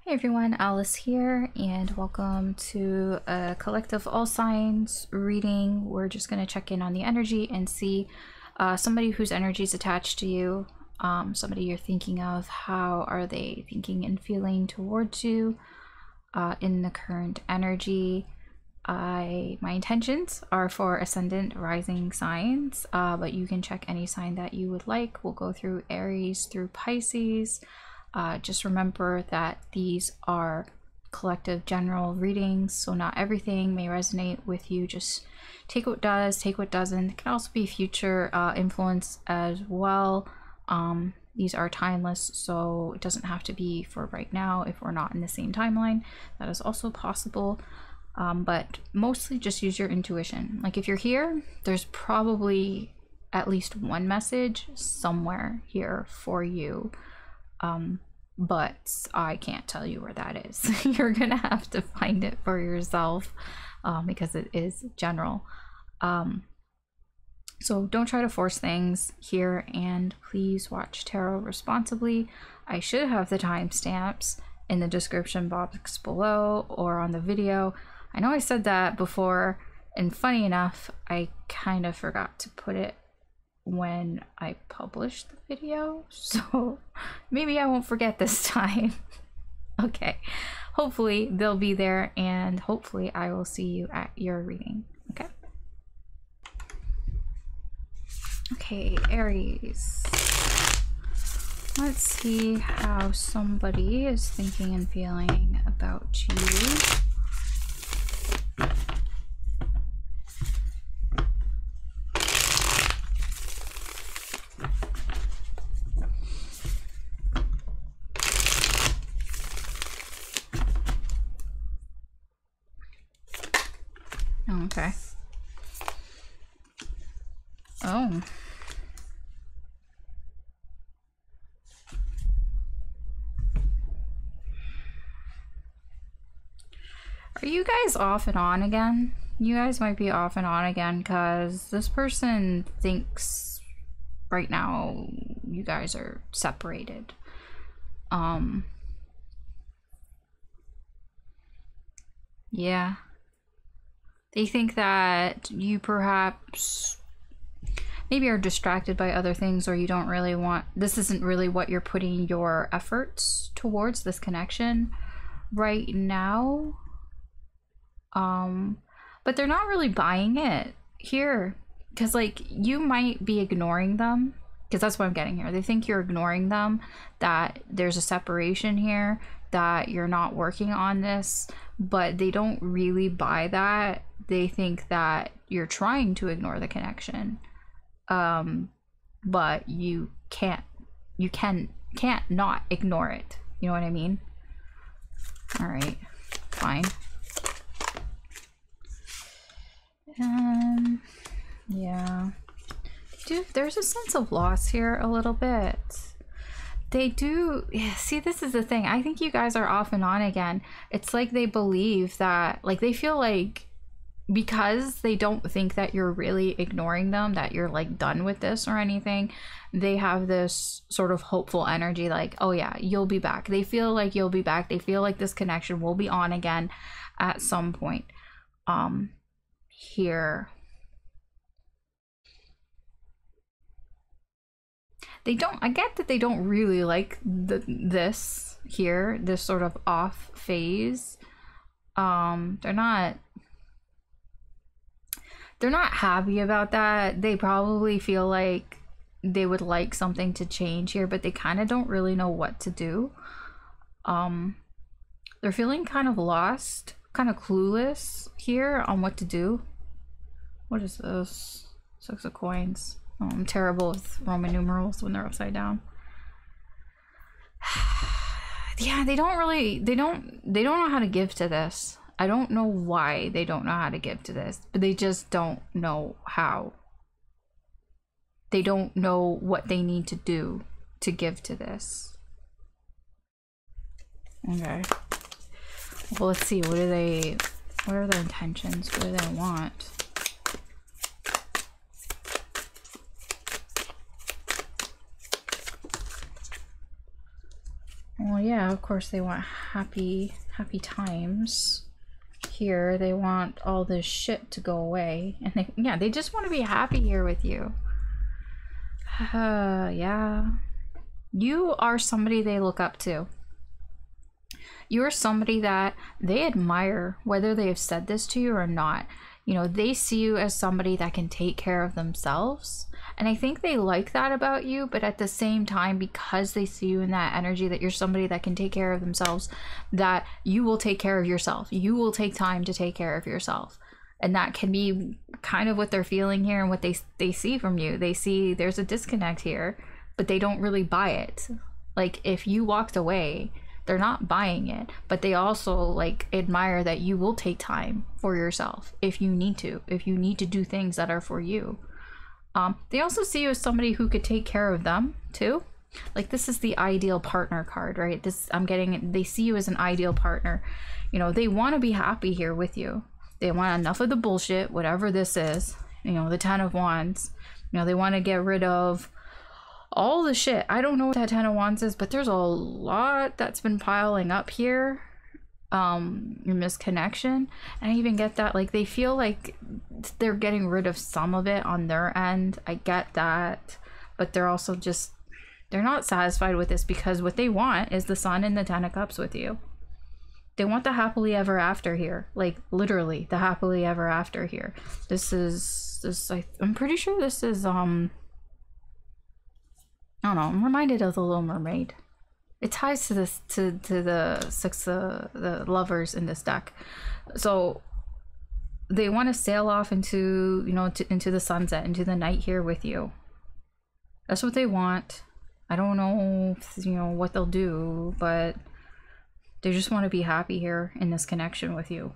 Hey everyone, Alice here, and welcome to a collective all signs reading. We're just going to check in on the energy and see somebody whose energy is attached to you, somebody you're thinking of. How are they thinking and feeling towards you in the current energy? My intentions are for ascendant rising signs, but you can check any sign that you would like. We'll go through Aries through Pisces. Just remember that these are collective general readings, so not everything may resonate with you. Just take what does, take what doesn't. It can also be future influence as well. These are timeless, so it doesn't have to be for right now if we're not in the same timeline. That is also possible. But mostly just use your intuition. Like if you're here, there's probably at least one message somewhere here for you. But I can't tell you where that is. You're gonna have to find it for yourself because it is general. So don't try to force things here, and please watch tarot responsibly. I should have the timestamps in the description box below or on the video. I know I said that before, and funny enough, I kind of forgot to put it when I published the video, so maybe I won't forget this time. Okay, hopefully they'll be there, and hopefully I will see you at your reading. Okay, Aries. Let's see how somebody is thinking and feeling about you. Okay. Oh. Are you guys off and on again? You guys might be off and on again because this person thinks right now you guys are separated. Yeah. They think that you perhaps maybe are distracted by other things, or you don't really want, this isn't really what you're putting your efforts towards, this connection right now. But they're not really buying it here because like you might be ignoring them, because that's what I'm getting here. They think you're ignoring them, that there's a separation here, that you're not working on this, but they don't really buy that. They think that you're trying to ignore the connection, but you can't not ignore it. You know what I mean? All right, fine. Yeah, dude, there's a sense of loss here a little bit. They do. Yeah, see, this is the thing. I think you guys are off and on again. It's like they believe that, like they feel like because they don't think that you're really ignoring them, that you're like done with this or anything, they have this sort of hopeful energy like, oh yeah, you'll be back. They feel like you'll be back. They feel like this connection will be on again at some point. Here they don't, I get that they don't really like this here, this sort of off phase. They're not happy about that. They probably feel like they would like something to change here, but they kind of don't really know what to do. They're feeling kind of lost, kind of clueless here on what to do. What is this? 6 of coins. Oh, I'm terrible with Roman numerals when they're upside down. Yeah, they don't know how to give to this. I don't know why they don't know how to give to this, but they just don't know how. They don't know what they need to do to give to this. Okay. Well, let's see. What are their intentions? What do they want? Well, yeah. yeah, of course they want happy times. Here they want all this shit to go away, and they just want to be happy here with you. Yeah, you are somebody they look up to. You are somebody that they admire, whether they have said this to you or not. You know, they see you as somebody that can take care of themselves. And I think they like that about you, but at the same time, because they see you in that energy that you're somebody that can take care of themselves, that you will take care of yourself. You will take time to take care of yourself. And that can be kind of what they're feeling here and what they see from you. They see there's a disconnect here, but they don't really buy it. Like, if you walked away, they're not buying it, but they also like admire that you will take time for yourself if you need to do things that are for you. They also see you as somebody who could take care of them too. Like, this is the ideal partner card, right? They see you as an ideal partner. You know, they want to be happy here with you. They want enough of the bullshit, whatever this is. You know, the 10 of Wands. You know, they want to get rid of all the shit. I don't know what that 10 of Wands is, but there's a lot that's been piling up here. Your misconnection. And I even get that, like, they feel like they're getting rid of some of it on their end. I get that, but they're also just, they're not satisfied with this, because what they want is the Sun and the 10 of Cups with you. They want the happily ever after here, like literally the happily ever after here. I'm pretty sure this is I don't know, I'm reminded of the Little Mermaid. It ties to this to the six the lovers in this deck. So they want to sail off into, you know, into the sunset, into the night here with you. That's what they want. I don't know if, you know, what they'll do, but they just want to be happy here in this connection with you,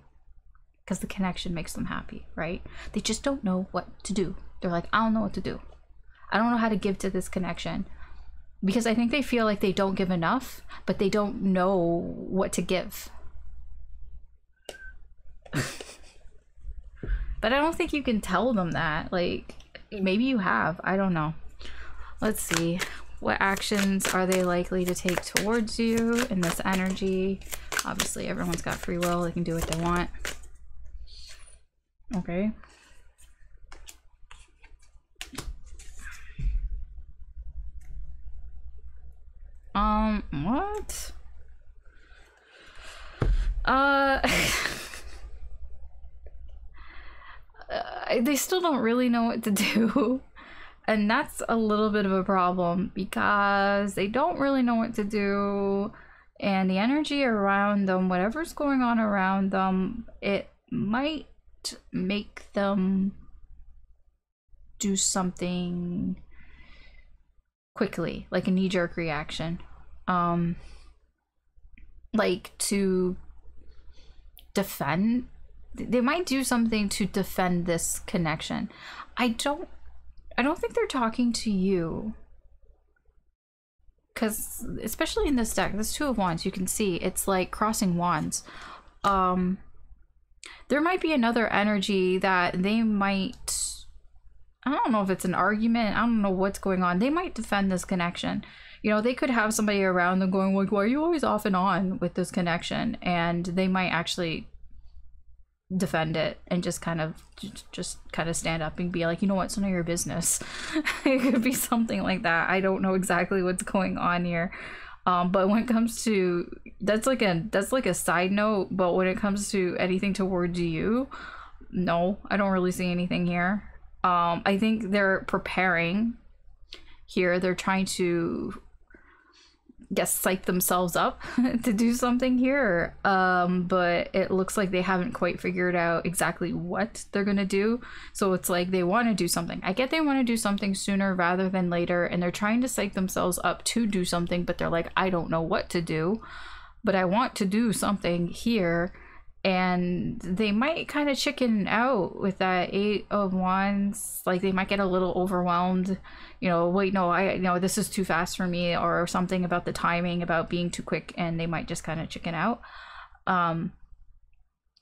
because the connection makes them happy, right? They just don't know what to do. They're like, I don't know what to do. I don't know how to give to this connection, because I think they feel like they don't give enough, but they don't know what to give. But I don't think you can tell them that. Like, maybe you have. I don't know. Let's see. What actions are they likely to take towards you in this energy? Obviously, everyone's got free will. They can do what they want. Okay. What? They still don't really know what to do. And that's a little bit of a problem, because they don't really know what to do, and the energy around them, whatever's going on around them, it might make them do something quickly, like a knee-jerk reaction. Like to defend. They might do something to defend this connection. I don't think they're talking to you, because especially in this deck, this 2 of Wands, you can see it's like crossing wands. There might be another energy that they might, I don't know if it's an argument, I don't know what's going on. They might defend this connection. You know, they could have somebody around them going like, why are you always off and on with this connection? And they might actually defend it and just kind of stand up and be like, you know what, it's none of your business. It could be something like that. I don't know exactly what's going on here, but when it comes to, that's like a side note, but when it comes to anything towards you, no, I don't really see anything here. I think they're preparing here. They're trying to psych themselves up to do something here, but it looks like they haven't quite figured out exactly what they're gonna do. So it's like they want to do something. I get they want to do something sooner rather than later, and they're trying to psych themselves up to do something, but they're like, I don't know what to do, but I want to do something here. And they might kind of chicken out with that 8 of Wands. Like, they might get a little overwhelmed, you know, wait, no, this is too fast for me, or something about the timing, about being too quick, and they might just kind of chicken out. Or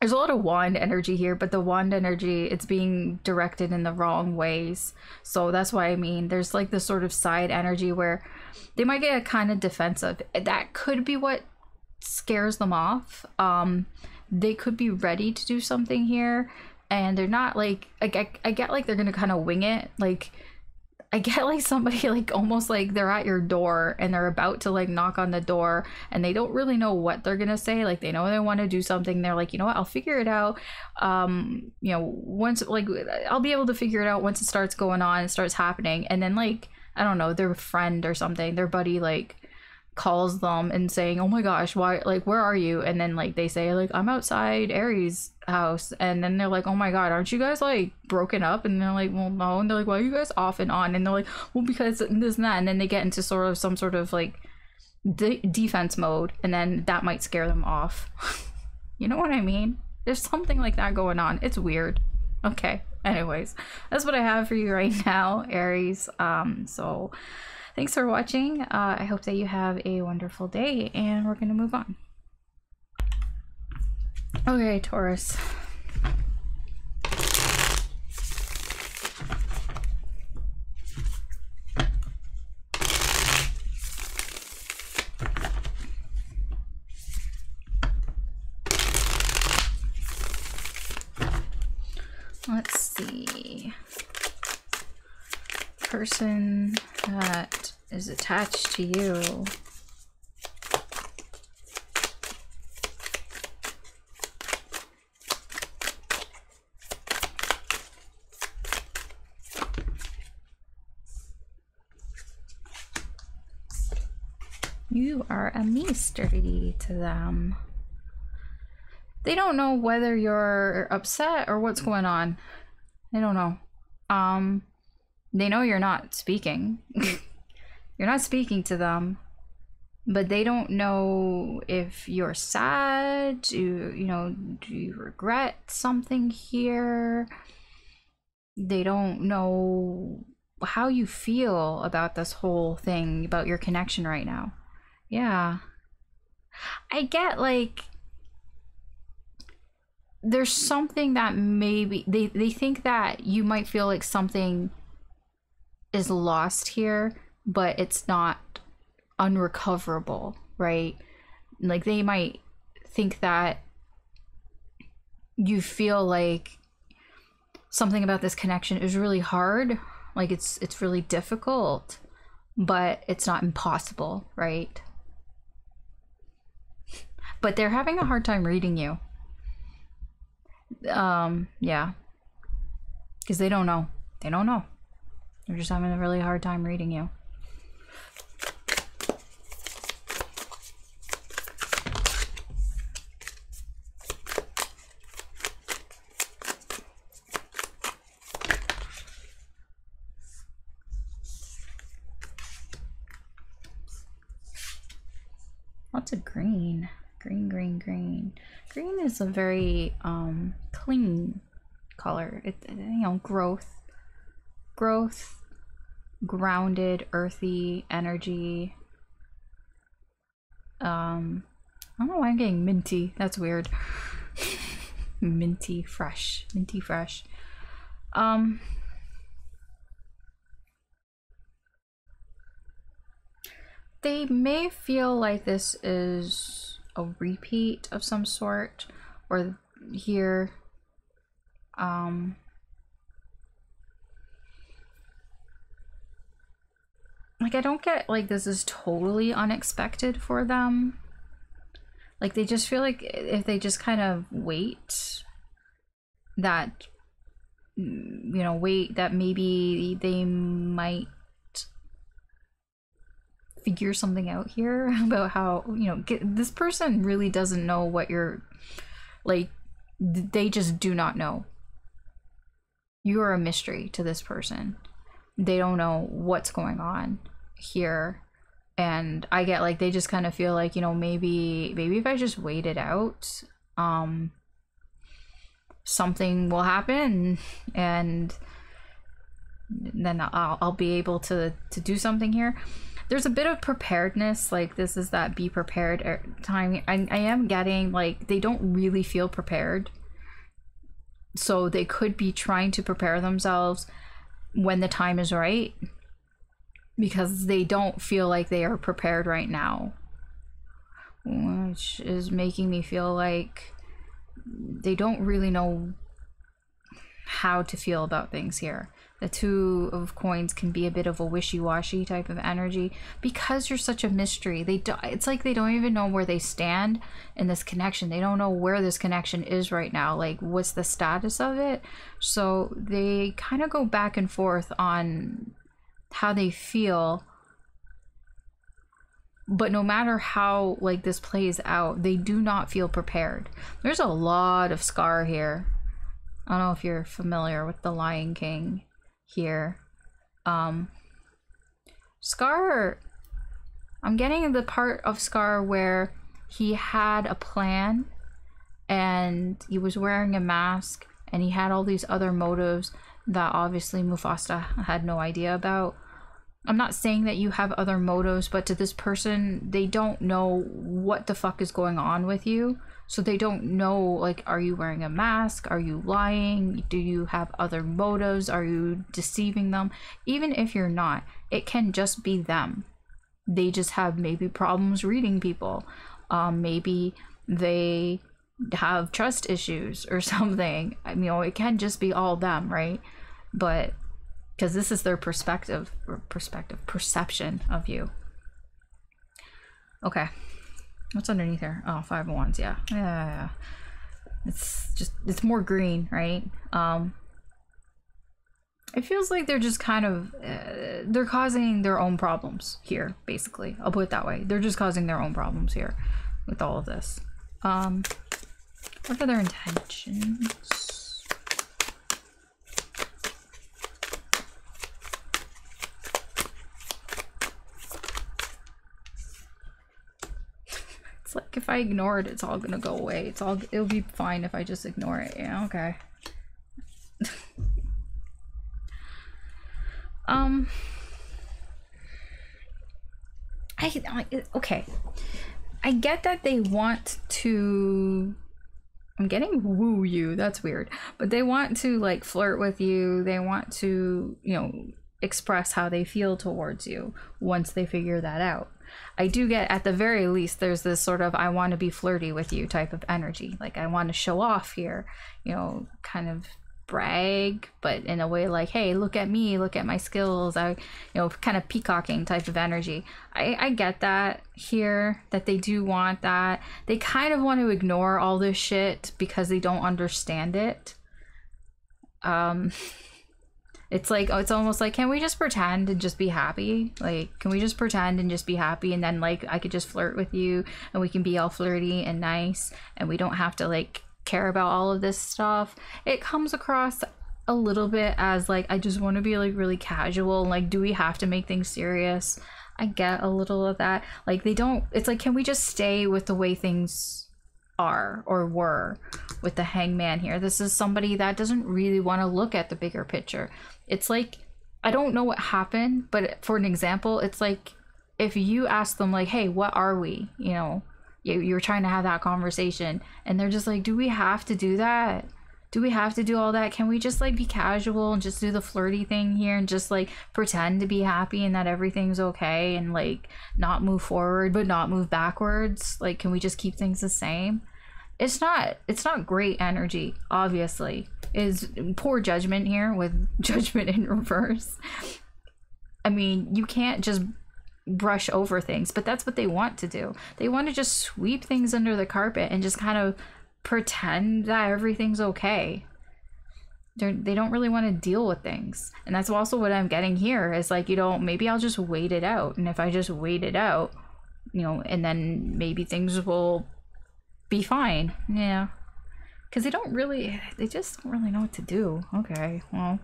There's a lot of wand energy here, but the wand energy, it's being directed in the wrong ways. So that's why I mean, there's like this sort of side energy where they might get kind of defensive. That could be what scares them off. They could be ready to do something here, and they're not like, I get like they're gonna kind of wing it. Like, I get like somebody like almost like they're at your door and they're about to like knock on the door and they don't really know what they're gonna say. Like, they know they want to do something. They're like, you know what, I'll figure it out. You know, once, like, I'll be able to figure it out once it starts going on, it starts happening. And then, like, I don't know, their friend or something, their buddy, like, calls them and saying, oh my gosh, why, like, where are you? And then like they say like, I'm outside Aries house. And then they're like, oh my god, aren't you guys like broken up? And they're like, well, no. And they're like, why are you guys off and on? And they're like, well, because this and that. And then they get into sort of some sort of like defense mode, and then that might scare them off. You know what I mean? There's something like that going on. It's weird. Okay, anyways, that's what I have for you right now, Aries. So thanks for watching. I hope that you have a wonderful day, and we're gonna move on. Okay, Taurus. Let's see. Person that is attached to you. You are a mystery to them. They don't know whether you're upset or what's going on. They don't know. They know you're not speaking. You're not speaking to them, but they don't know if you're sad. Do you regret something here? They don't know how you feel about this whole thing, about your connection right now. Yeah. I get like there's something that maybe they think that you might feel like something is lost here, but it's not unrecoverable, right? Like they might think that you feel like something about this connection is really hard, like it's really difficult, but it's not impossible, right? But they're having a hard time reading you. Yeah, because they don't know. They're just having a really hard time reading you. Lots of green. Green is a very clean color. It, you know, growth, grounded, earthy energy. I don't know why I'm getting minty. That's weird. minty fresh. They may feel like this is a repeat of some sort, or here, like I don't get like this is totally unexpected for them. Like they just feel like if they just kind of wait, that, you know, that maybe they might figure something out here about how, you know, this person really doesn't know what you're like. They just do not know. You are a mystery to this person. They don't know what's going on here, and I get like they just kind of feel like, you know, maybe if I just wait it out, something will happen, and then I'll be able to do something here. There's a bit of preparedness, like this is that be prepared time. I am getting like they don't really feel prepared. So they could be trying to prepare themselves when the time is right, because they don't feel like they are prepared right now, which is making me feel like they don't really know how to feel about things here. The Two of Coins can be a bit of a wishy-washy type of energy because you're such a mystery. It's like they don't even know where they stand in this connection. They don't know where this connection is right now. Like, what's the status of it? So they kind of go back and forth on how they feel. But no matter how like this plays out, they do not feel prepared. There's a lot of Scar here. I don't know if you're familiar with the Lion King here. Scar, I'm getting the part of Scar where he had a plan and he was wearing a mask and he had all these other motives that obviously Mufasa had no idea about. I'm not saying that you have other motives, but to this person, they don't know what the fuck is going on with you. So they don't know, like, are you wearing a mask? Are you lying? Do you have other motives? Are you deceiving them? Even if you're not, it can just be them. They just have maybe problems reading people. Maybe they have trust issues or something. I mean, it can just be all them, right? But because this is their perception of you. Okay. What's underneath here? Oh, Five of Wands. Yeah. It's more green, right? It feels like they're just kind of they're causing their own problems here, basically. I'll put it that way. They're just causing their own problems here with all of this. What are their intentions? Like, if I ignore it, it's all gonna go away. It'll be fine if I just ignore it. Yeah, okay. Okay. I get that they want to, I'm getting woo you, that's weird. But they want to like flirt with you. They want to, you know, express how they feel towards you once they figure that out. I do get, at the very least, there's this sort of I want to be flirty with you type of energy. Like, I want to show off here, you know, kind of brag, but in a way like, hey, look at me, look at my skills. You know, kind of peacocking type of energy. I get that here, that they do want that. They kind of want to ignore all this shit because they don't understand it. It's like, it's almost like, can we just pretend and just be happy? Like, can we just pretend and just be happy? And then, like, I could just flirt with you and we can be all flirty and nice and we don't have to, like, care about all of this stuff. It comes across a little bit as, like, I just want to be, like, really casual. Like, do we have to make things serious? I get a little of that. Like, they don't, it's like, can we just stay with the way things are or were with the Hangman here? This is somebody that doesn't really want to look at the bigger picture. It's like, I don't know what happened, but for an example, it's like if you ask them like, hey, what are we? You know, you're trying to have that conversation and they're just like, do we have to do that? Do we have to do all that? Can we just like be casual and just do the flirty thing here and just like pretend to be happy and that everything's okay and like not move forward but not move backwards? Like, can we just keep things the same? It's not great energy, obviously. Is poor judgment here with judgment in reverse. I mean, you can't just brush over things, but that's what they want to do. They want to just sweep things under the carpet and just kind of pretend that everything's okay. They don't really want to deal with things. And that's also what I'm getting here is like, you know, maybe I'll just wait it out. And if I just wait it out, you know, and then maybe things will be fine. Yeah. Because they just don't really know what to do. Okay, well,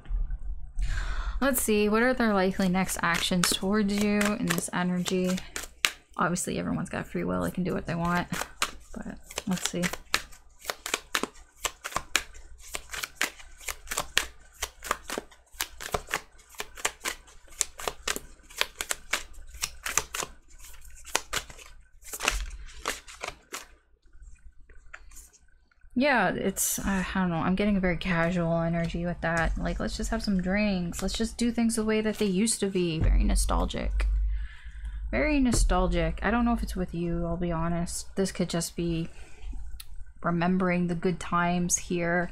let's see. What are their likely next actions towards you in this energy? Obviously, everyone's got free will. They can do what they want. But let's see. Yeah, it's, I don't know, I'm getting a very casual energy with that. Like, let's just have some drinks. Let's just do things the way that they used to be. Very nostalgic. Very nostalgic. I don't know if it's with you, I'll be honest. This could just be remembering the good times here.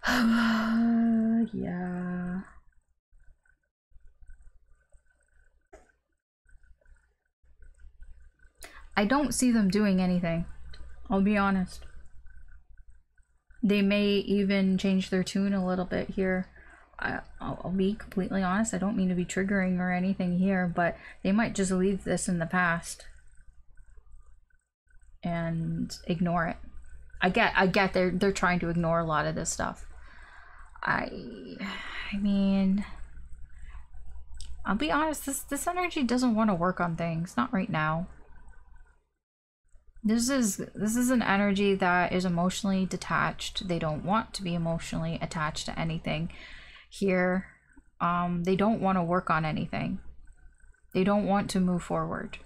Yeah. I don't see them doing anything. I'll be honest. They may even change their tune a little bit here. I'll be completely honest. I don't mean to be triggering or anything here, but they might just leave this in the past and ignore it. I get they're trying to ignore a lot of this stuff. I mean, I'll be honest, this energy doesn't want to work on things, not right now. This is an energy that is emotionally detached. They don't want to be emotionally attached to anything here. They don't want to work on anything. They don't want to move forward.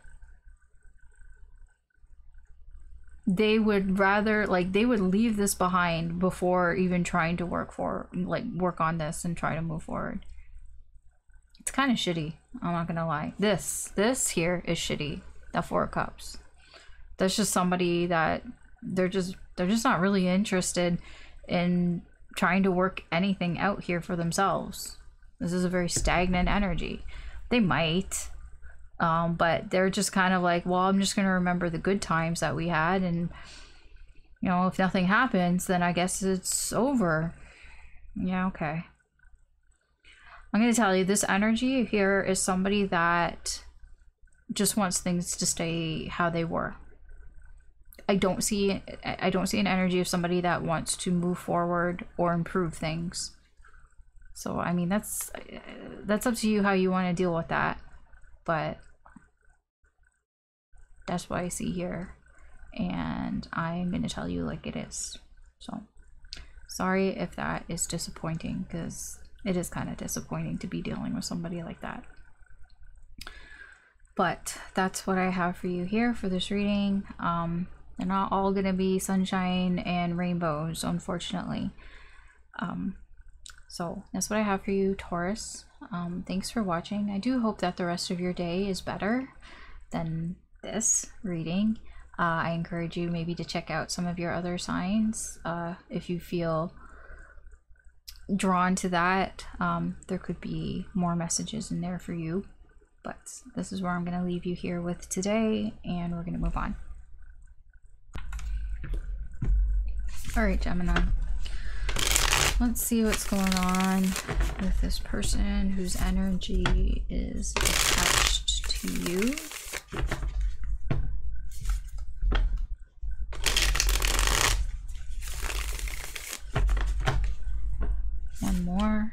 They would rather, like, they would leave this behind before even trying to work on this and try to move forward. It's kind of shitty, I'm not gonna lie. This here is shitty. The Four of Cups. That's just somebody that they're just not really interested in trying to work anything out here for themselves. This is a very stagnant energy. They might, but they're just kind of like, well, I'm just gonna remember the good times that we had, and you know, if nothing happens, then I guess it's over. Yeah, okay. I'm gonna tell you, this energy here is somebody that just wants things to stay how they were. I don't see an energy of somebody that wants to move forward or improve things. So I mean, that's up to you how you want to deal with that, but that's what I see here, and I'm gonna tell you like it is. So sorry if that is disappointing, because it is kind of disappointing to be dealing with somebody like that. But that's what I have for you here for this reading. They're not all gonna be sunshine and rainbows, unfortunately. So that's what I have for you, Taurus. Thanks for watching. I do hope that the rest of your day is better than this reading. I encourage you maybe to check out some of your other signs if you feel drawn to that. There could be more messages in there for you, but this is where I'm going to leave you here with today, and we're going to move on. All right, Gemini, let's see what's going on with this person whose energy is attached to you. One more.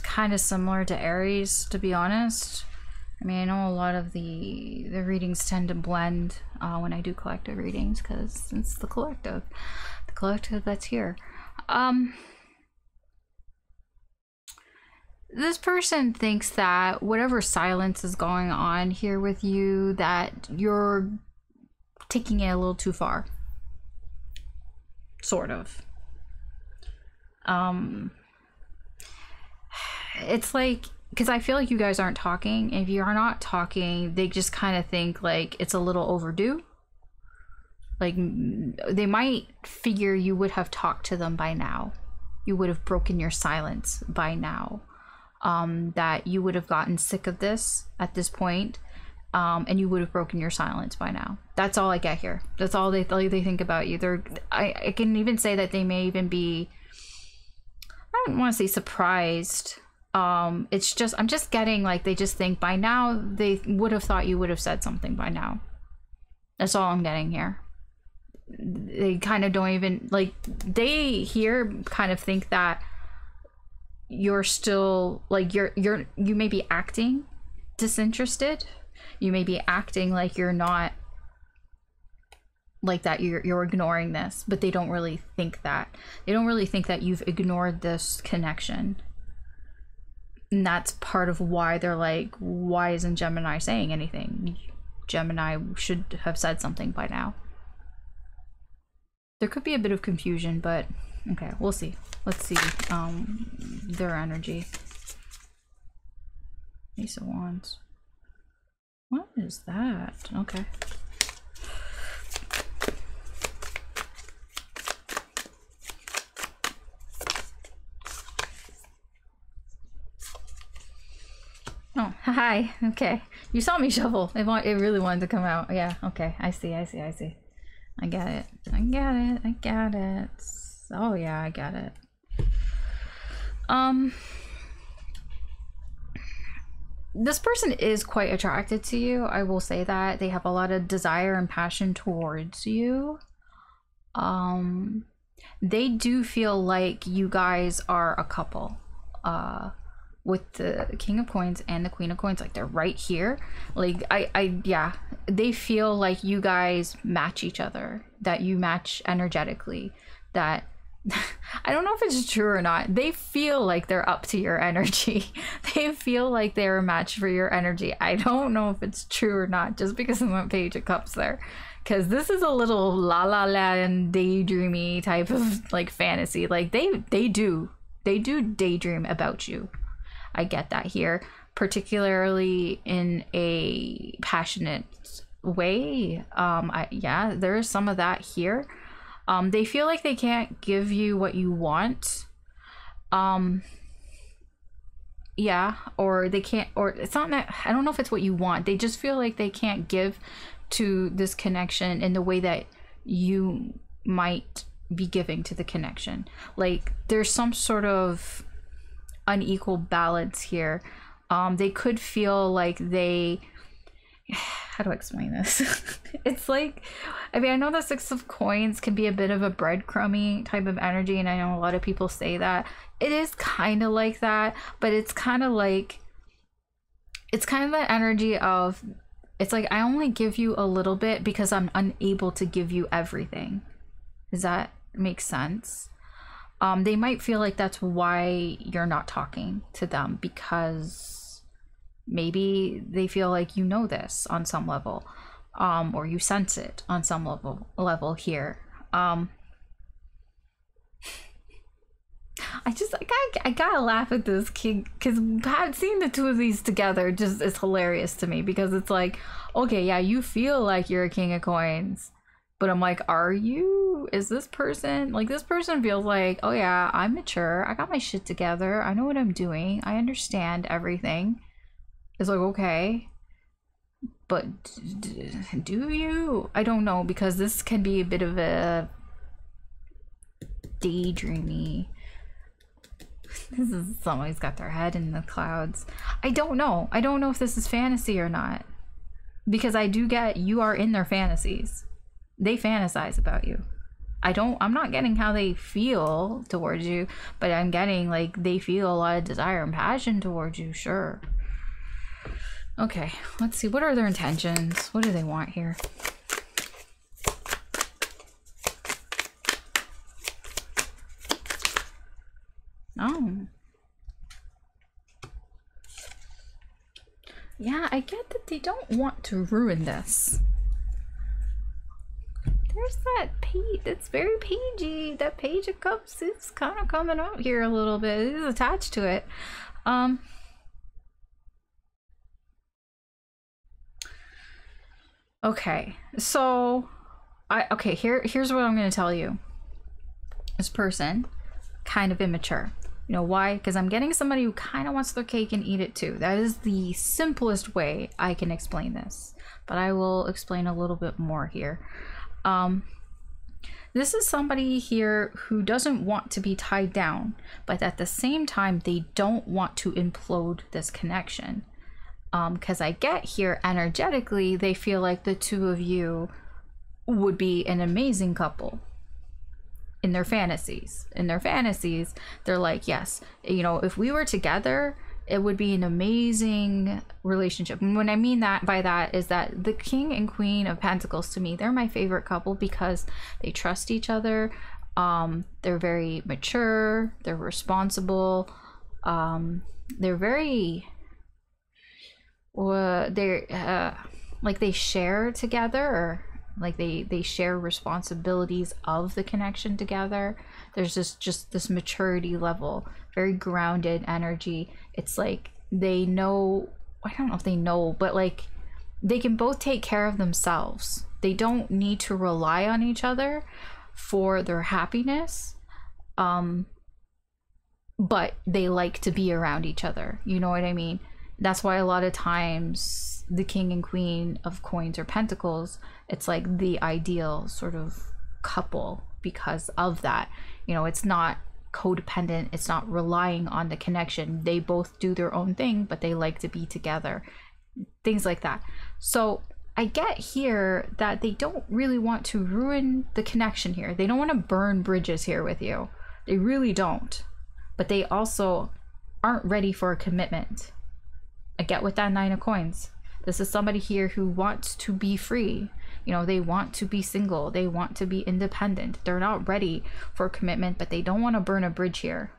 Kind of similar to Aries, to be honest. I mean, I know a lot of the readings tend to blend when I do collective readings, because it's the collective that's here. This person thinks that whatever silence is going on here with you, that you're taking it a little too far, sort of. It's like, because I feel like you guys aren't talking. If you are not talking, they just kind of think like it's a little overdue. Like, they might figure you would have talked to them by now. You would have broken your silence by now. That you would have gotten sick of this at this point, and you would have broken your silence by now. That's all I get here. That's all they think about you. I can even say that they may even be, I don't want to say surprised. It's just, I'm just getting like, they just think by now they would have thought you would have said something by now. That's all I'm getting here. they kind of don't even, like, they here kind of think that you're still, like, you may be acting disinterested. You may be acting like you're not, like that you're ignoring this, but they don't really think that. They don't really think that you've ignored this connection. And that's part of why they're like, why isn't Gemini saying anything? Gemini should have said something by now. There could be a bit of confusion, but okay, we'll see. Let's see their energy. Ace of Wands. What is that? Okay. Oh, hi. Okay. You saw me shuffle. It really wanted to come out. Yeah, okay. I see. I get it. I get it. Oh yeah, I get it. This person is quite attracted to you. I will say that. They have a lot of desire and passion towards you. They do feel like you guys are a couple. With the King of Coins and the Queen of Coins, like they're right here. Like yeah, they feel like you guys match each other, that you match energetically, that I don't know if it's true or not. They feel like they're up to your energy. They feel like they're a match for your energy. I don't know if it's true or not, just because of that Page of Cups there, because this is a little la la land daydreamy type of like fantasy. Like they do daydream about you. I get that here, particularly in a passionate way. Yeah, there is some of that here. They feel like they can't give you what you want. Yeah, or they can't, or it's not that, I don't know if it's what you want. They just feel like they can't give to this connection in the way that you might be giving to the connection. Like there's some sort of unequal balance here. They could feel like they, how do I explain this? It's like, I mean, I know the Six of Coins can be a bit of a breadcrumby type of energy, and I know a lot of people say that. It is kind of like that, but it's kind of like, it's kind of the energy of, it's like I only give you a little bit because I'm unable to give you everything. Does that make sense? They might feel like that's why you're not talking to them, because maybe they feel like you know this on some level, or you sense it on some level here. I gotta laugh at this kid, because seeing the two of these together just is hilarious to me, because it's like, okay, yeah, you feel like you're a King of Coins, but I'm like, are you? Is this person, like, this person feels like, oh yeah, I'm mature, I got my shit together, I know what I'm doing, I understand everything. It's like, okay, but do you? I don't know, because this can be a bit of a daydreamy. This is somebody's got their head in the clouds. I don't know if this is fantasy or not, because I do get, you are in their fantasies. They fantasize about you. I'm not getting how they feel towards you, but I'm getting like they feel a lot of desire and passion towards you, sure. Okay, let's see, what are their intentions? What do they want here? Oh. Yeah, I get that they don't want to ruin this. There's that page, it's very pagey. That Page of Cups is kind of coming out here a little bit. It is attached to it. Okay, so here's what I'm gonna tell you. This person, kind of immature. You know why? Because I'm getting somebody who kind of wants their cake and eat it too. That is the simplest way I can explain this, but I will explain a little bit more here. This is somebody here who doesn't want to be tied down, but at the same time they don't want to implode this connection, because I get here energetically they feel like the two of you would be an amazing couple in their fantasies. In their fantasies, they're like, yes, you know, if we were together, it would be an amazing relationship. And what I mean that by that is that the King and Queen of Pentacles, to me, they're my favorite couple because they trust each other. They're very mature, they're responsible, they're very like they share together, like they share responsibilities of the connection together. There's just this maturity level, very grounded energy. It's like they know, I don't know if they know, but like they can both take care of themselves. They don't need to rely on each other for their happiness, but they like to be around each other, you know what I mean? That's why a lot of times the King and Queen of Coins or Pentacles, it's like the ideal sort of couple because of that. You know, it's not codependent, it's not relying on the connection. They both do their own thing, but they like to be together, things like that. So I get here that they don't really want to ruin the connection here. They don't want to burn bridges here with you. They really don't. But they also aren't ready for a commitment. I get with that Nine of Coins. This is somebody here who wants to be free. You know, they want to be single. They want to be independent. They're not ready for a commitment, but they don't want to burn a bridge here.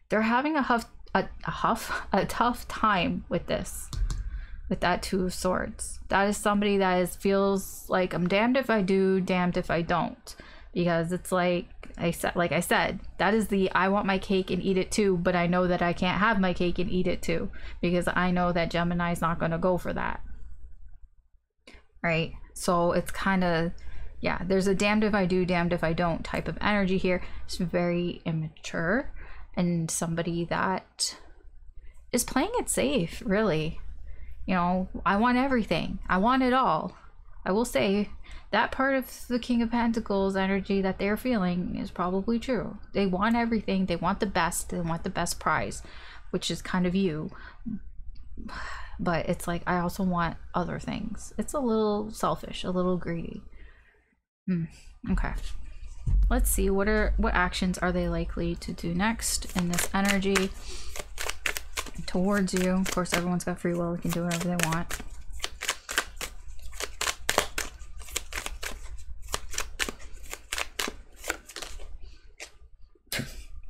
They're having a tough time with this. With that Two of Swords. That is somebody that feels like I'm damned if I do, damned if I don't. Because it's like I said, that is the I want my cake and eat it too, but I know that I can't have my cake and eat it too. Because I know that Gemini is not going to go for that. Right? So it's kind of, yeah, there's a damned if I do, damned if I don't type of energy here. It's very immature and somebody that is playing it safe, really. You know, I want everything. I want it all. I will say that part of the King of Pentacles energy that they're feeling is probably true. They want everything. They want the best. They want the best prize, which is kind of you. But it's like, I also want other things. It's a little selfish, a little greedy. Okay. Let's see, what actions are they likely to do next in this energy towards you. Of course, everyone's got free will. They can do whatever they want.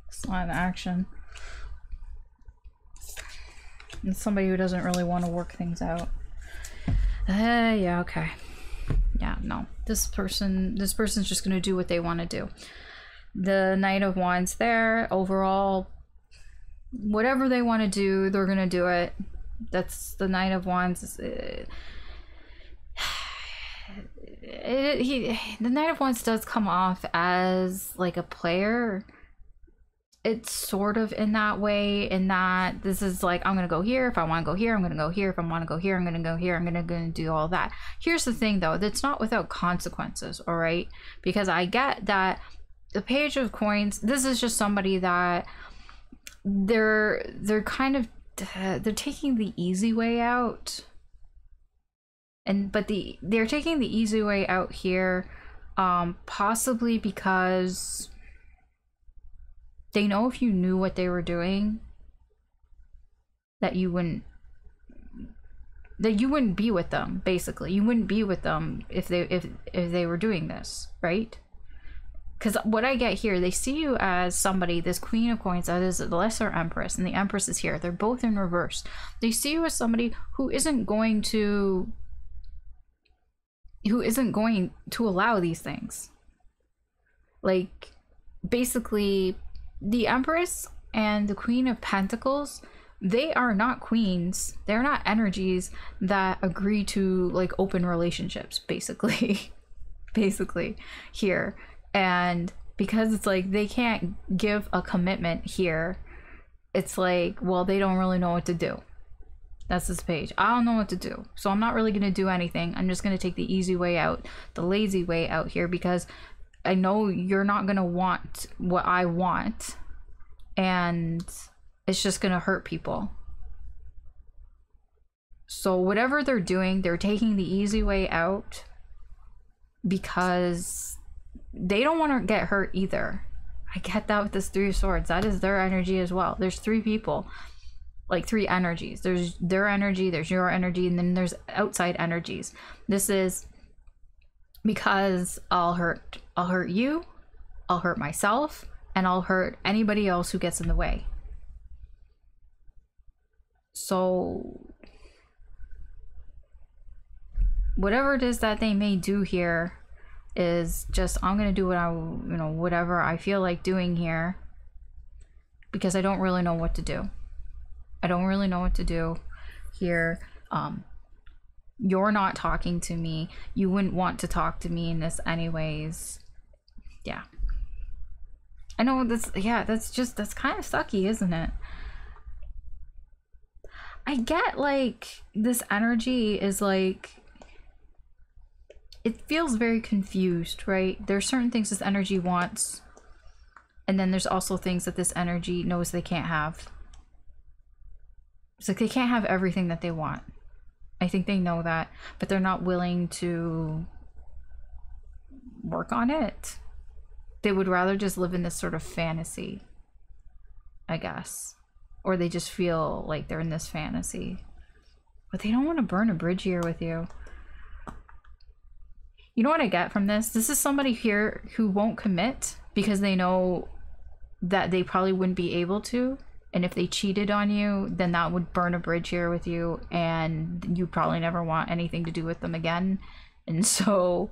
It's not an action. It's somebody who doesn't really want to work things out. Yeah, okay. Yeah, no. This person's just going to do what they want to do. The Knight of Wands there, overall, whatever they want to do, they're going to do it. That's the Knight of Wands. The Knight of Wands does come off as like a player. It's sort of in that way, in that this is like, I'm gonna go here if I want to go here, I'm gonna go here if I want to go here, I'm gonna go here, I'm gonna do all that. Here's the thing though, that's not without consequences, all right? Because I get that the Page of Coins, this is just somebody that they're kind of they're taking the easy way out, but they're taking the easy way out here, possibly because they know if you knew what they were doing, that you wouldn't be with them. Basically, you wouldn't be with them if they were doing this, right? Because what I get here, they see you as somebody, this Queen of Coins, that is the Lesser Empress, and the Empress is here. They're both in reverse. They see you as somebody who isn't going to allow these things. Like, basically, the Empress and the Queen of Pentacles, they are not queens. They're not energies that agree to like open relationships, basically. Basically here. And because it's like they can't give a commitment here, it's like, well, they don't really know what to do. That's this page. I don't know what to do, so I'm not really going to do anything. I'm just going to take the easy way out, the lazy way out here, because I know you're not going to want what I want, and it's just going to hurt people. So whatever they're doing, they're taking the easy way out, because they don't want to get hurt either. I get that with this Three of Swords. That is their energy as well. There's three people, like three energies. There's their energy, there's your energy, and then there's outside energies. This is because I'll hurt you, I'll hurt myself, and I'll hurt anybody else who gets in the way. So whatever it is that they may do here is just, I'm gonna do what I, you know, whatever I feel like doing here, because I don't really know what to do. I don't really know what to do here. You're not talking to me. You wouldn't want to talk to me in this anyways. Yeah. I know that's, yeah, that's kind of sucky, isn't it? I get, like, this energy is like, it feels very confused, right? There's certain things this energy wants, and then there's also things that this energy knows they can't have. It's like they can't have everything that they want. I think they know that, but they're not willing to work on it. They would rather just live in this sort of fantasy, I guess. Or they just feel like they're in this fantasy. But they don't want to burn a bridge here with you. You know what I get from this? This is somebody here who won't commit because they know that they probably wouldn't be able to. And if they cheated on you, then that would burn a bridge here with you, and you probably never want anything to do with them again. And so,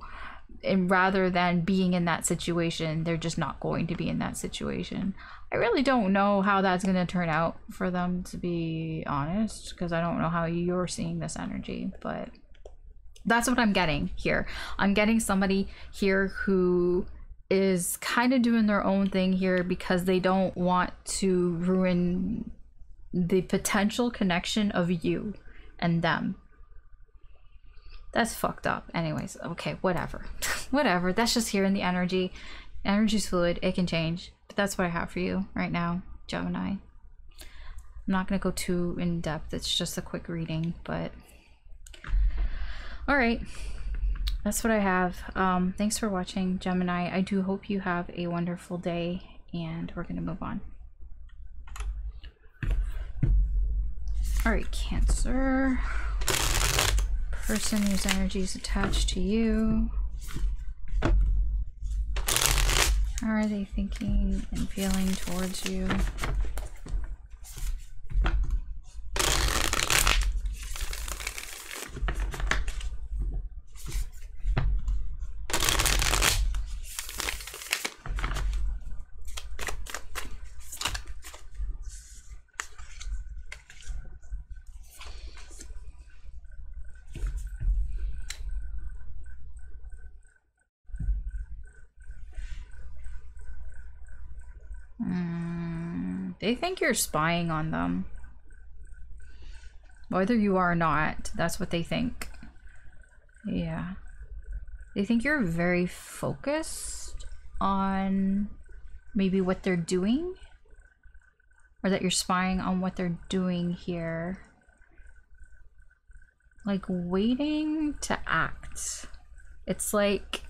and rather than being in that situation, they're just not going to be in that situation. I really don't know how that's going to turn out for them, to be honest, because I don't know how you're seeing this energy, but that's what I'm getting here. I'm getting somebody here who is kind of doing their own thing here because they don't want to ruin the potential connection of you and them. That's fucked up. Anyways, okay, whatever. Whatever. That's just here in the energy. Energy's fluid. It can change. But that's what I have for you right now, Gemini. I'm not going to go too in depth. It's just a quick reading, but all right. That's what I have. Thanks for watching, Gemini. I do hope you have a wonderful day, and we're gonna move on. All right, Cancer. Person whose energy is attached to you. How are they thinking and feeling towards you? They think you're spying on them. Whether you are or not, that's what they think. Yeah. They think you're very focused on maybe what they're doing, or that you're spying on what they're doing here. Like waiting to act. It's like,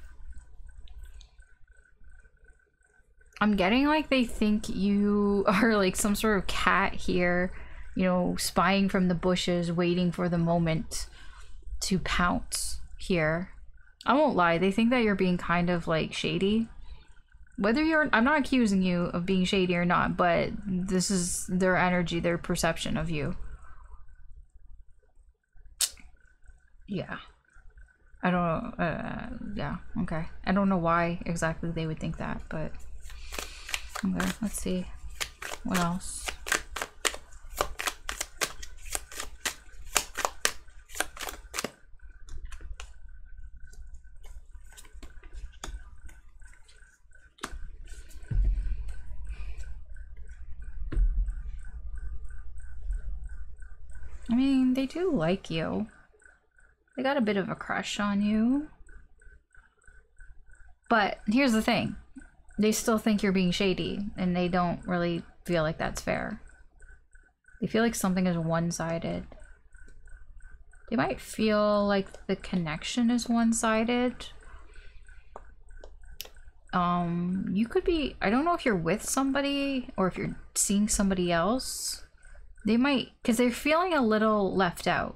I'm getting like they think you are like some sort of cat here, you know, spying from the bushes, waiting for the moment to pounce here. I won't lie, they think that you're being kind of like shady. Whether you're, I'm not accusing you of being shady or not, but this is their energy, their perception of you. Yeah. I don't know, yeah, okay. I don't know why exactly they would think that, but okay, let's see. What else? I mean, they do like you. They got a bit of a crush on you. But here's the thing. They still think you're being shady, and they don't really feel like that's fair. They feel like something is one-sided. They might feel like the connection is one-sided, You could be, I don't know if you're with somebody or if you're seeing somebody else. They might, because they're feeling a little left out.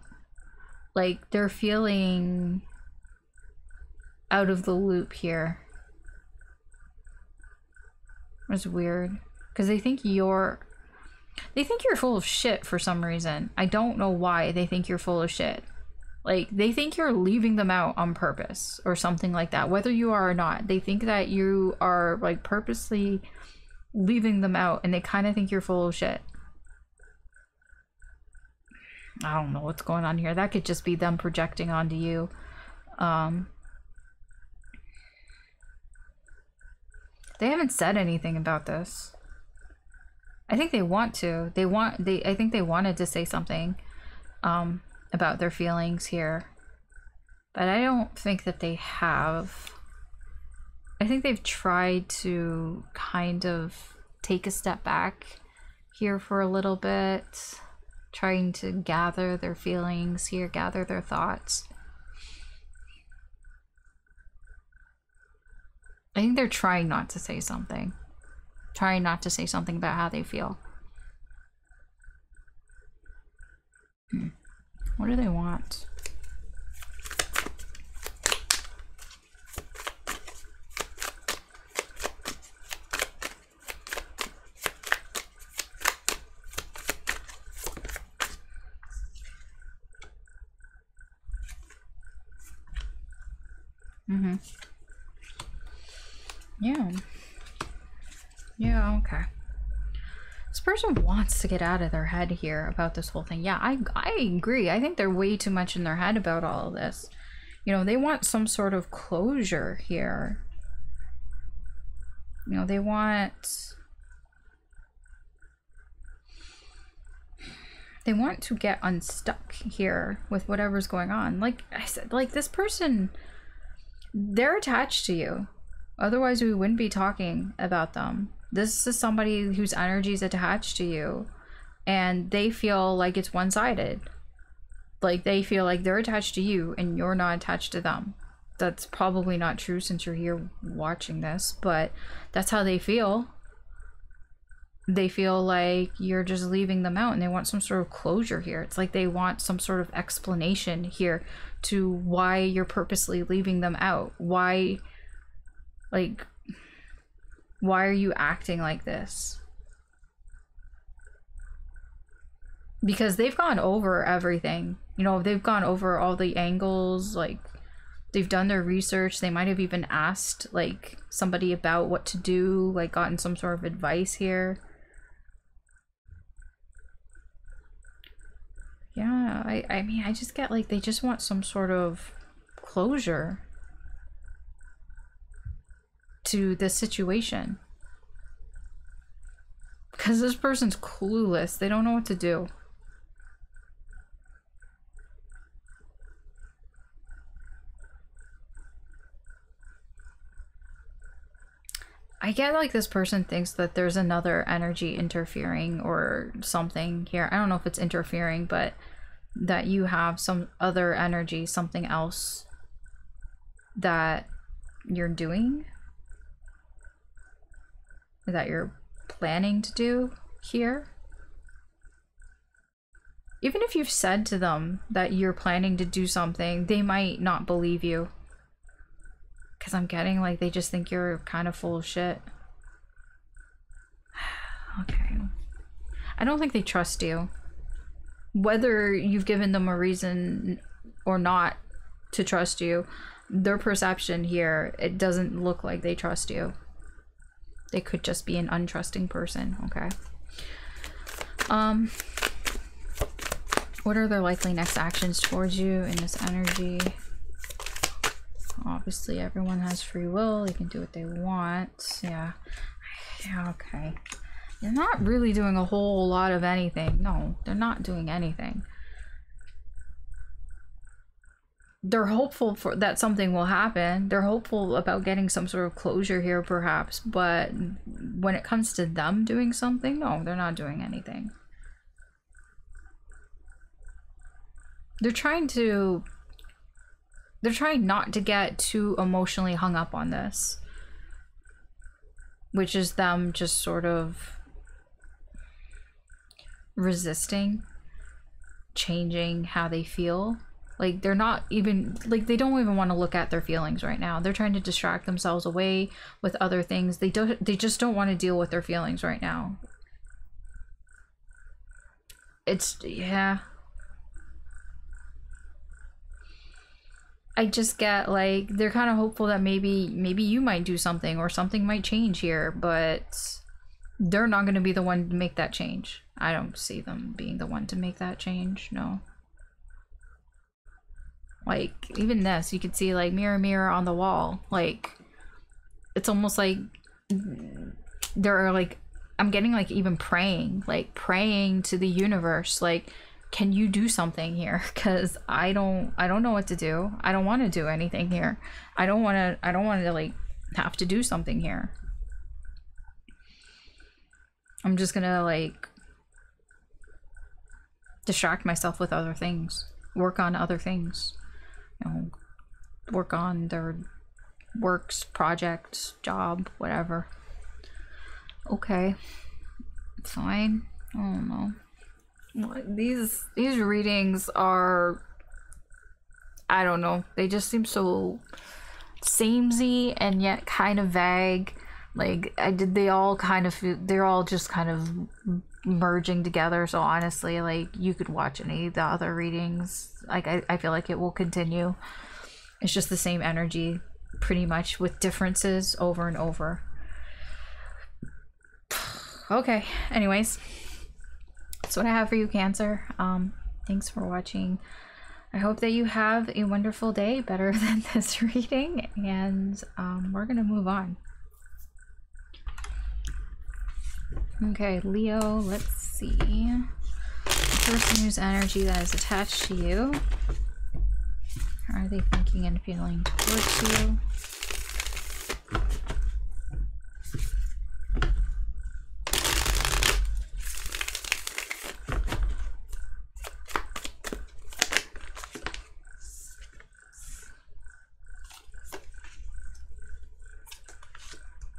Like, they're feeling out of the loop here. It's weird. Because they think you're full of shit for some reason. I don't know why they think you're full of shit. Like, they think you're leaving them out on purpose or something like that. Whether you are or not, they think that you are, like, purposely leaving them out, and they kind of think you're full of shit. I don't know what's going on here. That could just be them projecting onto you. They haven't said anything about this. I think they want to. I think they wanted to say something about their feelings here. But I don't think that they have. I think they've tried to kind of take a step back here for a little bit, trying to gather their feelings here, gather their thoughts. I think they're trying not to say something. Trying not to say something about how they feel. What do they want? Yeah, okay. This person wants to get out of their head here about this whole thing. Yeah, I agree. I think they're way too much in their head about all of this. You know, they want some sort of closure here. You know, they want to get unstuck here with whatever's going on. Like I said, like, this person, they're attached to you. Otherwise, we wouldn't be talking about them. This is somebody whose energy is attached to you, and they feel like it's one-sided. Like, they feel like they're attached to you and you're not attached to them. That's probably not true since you're here watching this, but that's how they feel. They feel like you're just leaving them out, and they want some sort of closure here. It's like they want some sort of explanation here to why you're purposely leaving them out. Why, like, why are you acting like this? Because they've gone over everything. You know, they've gone over all the angles, like, they've done their research. They might have even asked, like, somebody about what to do, like, gotten some sort of advice here. Yeah, I mean, I just get, like, they just want some sort of closure to this situation. Because this person's clueless. They don't know what to do. I get, like, this person thinks that there's another energy interfering or something here. I don't know if it's interfering, but that you have some other energy, something else that you're doing, that you're planning to do here. Even if you've said to them that you're planning to do something, they might not believe you. Because I'm getting, like, they just think you're kind of full of shit. Okay. I don't think they trust you. Whether you've given them a reason or not to trust you, their perception here, it doesn't look like they trust you. They could just be an untrusting person, okay? What are their likely next actions towards you in this energy? Obviously, everyone has free will. They can do what they want. Yeah, okay. They're not really doing a whole lot of anything. No, they're not doing anything. They're hopeful for that something will happen. They're hopeful about getting some sort of closure here, perhaps. But when it comes to them doing something, no, they're not doing anything. They're trying not to get too emotionally hung up on this. which is them just sort of resisting changing how they feel. Like, they're not even, like, they don't even want to look at their feelings right now. They're trying to distract themselves away with other things. They just don't want to deal with their feelings right now. It's, yeah. I just get, like, they're kind of hopeful that maybe you might do something or something might change here, but they're not going to be the one to make that change. I don't see them being the one to make that change, no. Like, even this, you could see, like, mirror, mirror on the wall. Like, it's almost like they're, like, I'm getting, like, even praying to the universe, like, can you do something here? Because I don't know what to do. I don't want to do anything here. I don't want to, like, have to do something here. I'm just gonna, like, distract myself with other things. Work on other things. You know, work on their works, projects, job, whatever. Okay. Fine. I don't know. These readings are, I don't know, they just seem so samey and yet kind of vague. Like, they're all just kind of merging together. So honestly, like, you could watch any of the other readings. Like, I feel like it will continue. It's just the same energy pretty much with differences over and over. Okay, anyways, that's what I have for you, Cancer. Thanks for watching. I hope that you have a wonderful day, better than this reading, and we're gonna move on. Okay, Leo, let's see. The person whose energy that is attached to you. How are they thinking and feeling towards you?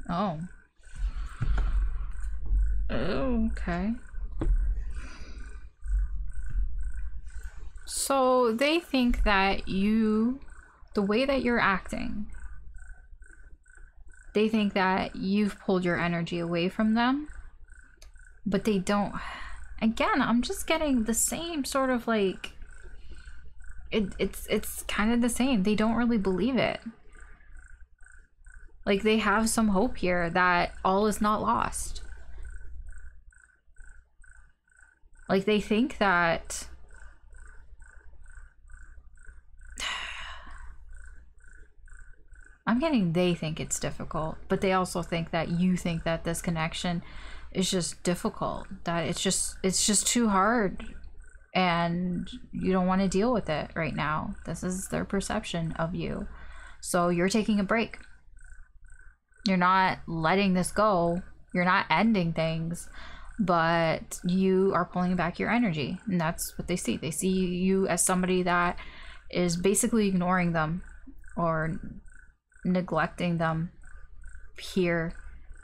Oh. Oh, okay. So they think that the way that you're acting, they think that you've pulled your energy away from them, but they don't. Again, I'm just getting the same sort of, like, it's kind of the same. They don't really believe it. Like, they have some hope here that all is not lost. Like, they think that I'm getting they think it's difficult, but they also think that you think that this connection is just difficult, that it's just too hard and you don't want to deal with it right now. This is their perception of you. So you're taking a break. You're not letting this go. You're not ending things, but you are pulling back your energy, and that's what they see. They see you as somebody that is basically ignoring them or neglecting them here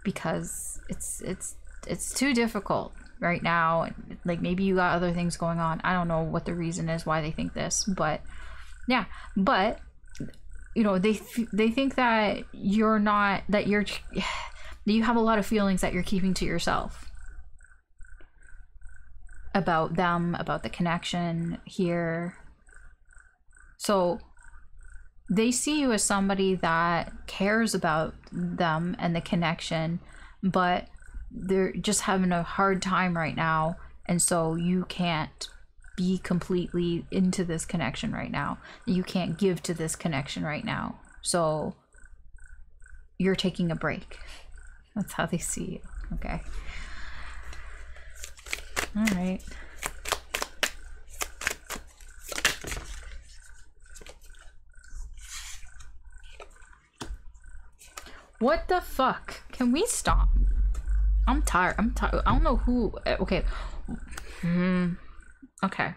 because it's too difficult right now. Like, maybe you got other things going on. I don't know what the reason is why they think this, but yeah. But you know, they think that you have a lot of feelings that you're keeping to yourself about them, about the connection here. So they see you as somebody that cares about them and the connection, but they're just having a hard time right now, and so you can't be completely into this connection right now. You can't give to this connection right now, so you're taking a break. That's how they see you. Okay. All right. What the fuck? Can we stop? I'm tired. I don't know who. Okay. Okay.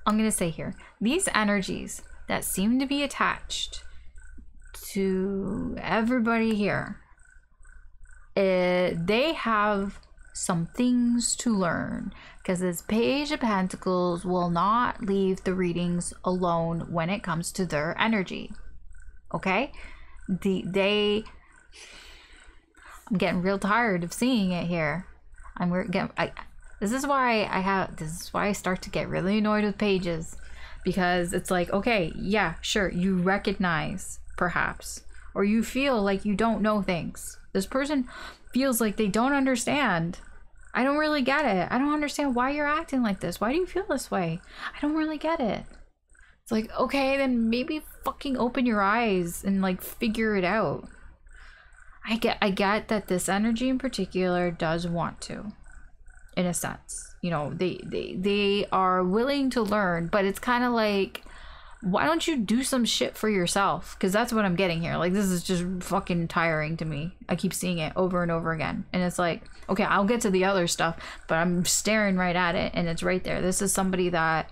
I'm gonna say here, these energies that seem to be attached to everybody here, they have some things to learn, because this Page of Pentacles will not leave the readings alone when it comes to their energy. Okay? I'm getting real tired of seeing it here. This is why I start to get really annoyed with pages, because it's like, okay, yeah, sure, you recognize perhaps, or you feel like you don't know things. This person feels like they don't understand. I don't really get it. I don't understand why you're acting like this. Why do you feel this way? I don't really get it. It's like, okay, then maybe fucking open your eyes and like figure it out. I get that this energy in particular does want to, in a sense. You know, they are willing to learn, but it's kind of like, why don't you do some shit for yourself? Because that's what I'm getting here. Like, this is just fucking tiring to me. I keep seeing it over and over again. And it's like, okay, I'll get to the other stuff, but I'm staring right at it and it's right there. This is somebody that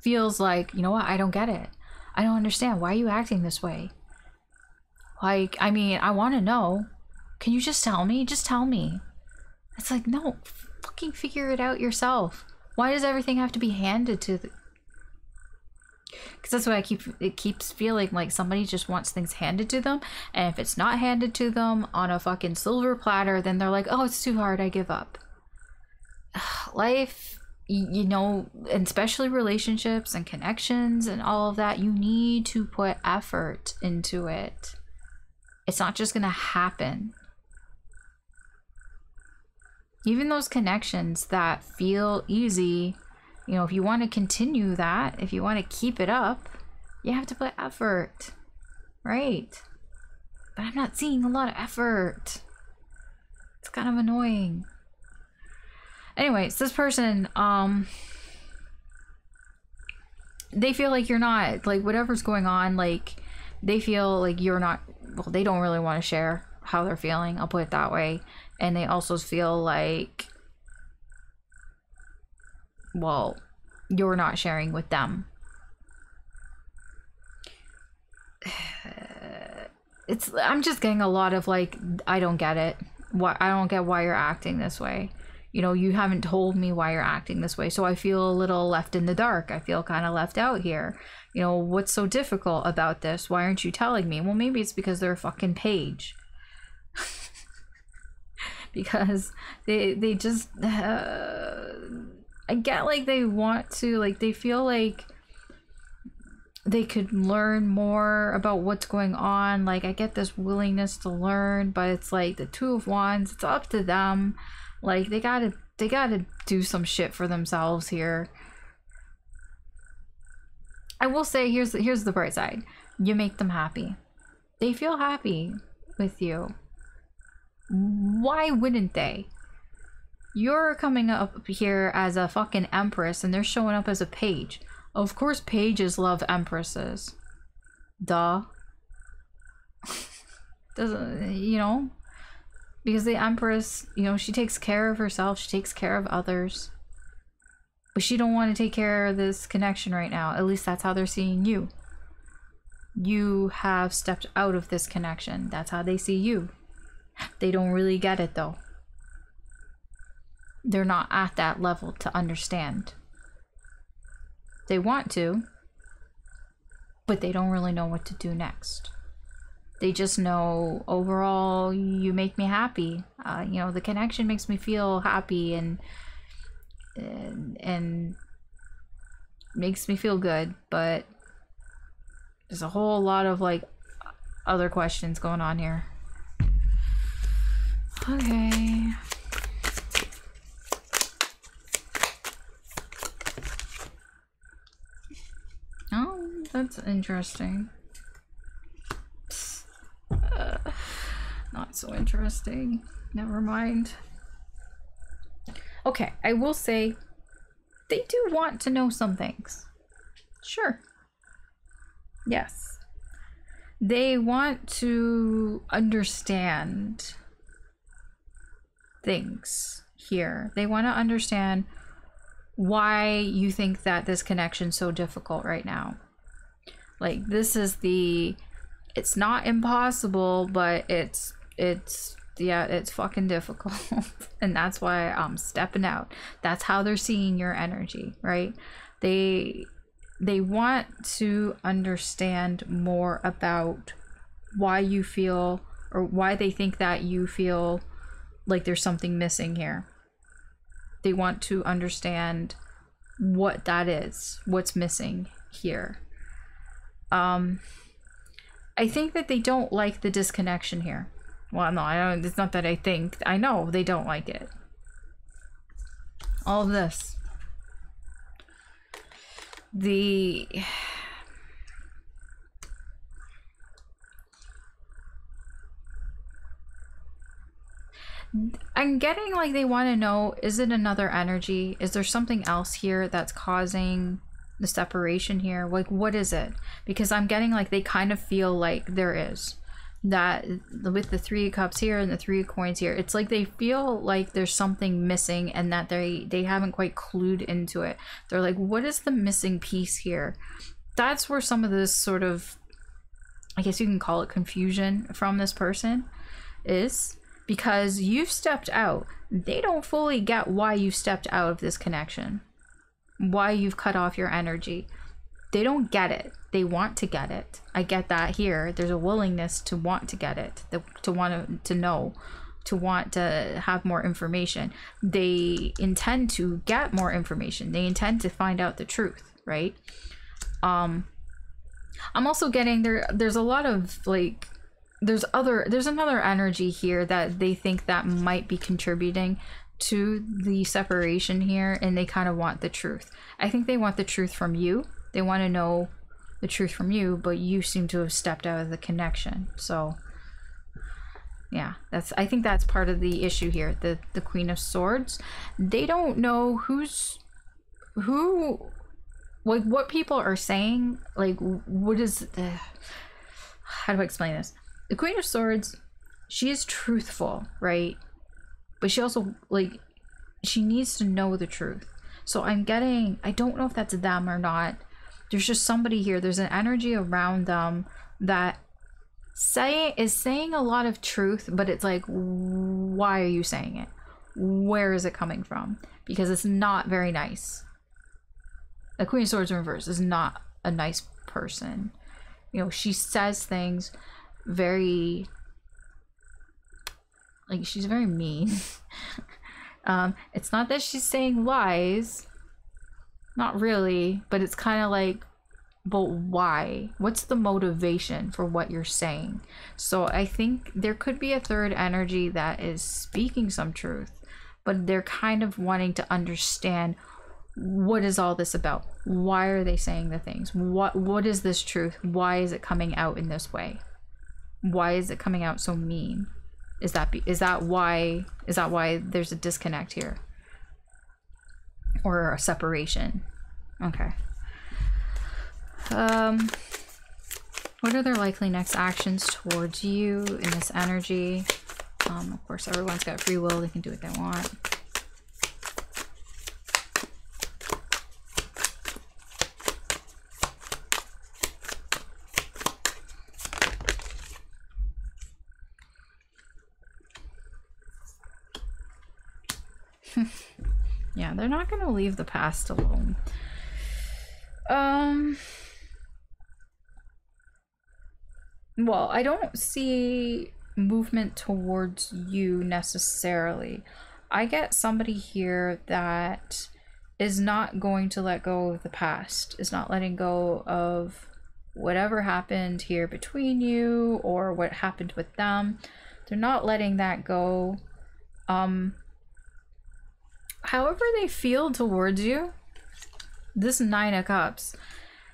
feels like, you know what? I don't get it. I don't understand. Why are you acting this way? Like, I mean, I want to know. Can you just tell me? Just tell me. It's like, no, fucking figure it out yourself. Why does everything have to be handed to the... Because that's what it keeps feeling like somebody just wants things handed to them, and if it's not handed to them on a fucking silver platter, then they're like, oh, it's too hard, I give up. Life, you know, and especially relationships and connections and all of that, you need to put effort into it. It's not just gonna happen. Even those connections that feel easy, you know, if you want to continue that, if you want to keep it up, you have to put effort, right? But I'm not seeing a lot of effort. It's kind of annoying. Anyways, this person, they feel like you're not, like, whatever's going on, like, they feel like you're not, well, they don't really want to share how they're feeling, I'll put it that way. And they also feel like, well, you're not sharing with them. I'm just getting a lot of like, I don't get it. I don't get why you're acting this way. You know, you haven't told me why you're acting this way, so I feel a little left in the dark. I feel kind of left out here. You know, what's so difficult about this? Why aren't you telling me? Well, maybe it's because they're a fucking page. Because they just I get like they want to, like they feel like they could learn more about what's going on. Like, I get this willingness to learn, but it's like the Two of Wands, it's up to them. Like, they gotta do some shit for themselves here. I will say, here's the bright side. You make them happy. They feel happy with you. Why wouldn't they? You're coming up here as a fucking empress and they're showing up as a page. Of course pages love empresses. Duh. Doesn't, you know? Because the empress, you know, she takes care of herself, she takes care of others. But she don't want to take care of this connection right now. At least that's how they're seeing you. You have stepped out of this connection. That's how they see you. They don't really get it though. They're not at that level to understand. They want to, but they don't really know what to do next. They just know, overall, you make me happy. You know, the connection makes me feel happy and makes me feel good, but there's a whole lot of like other questions going on here. Okay. Oh, that's interesting. Not so interesting. Never mind. Okay, I will say they do want to know some things. Sure. Yes. They want to understand things here. They want to understand why you think that this connection's so difficult right now. Like, this is the, it's not impossible, but it's yeah, it's fucking difficult. And that's why I'm stepping out. That's how they're seeing your energy, right? They want to understand more about why you feel, or why they think that you feel like there's something missing here. They want to understand what that is, what's missing here. I think that they don't like the disconnection here. Well, no, I don't. It's not that I think. I know they don't like it. All of this. I'm getting like they want to know, is it another energy? Is there something else here that's causing the separation here? Like, what is it? Because I'm getting like they kind of feel like there is. That with the Three of Cups here and the Three of Coins here, it's like they feel like there's something missing and that they haven't quite clued into it. They're like, what is the missing piece here? That's where some of this sort of, I guess you can call it confusion from this person is, because you've stepped out. They don't fully get why you stepped out of this connection, why you've cut off your energy. They don't get it. They want to get it. I get that here. There's a willingness to want to get it, to want to know, to want to have more information. They intend to get more information. They intend to find out the truth, right? I'm also getting there's a lot of like, there's another energy here that they think that might be contributing to the separation here, and they kind of want the truth. I think they want the truth from you. They want to know the truth from you, but you seem to have stepped out of the connection. So yeah, I think that's part of the issue here. The Queen of Swords, they don't know who, like what people are saying. Like, what is how do I explain this? The Queen of Swords, she is truthful, right? But she also, like, she needs to know the truth. So I'm getting, I don't know if that's them or not. There's just somebody here. There's an energy around them that is saying a lot of truth, but it's like, why are you saying it? Where is it coming from? Because it's not very nice. The Queen of Swords in reverse is not a nice person. You know, she says things very, like, she's very mean. It's not that she's saying lies, not really, but it's kind of like, but why? What's the motivation for what you're saying? So I think there could be a third energy that is speaking some truth, but they're kind of wanting to understand, what is all this about? Why are they saying the things? What is this truth? Why is it coming out in this way? Why is it coming out so mean? Is that why there's a disconnect here, or a separation? Okay. What are their likely next actions towards you in this energy? Of course, everyone's got free will. They can do what they want. Yeah, they're not going to leave the past alone. Well, I don't see movement towards you necessarily. I get somebody here that is not going to let go of the past, is not letting go of whatever happened here between you or what happened with them. They're not letting that go. However they feel towards you, this Nine of Cups,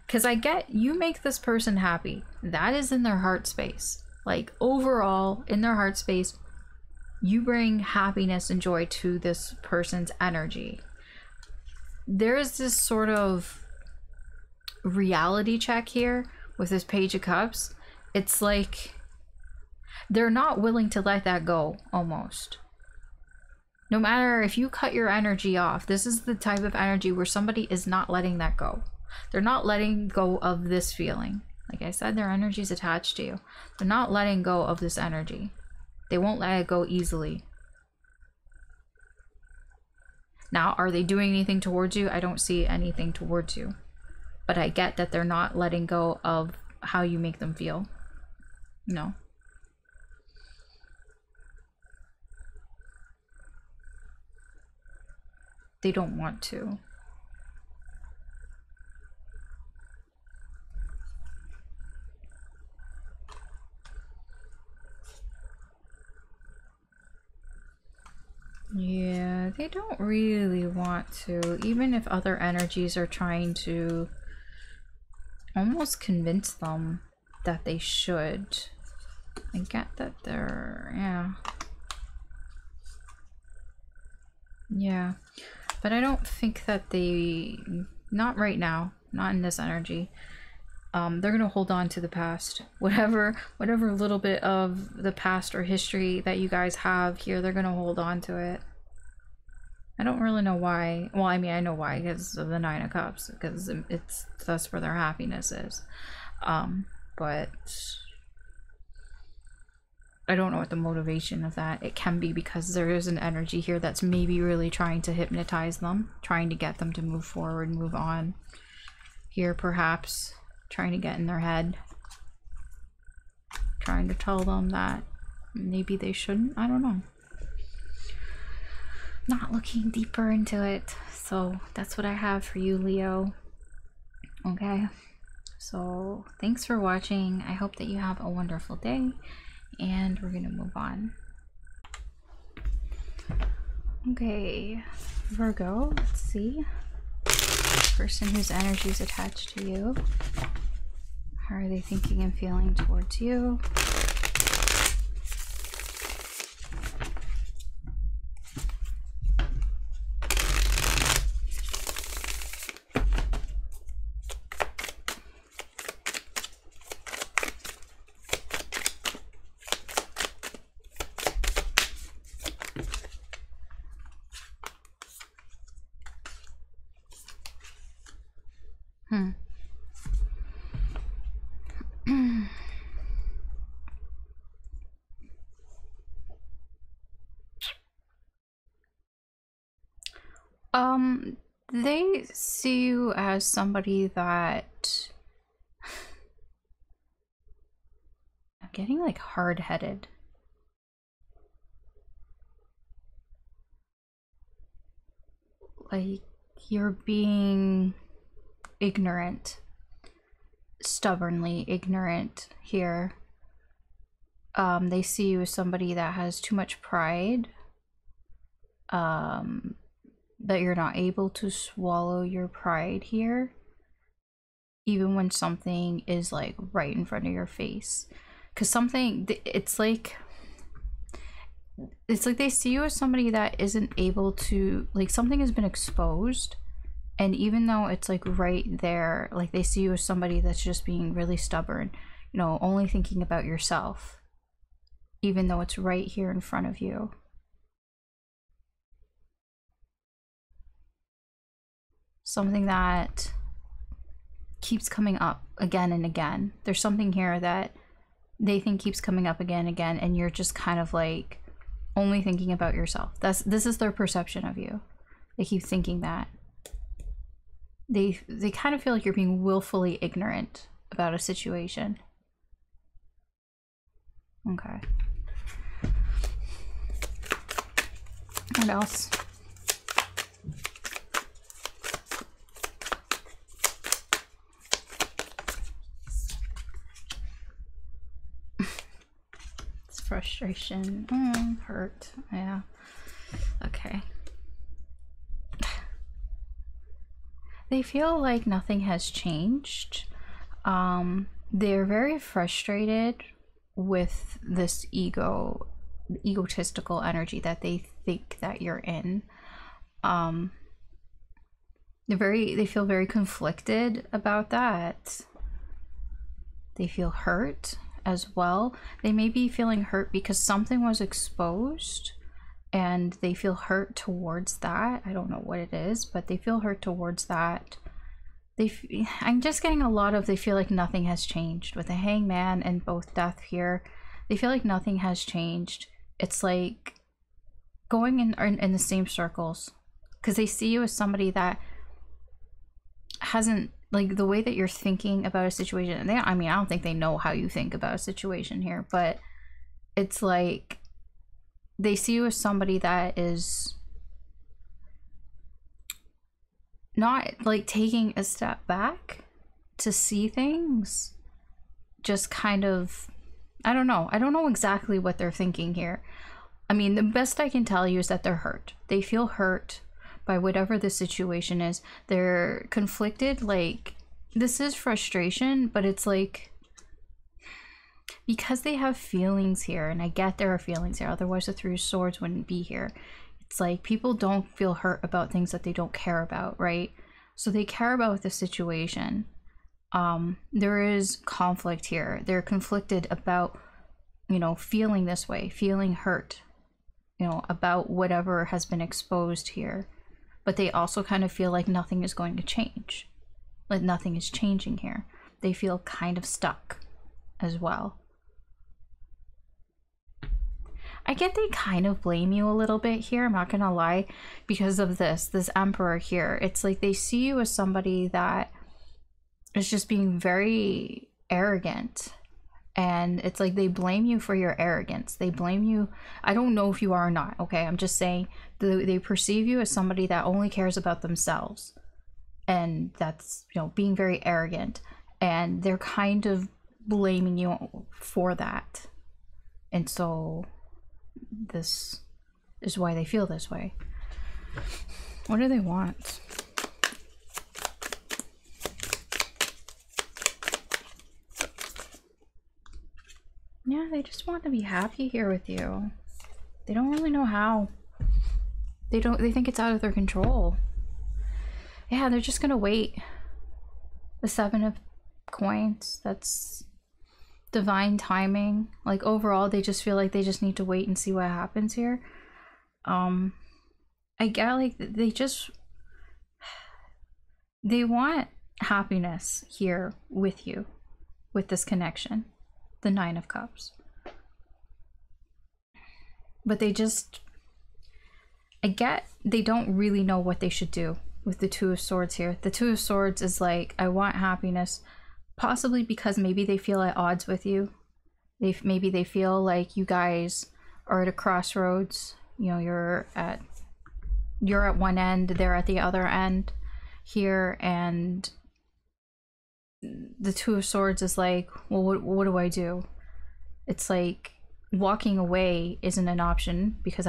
because I get you make this person happy. That is in their heart space. Like, overall, in their heart space, you bring happiness and joy to this person's energy. There is this sort of reality check here with this Page of Cups. It's like they're not willing to let that go, almost. No matter if you cut your energy off, this is the type of energy where somebody is not letting that go. They're not letting go of this feeling. Like I said, their energy is attached to you. They're not letting go of this energy. They won't let it go easily. Now, are they doing anything towards you? I don't see anything towards you. But I get that they're not letting go of how you make them feel. No. They don't want to. Yeah, they don't really want to, even if other energies are trying to almost convince them that they should. I get that they're, yeah. Yeah, but I don't think that they, not right now, not in this energy. They're gonna hold on to the past. Whatever little bit of the past or history that you guys have here, they're gonna hold on to it. I don't really know why. Well, I mean, I know why, because of the Nine of Cups, because that's where their happiness is. But I don't know what the motivation of that. It can be because there is an energy here that's maybe really trying to hypnotize them, trying to get them to move forward, move on. Here, perhaps trying to get in their head, trying to tell them that maybe they shouldn't. I don't know. Not looking deeper into it. So that's what I have for you, Leo. Okay, so thanks for watching. I hope that you have a wonderful day, and we're gonna move on. Okay, Virgo, let's see. Person whose energy is attached to you. How are they thinking and feeling towards you? They see you as somebody that I'm getting like hard-headed. Like you're being ignorant, stubbornly ignorant here. They see you as somebody that has too much pride. That you're not able to swallow your pride here, even when something is like right in front of your face. Because something, it's like they see you as somebody that isn't able to, like something has been exposed, and even though it's like right there, like they see you as somebody that's just being really stubborn, you know, only thinking about yourself, even though it's right here in front of you. Something that keeps coming up again and again. There's something here that they think keeps coming up again and again, and you're just kind of like only thinking about yourself. This is their perception of you. They keep thinking that. They kind of feel like you're being willfully ignorant about a situation. Okay. What else? Frustration, hurt, yeah. Okay. They feel like nothing has changed. They're very frustrated with this egotistical energy that they think that you're in. They feel very conflicted about that. They feel hurt as well. They may be feeling hurt because something was exposed and they feel hurt towards that. I don't know what it is, but they feel hurt towards that. I'm just getting a lot of, they feel like nothing has changed with the Hangman and both Death here. They feel like nothing has changed. it's like going in the same circles, because they see you as somebody that hasn't, like, the way that you're thinking about a situation, and I mean, I don't think they know how you think about a situation here, but it's like they see you as somebody that is not like taking a step back to see things, just kind of, I don't know exactly what they're thinking here. I mean, the best I can tell you is that they're hurt. They feel hurt by whatever the situation is. They're conflicted. Like, this is frustration, but it's like, because they have feelings here, and I get there are feelings here, otherwise the Three of Swords wouldn't be here. It's like people don't feel hurt about things that they don't care about, right? So they care about the situation. There is conflict here. They're conflicted about, you know, feeling this way, feeling hurt, you know, about whatever has been exposed here. But they also kind of feel like nothing is going to change. Like nothing is changing here. They feel kind of stuck as well. I get they kind of blame you a little bit here, I'm not gonna lie, because of this Emperor here. It's like they see you as somebody that is just being very arrogant, and it's like they blame you for your arrogance. They blame you. I don't know if you are or not, okay? I'm just saying they perceive you as somebody that only cares about themselves, and that's, you know, being very arrogant, and they're kind of blaming you for that. And so this is why they feel this way. What do they want? Yeah, they just want to be happy here with you. They don't really know how. They think it's out of their control. Yeah, they're just gonna wait. The Seven of Coins, that's divine timing. Like, overall, they just feel like they just need to wait and see what happens here. I get, like, they want happiness here with you, with this connection. The Nine of Cups. But they just, I get they don't really know what they should do with the Two of Swords here. The Two of Swords is like, I want happiness, possibly because maybe they feel at odds with you. Maybe they feel like you guys are at a crossroads. You know, you're at one end, they're at the other end here, and the Two of Swords is like, well, what do I do? It's like walking away isn't an option, because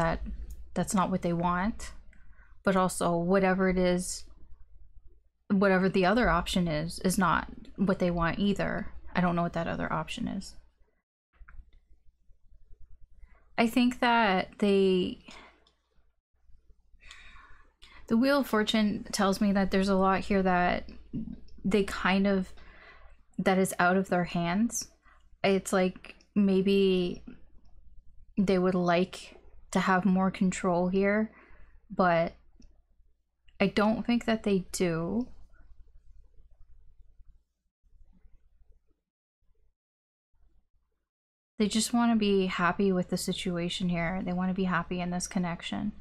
that's not what they want. But also, whatever it is, whatever the other option is not what they want either. I don't know what that other option is. I think that the Wheel of Fortune tells me that there's a lot here that they kind of, that is out of their hands. It's like maybe they would like to have more control here, but I don't think that they do. They just want to be happy with the situation here. They want to be happy in this connection,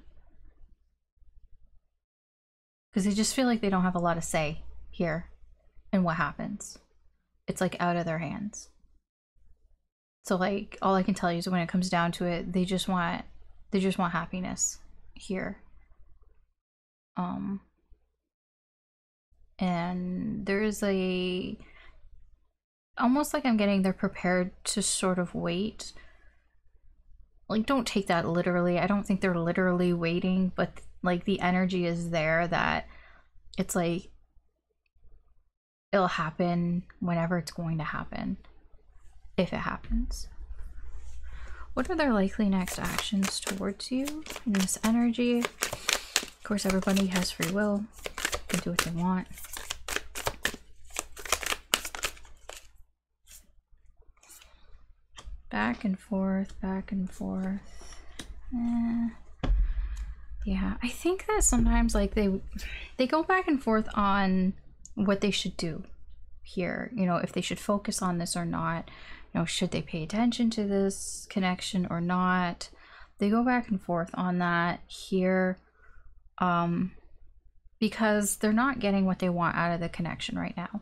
because they just feel like they don't have a lot of say here in what happens. It's like out of their hands. So, like, all I can tell you is when it comes down to it, they just want happiness here. And there is almost like I'm getting they're prepared to sort of wait. Like, don't take that literally. I don't think they're literally waiting, but like the energy is there that it's like it'll happen whenever it's going to happen, if it happens. What are their likely next actions towards you in this energy? Of course, everybody has free will. They can do what they want. Back and forth, back and forth. Yeah, I think that sometimes like they go back and forth on what they should do here. You know, if they should focus on this or not. You know, should they pay attention to this connection or not? They go back and forth on that here, because they're not getting what they want out of the connection right now.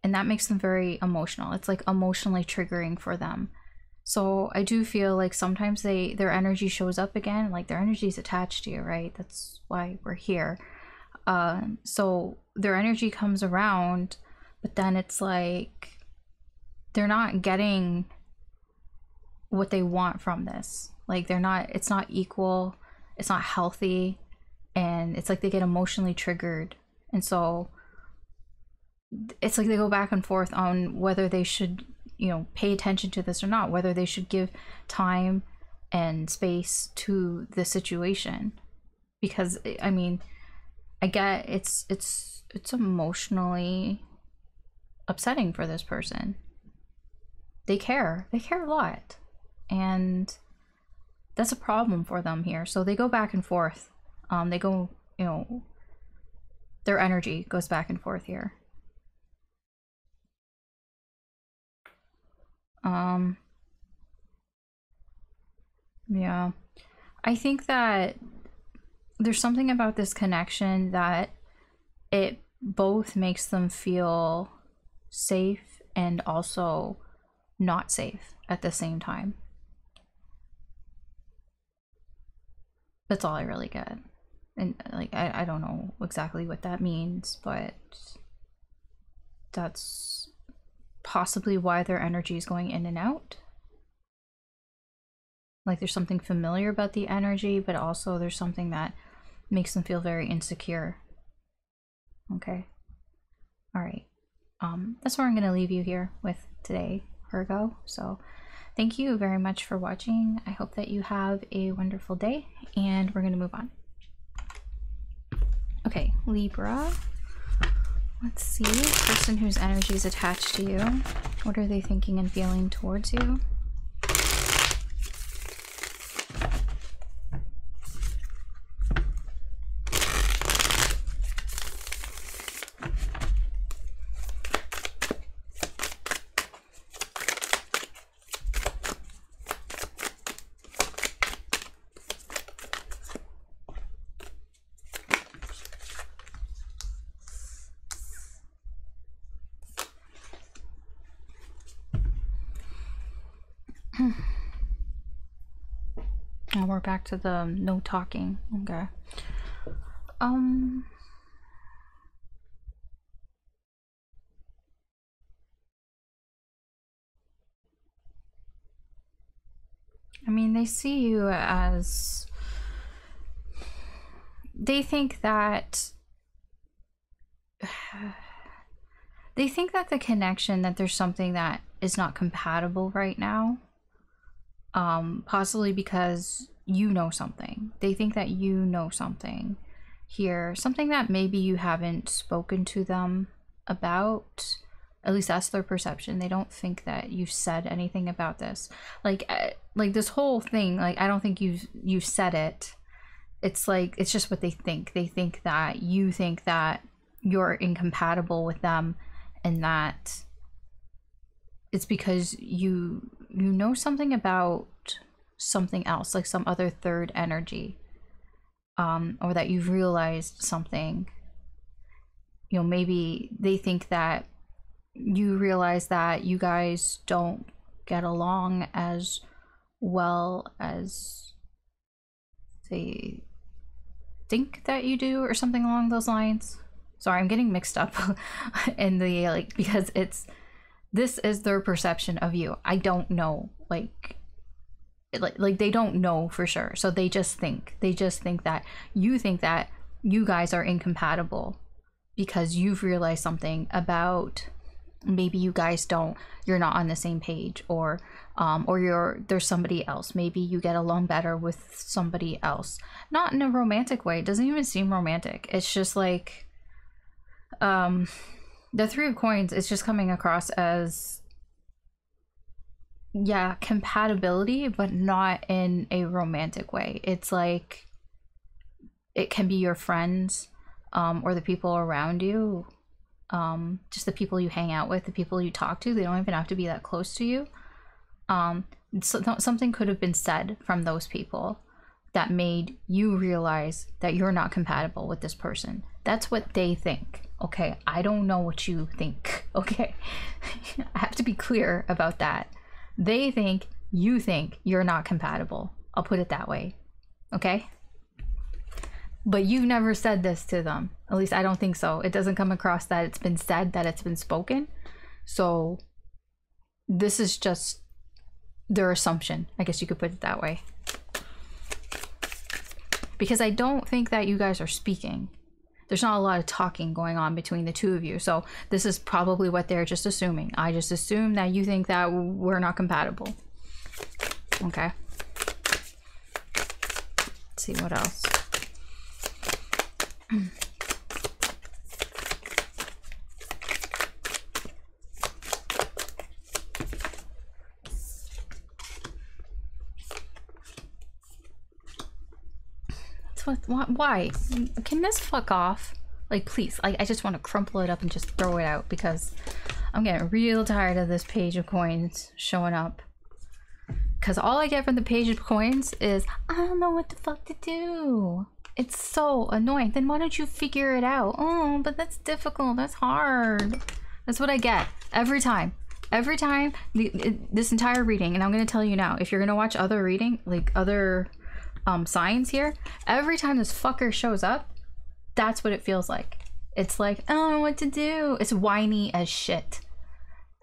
And that makes them very emotional. It's like emotionally triggering for them. So I do feel like sometimes their energy shows up again, like their energy is attached to you, right? That's why we're here. So their energy comes around, but then it's like they're not getting what they want from this. Like it's not equal, it's not healthy, and it's like they get emotionally triggered. And so it's like they go back and forth on whether they should, you know, pay attention to this or not, whether they should give time and space to the situation. Because I mean, I get it's emotionally upsetting for this person. They care a lot, and that's a problem for them here. So they go back and forth. They go, you know, their energy goes back and forth here. Yeah, I think that there's something about this connection that it both makes them feel safe and also not safe at the same time. That's all I really get. And like I don't know exactly what that means, but that's possibly why their energy is going in and out. Like there's something familiar about the energy, but also there's something that makes them feel very insecure. Okay. All right. That's where I'm going to leave you here with today, Virgo. So thank you very much for watching. I hope that you have a wonderful day, and we're going to move on. Okay, Libra. Let's see. Person whose energy is attached to you. What are they thinking and feeling towards you? Oh, we're back to the no talking. Okay. I mean, they see you as, they think that the connection, that there's something that is not compatible right now. Possibly because you know something. They think that you know something here, something that maybe you haven't spoken to them about. At least that's their perception. They don't think that you've said anything about this. Like this whole thing, like I don't think you've said it. It's like, it's just what they think. They think that you think that you're incompatible with them, and that it's because you know something about something else, like some other third energy, or that you've realized something. You know, maybe they think that you realize that you guys don't get along as well as they think that you do, or something along those lines. Sorry, I'm getting mixed up in the, like, because this is their perception of you. I don't know, like they don't know for sure. So they just think that you guys are incompatible because you've realized something about, maybe you guys you're not on the same page, or there's somebody else. Maybe you get along better with somebody else. Not in a romantic way. It doesn't even seem romantic. It's just like, the Three of Coins is just coming across as, yeah, compatibility, but not in a romantic way. It's like, it can be your friends, or the people around you, just the people you hang out with, the people you talk to. They don't even have to be that close to you. something could have been said from those people that made you realize that you're not compatible with this person. That's what they think. Okay, I don't know what you think. Okay, I have to be clear about that. They think you think you're not compatible. I'll put it that way. Okay, but you've never said this to them. At least I don't think so. It doesn't come across that it's been said, that it's been spoken. So this is just their assumption. I guess you could put it that way. Because I don't think that you guys are speaking. There's not a lot of talking going on between the two of you. So this is probably what they're just assuming. I just assume that you think that we're not compatible. Okay. Let's see what else. Why? Can this fuck off? Like, please. I just want to crumple it up and just throw it out because I'm getting real tired of this page of coins showing up. Because all I get from the page of coins is, I don't know what the fuck to do. It's so annoying. Then why don't you figure it out? Oh, but that's difficult. That's hard. That's what I get every time. Every time, this entire reading, and I'm going to tell you now, if you're going to watch other reading, like other signs here, every time this fucker shows up, that's what it feels like. It's like, I don't know what to do. It's whiny as shit.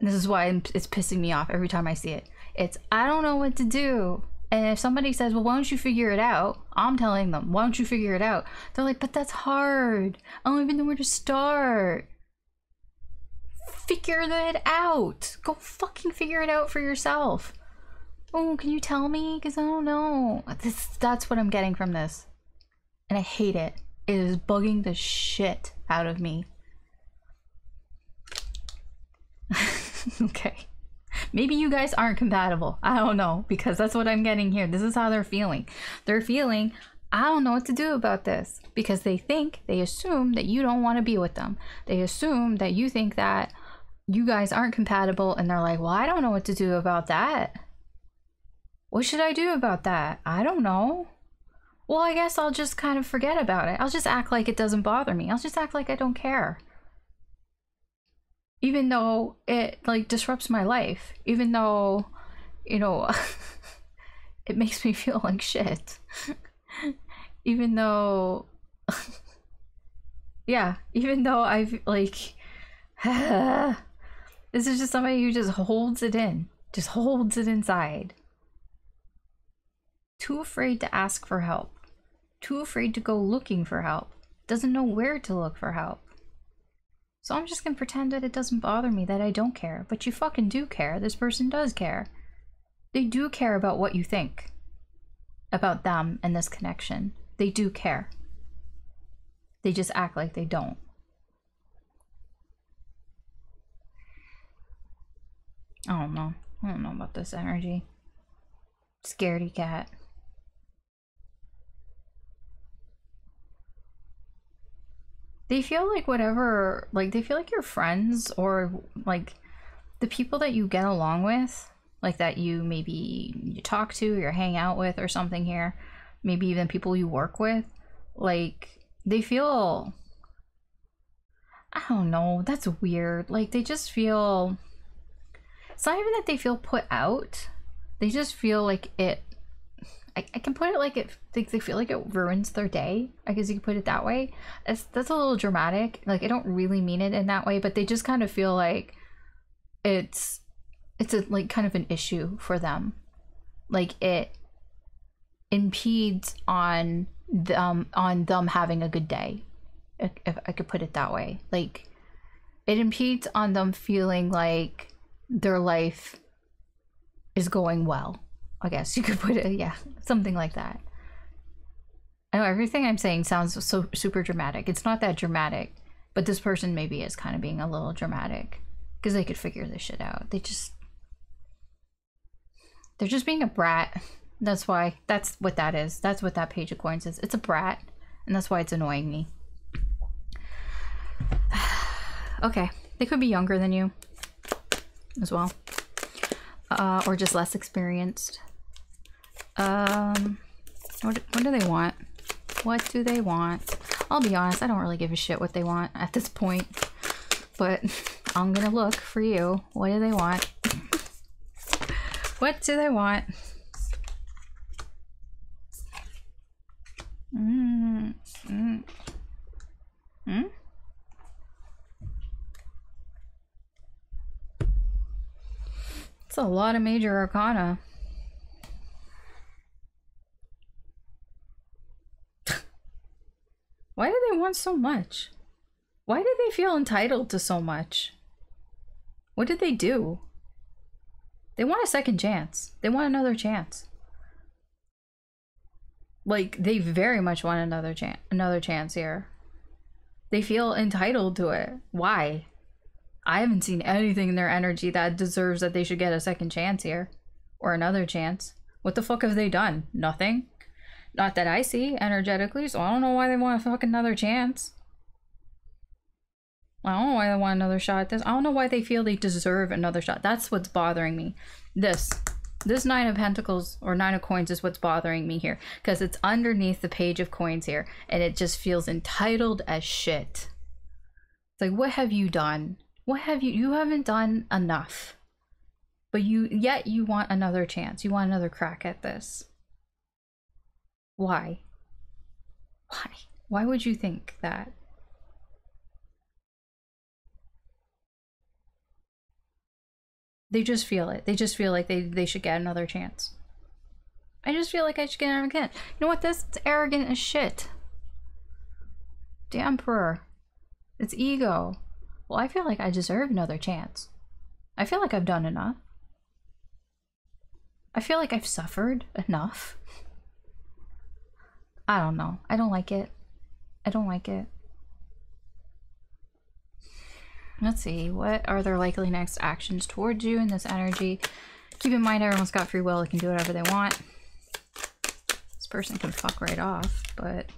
And this is why it's pissing me off every time I see it. It's, I don't know what to do. And if somebody says, well, why don't you figure it out? I'm telling them, why don't you figure it out? They're like, but that's hard. I don't even know where to start. Figure that out. Go fucking figure it out for yourself. Oh, can you tell me? Because I don't know. That's what I'm getting from this. And I hate it. It is bugging the shit out of me. Okay. Maybe you guys aren't compatible. I don't know. Because that's what I'm getting here. This is how they're feeling. They're feeling, I don't know what to do about this. Because they assume that you don't want to be with them. They assume that you think that you guys aren't compatible. And they're like, well, I don't know what to do about that. What should I do about that? I don't know. Well, I guess I'll just kind of forget about it. I'll just act like it doesn't bother me. I'll just act like I don't care. Even though it like disrupts my life. Even though, you know, it makes me feel like shit. Even though, yeah, even though I've like, this is just somebody who just holds it in. Just holds it inside. Too afraid to ask for help. Too afraid to go looking for help. Doesn't know where to look for help. So I'm just gonna pretend that it doesn't bother me, that I don't care. But you fucking do care. This person does care. They do care about what you think about them and this connection. They do care. They just act like they don't. I don't know. I don't know about this energy. Scaredy cat. They feel like whatever, like they feel like your friends or like the people that you get along with, like that you maybe you talk to or hang out with or something here, maybe even people you work with, like they feel, I don't know, that's weird. Like they just feel, it's not even that they feel put out, they just feel like it, I can put it like it, they feel like it ruins their day. I guess you could put it that way. That's a little dramatic. Like I don't really mean it in that way, but they just kind of feel like it's a like kind of an issue for them. Like it impedes on them having a good day. If I could put it that way. Like it impedes on them feeling like their life is going well. I guess you could put it, yeah, something like that. I know everything I'm saying sounds so super dramatic. It's not that dramatic, but this person maybe is kind of being a little dramatic because they could figure this shit out. They're just being a brat. That's why, that's what that is. That's what that page of coins is. It's a brat, and that's why it's annoying me. Okay, they could be younger than you as well. or just less experienced. What do they want? What do they want? I'll be honest, I don't really give a shit what they want at this point, but I'm gonna look for you. What do they want? What do they want? It's a lot of major arcana. Why do they want so much? Why do they feel entitled to so much? What did they do? They want a second chance. They want another chance. Like, they very much want another chance here. They feel entitled to it. Why? I haven't seen anything in their energy that deserves that they should get a second chance here. Or another chance. What the fuck have they done? Nothing? Not that I see energetically, so I don't know why they want a fucking another chance. I don't know why they want another shot at this. I don't know why they feel they deserve another shot. That's what's bothering me. This Nine of Pentacles or Nine of Coins is what's bothering me here. Because it's underneath the Page of Coins here. And it just feels entitled as shit. It's like, what have you done? What have you haven't done enough. But yet you want another chance. You want another crack at this. Why? Why? Why would you think that? They just feel it. They just feel like they should get another chance. I just feel like I should get another chance. You know what? It's arrogant as shit. The Emperor. It's ego. Well, I feel like I deserve another chance. I feel like I've done enough. I feel like I've suffered enough. I don't know. I don't like it. I don't like it. Let's see. What are their likely next actions towards you in this energy? Keep in mind, everyone's got free will. They can do whatever they want. This person can fuck right off, but...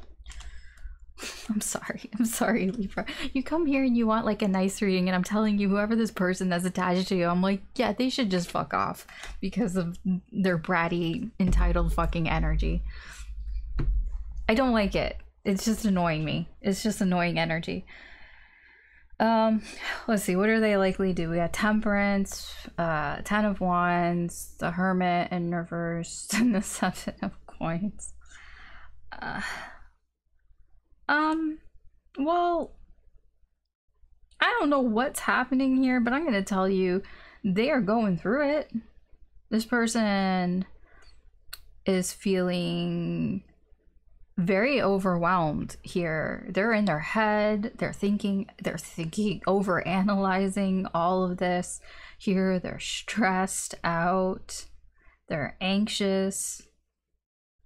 I'm sorry, Libra. You come here and you want like a nice reading, and I'm telling you, whoever this person that's attached to you, I'm like, yeah, they should just fuck off because of their bratty, entitled fucking energy. I don't like it. It's just annoying me. It's just annoying energy. Let's see, what are they likely to do? We got Temperance, Ten of Wands, the Hermit in reverse, and the Seven of Coins. Well, I don't know what's happening here, but I'm gonna tell you, they are going through it. This person is feeling very overwhelmed here. They're in their head, they're thinking, over analyzing all of this here. They're stressed out, they're anxious.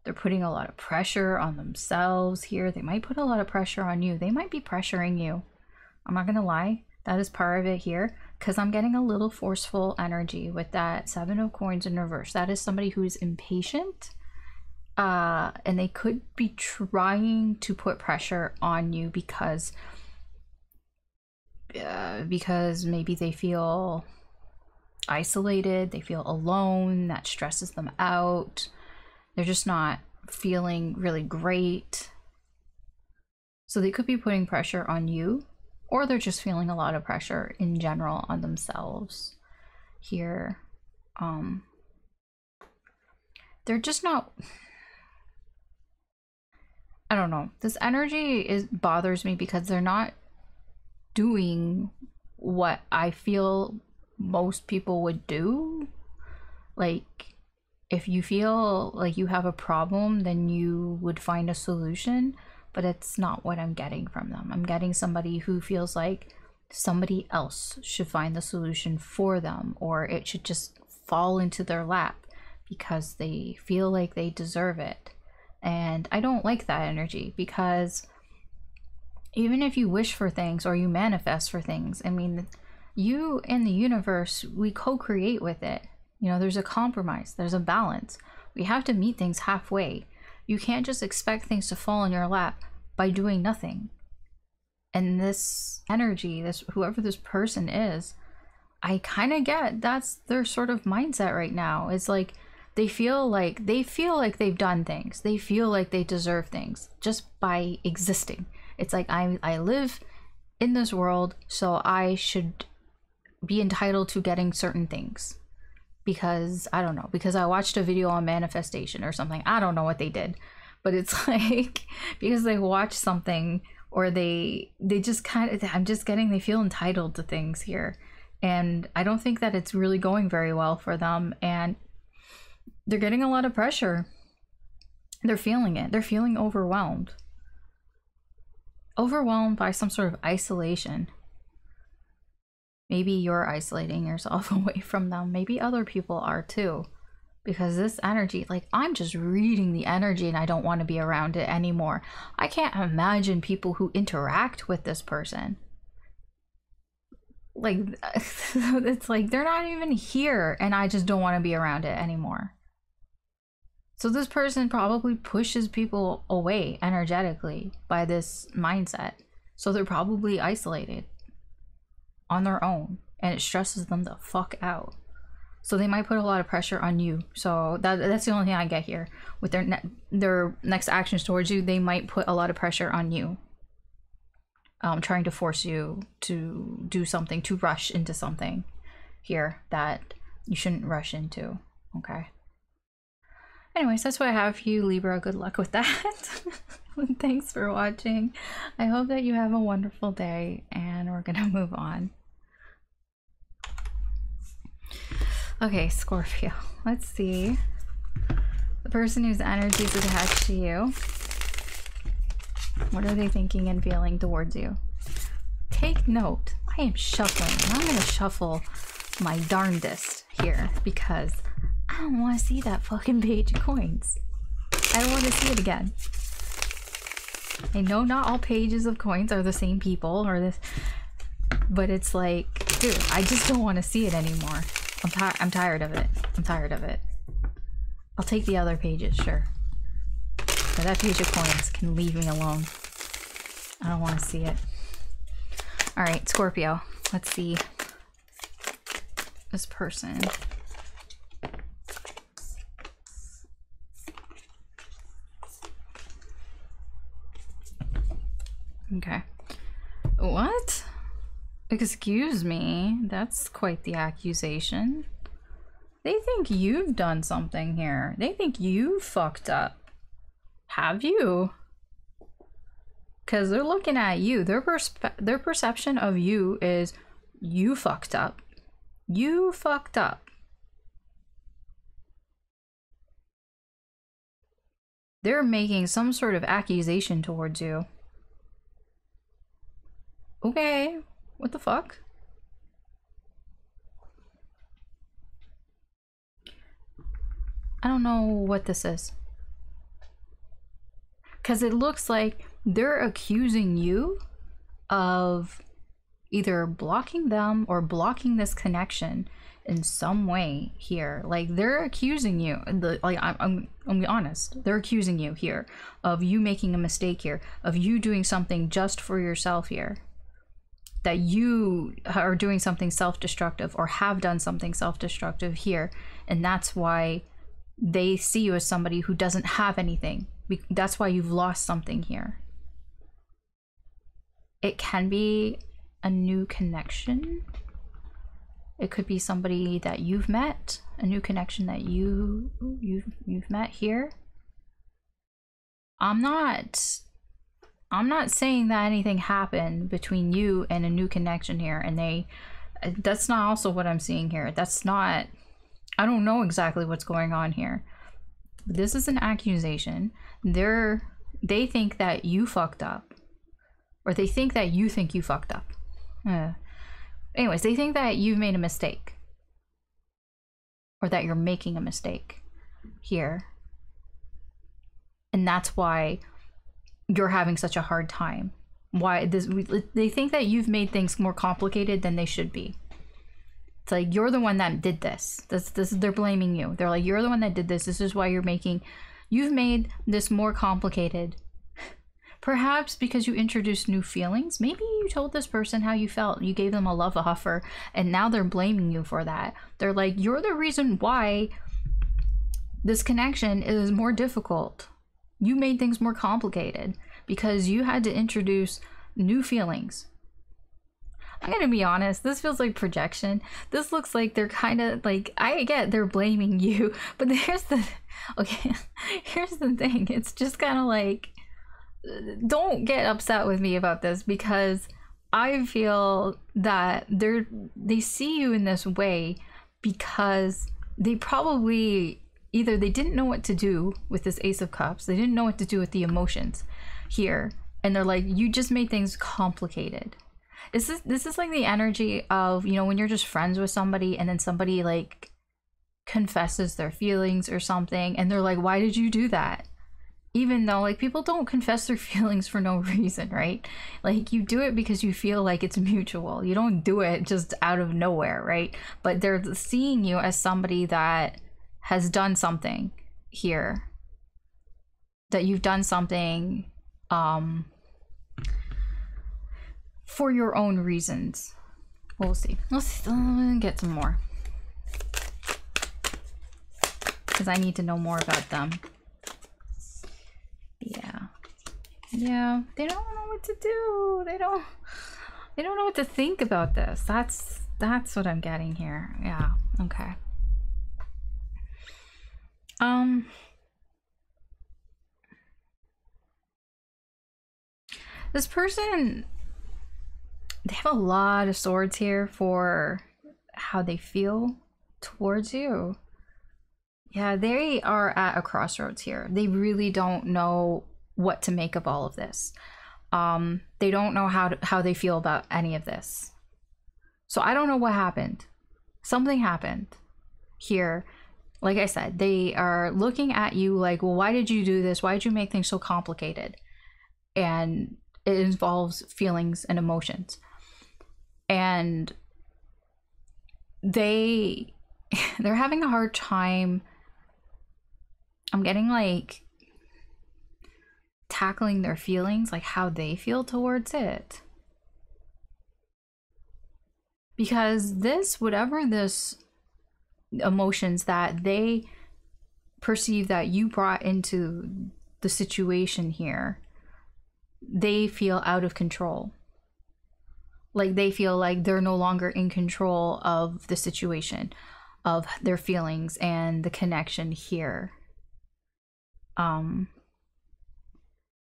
They're putting a lot of pressure on themselves here. They might put a lot of pressure on you. They might be pressuring you. I'm not gonna lie. That is part of it here, because I'm getting a little forceful energy with that Seven of Coins in reverse. That is somebody who is impatient, and they could be trying to put pressure on you because maybe they feel isolated, they feel alone, that stresses them out. They're just not feeling really great. So they could be putting pressure on you, or they're just feeling a lot of pressure in general on themselves here. They're just not, I don't know. This energy bothers me because they're not doing what I feel most people would do. Like, if you feel like you have a problem, then you would find a solution, but it's not what I'm getting from them. I'm getting somebody who feels like somebody else should find the solution for them, or it should just fall into their lap because they feel like they deserve it. And I don't like that energy, because even if you wish for things or you manifest for things, I mean, you and the universe, we co-create with it. You know, there's a compromise, there's a balance. We have to meet things halfway. You can't just expect things to fall in your lap by doing nothing. And this energy, whoever this person is, I kind of get that's their sort of mindset right now. It's like they feel like they've done things. They feel like they deserve things just by existing. It's like I live in this world, so I should be entitled to getting certain things. Because I don't know, because I watched a video on manifestation or something. I don't know what they did, but it's like because they watch something or they just kind of, I'm just getting, they feel entitled to things here. And I don't think that it's really going very well for them. And they're getting a lot of pressure. They're feeling it. They're feeling overwhelmed. Overwhelmed by some sort of isolation. Maybe you're isolating yourself away from them. Maybe other people are too. Because this energy, like, I'm just reading the energy and I don't want to be around it anymore. I can't imagine people who interact with this person. Like, it's like they're not even here and I just don't want to be around it anymore. So this person probably pushes people away energetically by this mindset. So they're probably isolated on their own and it stresses them the fuck out. So they might put a lot of pressure on you. So that's the only thing I get here. With their next actions towards you, they might put a lot of pressure on you. Trying to force you to do something, to rush into something here that you shouldn't rush into. Okay. Anyways, that's what I have for you, Libra. Good luck with that. Thanks for watching. I hope that you have a wonderful day, and we're gonna move on. Okay, Scorpio. Let's see. The person whose energy is attached to you. What are they thinking and feeling towards you? Take note. I am shuffling, and I'm gonna shuffle my darndest here because I don't want to see that fucking page of coins. I don't want to see it again. I know not all pages of coins are the same people or this, but it's like, dude, I just don't want to see it anymore. I'm tired of it. I'm tired of it. I'll take the other pages, sure. But that page of coins can leave me alone. I don't want to see it. Alright, Scorpio. Let's see. This person. Okay. What? Excuse me. That's quite the accusation. They think you've done something here. They think you fucked up. Have you? Because they're looking at you. Their perception of you is you fucked up. You fucked up. They're making some sort of accusation towards you. Okay, what the fuck? I don't know what this is. Because it looks like they're accusing you of either blocking them or blocking this connection in some way here. Like, they're accusing you, like, I'm gonna be honest, they're accusing you here of you making a mistake here, of you doing something just for yourself here, that you are doing something self-destructive or have done something self-destructive here, and that's why they see you as somebody who doesn't have anything. That's why you've lost something here. It can be a new connection. It could be somebody that you've met, a new connection that you've met here. I'm not saying that anything happened between you and a new connection here, and that's not also what I'm seeing here. That's not, I don't know exactly what's going on here. This is an accusation. They think that you fucked up, or they think that you think you fucked up. Anyways, they think that you've made a mistake, or that you're making a mistake here, and that's why you're having such a hard time. They think that you've made things more complicated than they should be. It's like, you're the one that did this. They're blaming you. They're like, you're the one that did this. This is why you've made this more complicated Perhaps because you introduced new feelings. Maybe you told this person how you felt. You gave them a love offer, and now they're blaming you for that. They're like, you're the reason why this connection is more difficult. You made things more complicated because you had to introduce new feelings. I'm gonna be honest, this feels like projection. This looks like they're kind of like, I get they're blaming you, but here's the thing. It's just kind of like, don't get upset with me about this, because I feel that they see you in this way because they probably either they didn't know what to do with this Ace of Cups, they didn't know what to do with the emotions here, and they're like, you just made things complicated. This is like the energy of, you know, when you're just friends with somebody and then somebody like confesses their feelings or something and they're like, why did you do that? Even though like people don't confess their feelings for no reason, right? Like you do it because you feel like it's mutual. You don't do it just out of nowhere, right? But they're seeing you as somebody that has done something here, that you've done something for your own reasons. We'll see. Let's get some more, because I need to know more about them. Yeah, they don't know what to do. They don't know what to think about this. That's what I'm getting here. Yeah, okay. This person, they have a lot of swords here for how they feel towards you. Yeah, they are at a crossroads here. They really don't know what to make of all of this. They don't know how they feel about any of this. So I don't know what happened. Something happened here. Like I said, they are looking at you like, well, why did you do this? Why did you make things so complicated? And it involves feelings and emotions. And they're having a hard time, I'm getting like tackling their feelings, like how they feel towards it. Because this, whatever this emotions that they perceive that you brought into the situation here, they feel out of control. Like they feel like they're no longer in control of the situation, of their feelings and the connection here.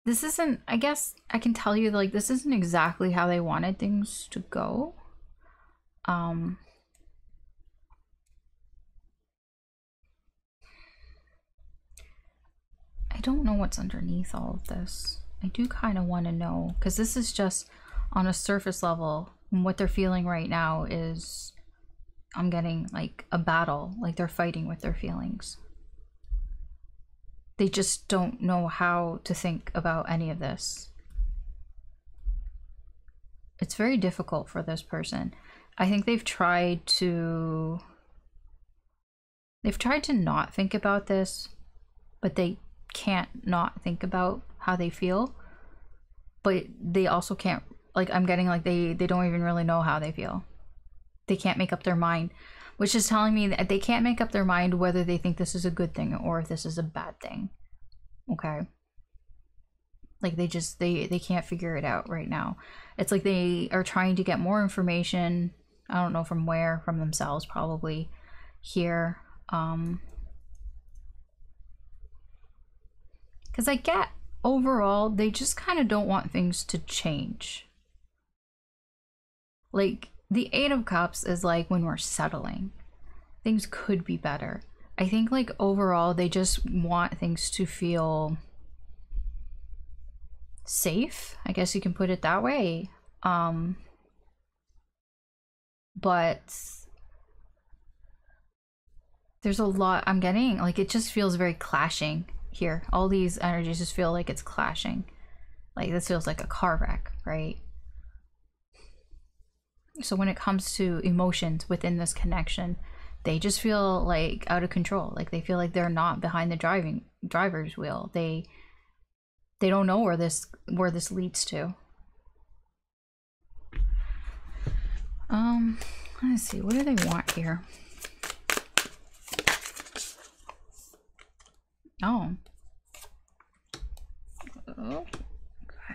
This isn't, I guess I can tell you, like, this isn't exactly how they wanted things to go. I don't know what's underneath all of this. I do kind of want to know, because this is just on a surface level. What they're feeling right now is, I'm getting like a battle, like they're fighting with their feelings. They just don't know how to think about any of this. It's very difficult for this person. I think they've tried to not think about this, but they can't not think about how they feel. But they also can't, like, I'm getting like they don't even really know how they feel. They can't make up their mind, which is telling me that they can't make up their mind whether they think this is a good thing or if this is a bad thing. Okay. Like they can't figure it out right now. It's like they are trying to get more information. I don't know from where, from themselves probably here. Because I get overall, they just kind of don't want things to change. Like the Eight of Cups is like when we're settling. Things could be better. I think like overall, they just want things to feel safe. I guess you can put it that way. But there's a lot I'm getting, like it just feels very clashing here. All these energies just feel like it's clashing. Like this feels like a car wreck, right? So when it comes to emotions within this connection, they just feel like out of control. Like they feel like they're not behind the driver's wheel. They They don't know where this leads to. Let's see, what do they want here? Oh.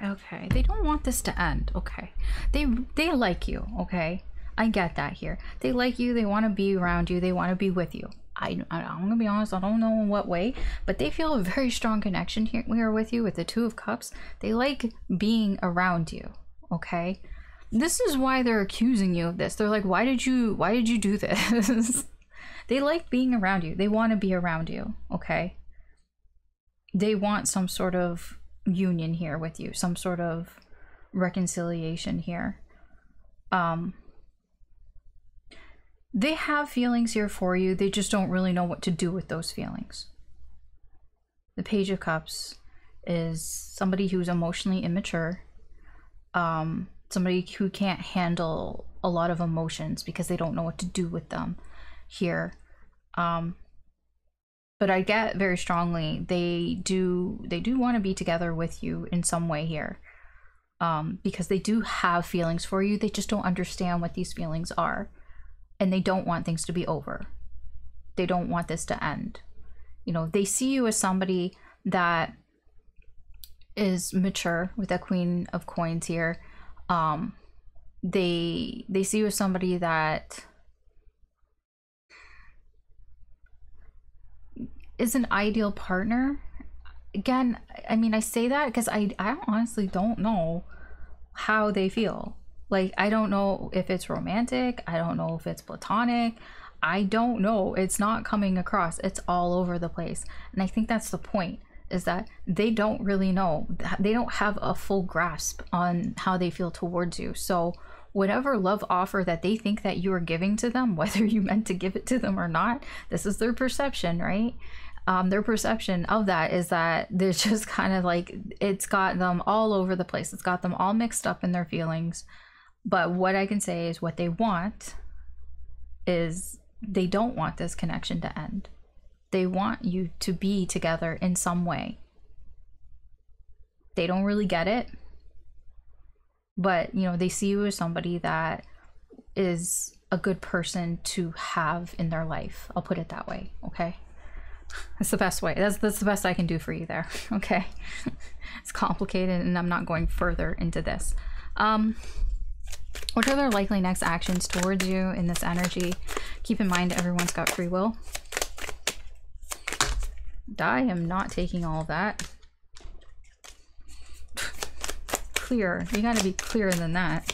Okay, they don't want this to end. Okay, they like you. Okay, I get that here. They like you, they want to be around you, they want to be with you. I'm gonna be honest, I don't know in what way, but they feel a very strong connection here with you with the Two of Cups. They like being around you. Okay, this is why they're accusing you of this. They're like, why did you do this? They like being around you, they want to be around you. Okay, they want some sort of union here with you, some sort of reconciliation here. They have feelings here for you, they just don't really know what to do with those feelings. The Page of Cups is somebody who's emotionally immature, somebody who can't handle a lot of emotions because they don't know what to do with them here. But I get very strongly they do want to be together with you in some way here, because they do have feelings for you. They just don't understand what these feelings are, and they don't want things to be over. They don't want this to end. You know, they see you as somebody that is mature with that Queen of Coins here. They see you as somebody that is an ideal partner. Again, I mean, I say that because I honestly don't know how they feel. Like, I don't know if it's romantic, I don't know if it's platonic, I don't know. It's not coming across. It's all over the place. And I think that's the point, is that they don't really know. They don't have a full grasp on how they feel towards you. So whatever love offer that they think that you are giving to them, whether you meant to give it to them or not, this is their perception, right? Their perception of that is that they're just kind of like, it's got them all over the place. It's got them all mixed up in their feelings. But what I can say is what they want is they don't want this connection to end. They want you to be together in some way. They don't really get it, but you know, they see you as somebody that is a good person to have in their life. I'll put it that way. Okay, that's the best way. That's the best I can do for you there. Okay. It's complicated and I'm not going further into this. What are their likely next actions towards you in this energy? Keep in mind everyone's got free will. I am not taking all of that. Clear. You gotta be clearer than that.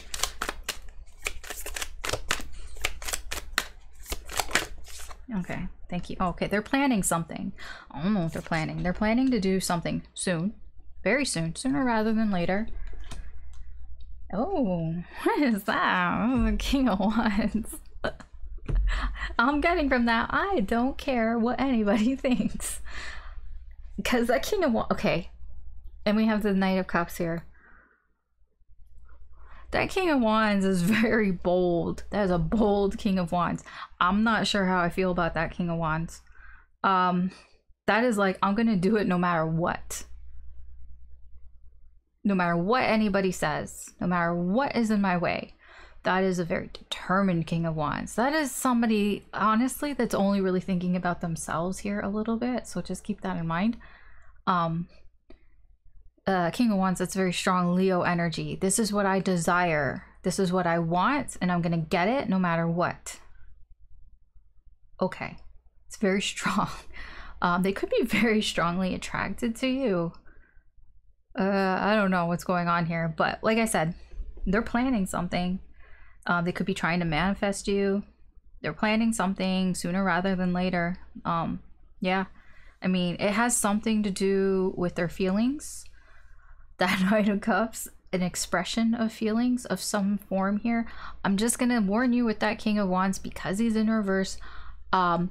Okay, thank you. Okay, they're planning something. I don't know what they're planning. They're planning to do something soon. Very soon. Sooner rather than later. Oh, what is that? Oh, the King of Wands. I'm getting from that, I don't care what anybody thinks. Because that King of Wands, okay. And we have the Knight of Cups here. That King of Wands is very bold. That is a bold King of Wands. I'm not sure how I feel about that King of Wands. That is like, I'm gonna do it no matter what. No matter what anybody says, no matter what is in my way. That is a very determined King of Wands. That is somebody, honestly, that's only really thinking about themselves here a little bit. So just keep that in mind. King of Wands, that's very strong Leo energy. This is what I desire. This is what I want, and I'm gonna get it no matter what. Okay, it's very strong. They could be very strongly attracted to you. I don't know what's going on here, but like I said, they're planning something. They could be trying to manifest you. They're planning something sooner rather than later. Yeah, I mean, it has something to do with their feelings. That Knight of Cups, an expression of feelings of some form here. I'm just gonna warn you with that King of Wands, because he's in reverse. The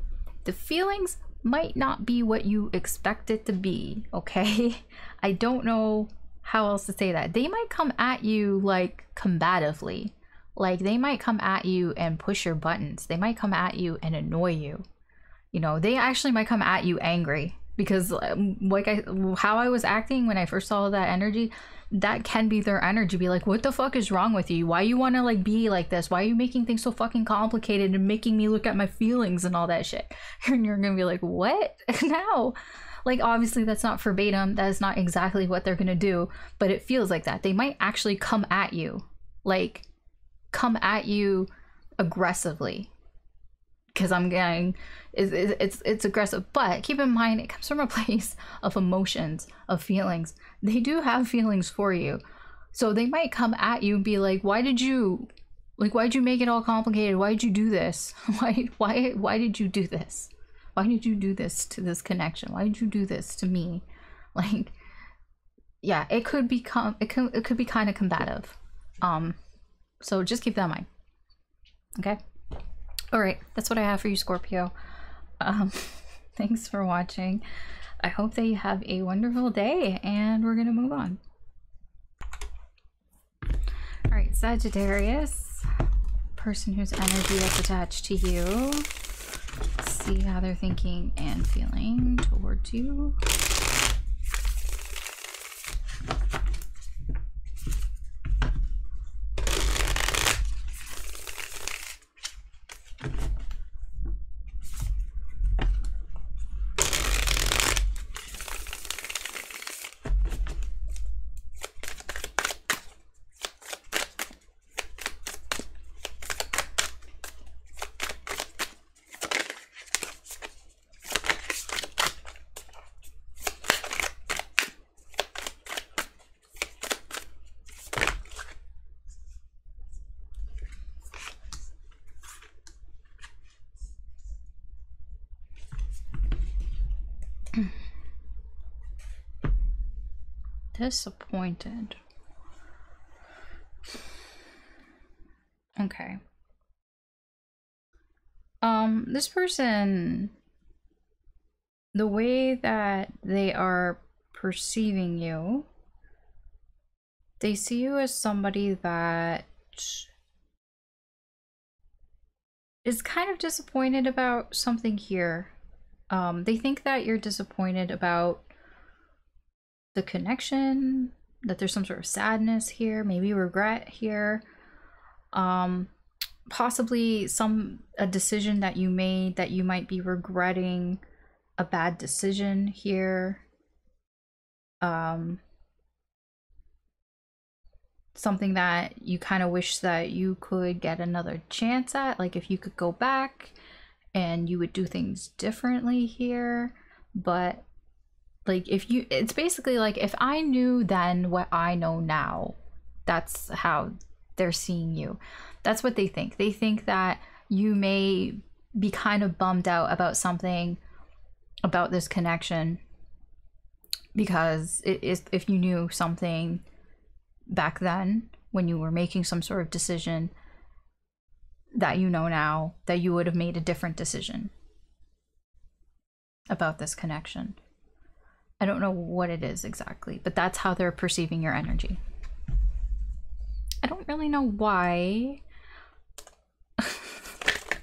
feelings might not be what you expect it to be, okay? I don't know how else to say that. They might come at you like combatively. Like, they might come at you and push your buttons. They might come at you and annoy you. You know, they actually might come at you angry. because like how I was acting when I first saw that energy, that can be their energy. Be like, what the fuck is wrong with you? Why you want to like be like this? Why are you making things so fucking complicated and making me look at my feelings and all that shit? And you're gonna be like, what? No. Like, obviously that's not verbatim, that is not exactly what they're gonna do, but it feels like that. They might actually come at you, like come at you aggressively, because I'm getting it's aggressive. But keep in mind, it comes from a place of emotions, of feelings. They do have feelings for you, so they might come at you and be like, why'd you make it all complicated? Why did you do this? Why did you do this? Why did you do this to this connection? Why did you do this to me? Like, yeah, it could be kind of combative. So just keep that in mind. Okay. All right, that's what I have for you, Scorpio. Thanks for watching. I hope that you have a wonderful day, and we're gonna move on. All right, Sagittarius, person whose energy is attached to you. Let's see how they're thinking and feeling towards you. Disappointed. Okay. This person, the way that they are perceiving you, they see you as somebody that is kind of disappointed about something here. They think that you're disappointed about the connection, that there's some sort of sadness here, maybe regret here, possibly a decision that you made that you might be regretting, a bad decision here, something that you kind of wish that you could get another chance at, like if you could go back and you would do things differently here. But like it's basically like, if I knew then what I know now, that's how they're seeing you. That's what they think. They think that you may be kind of bummed out about something, about this connection, because it is, if you knew something back then when you were making some sort of decision that you know now, that you would have made a different decision about this connection. I don't know what it is exactly, but that's how they're perceiving your energy. I don't really know why.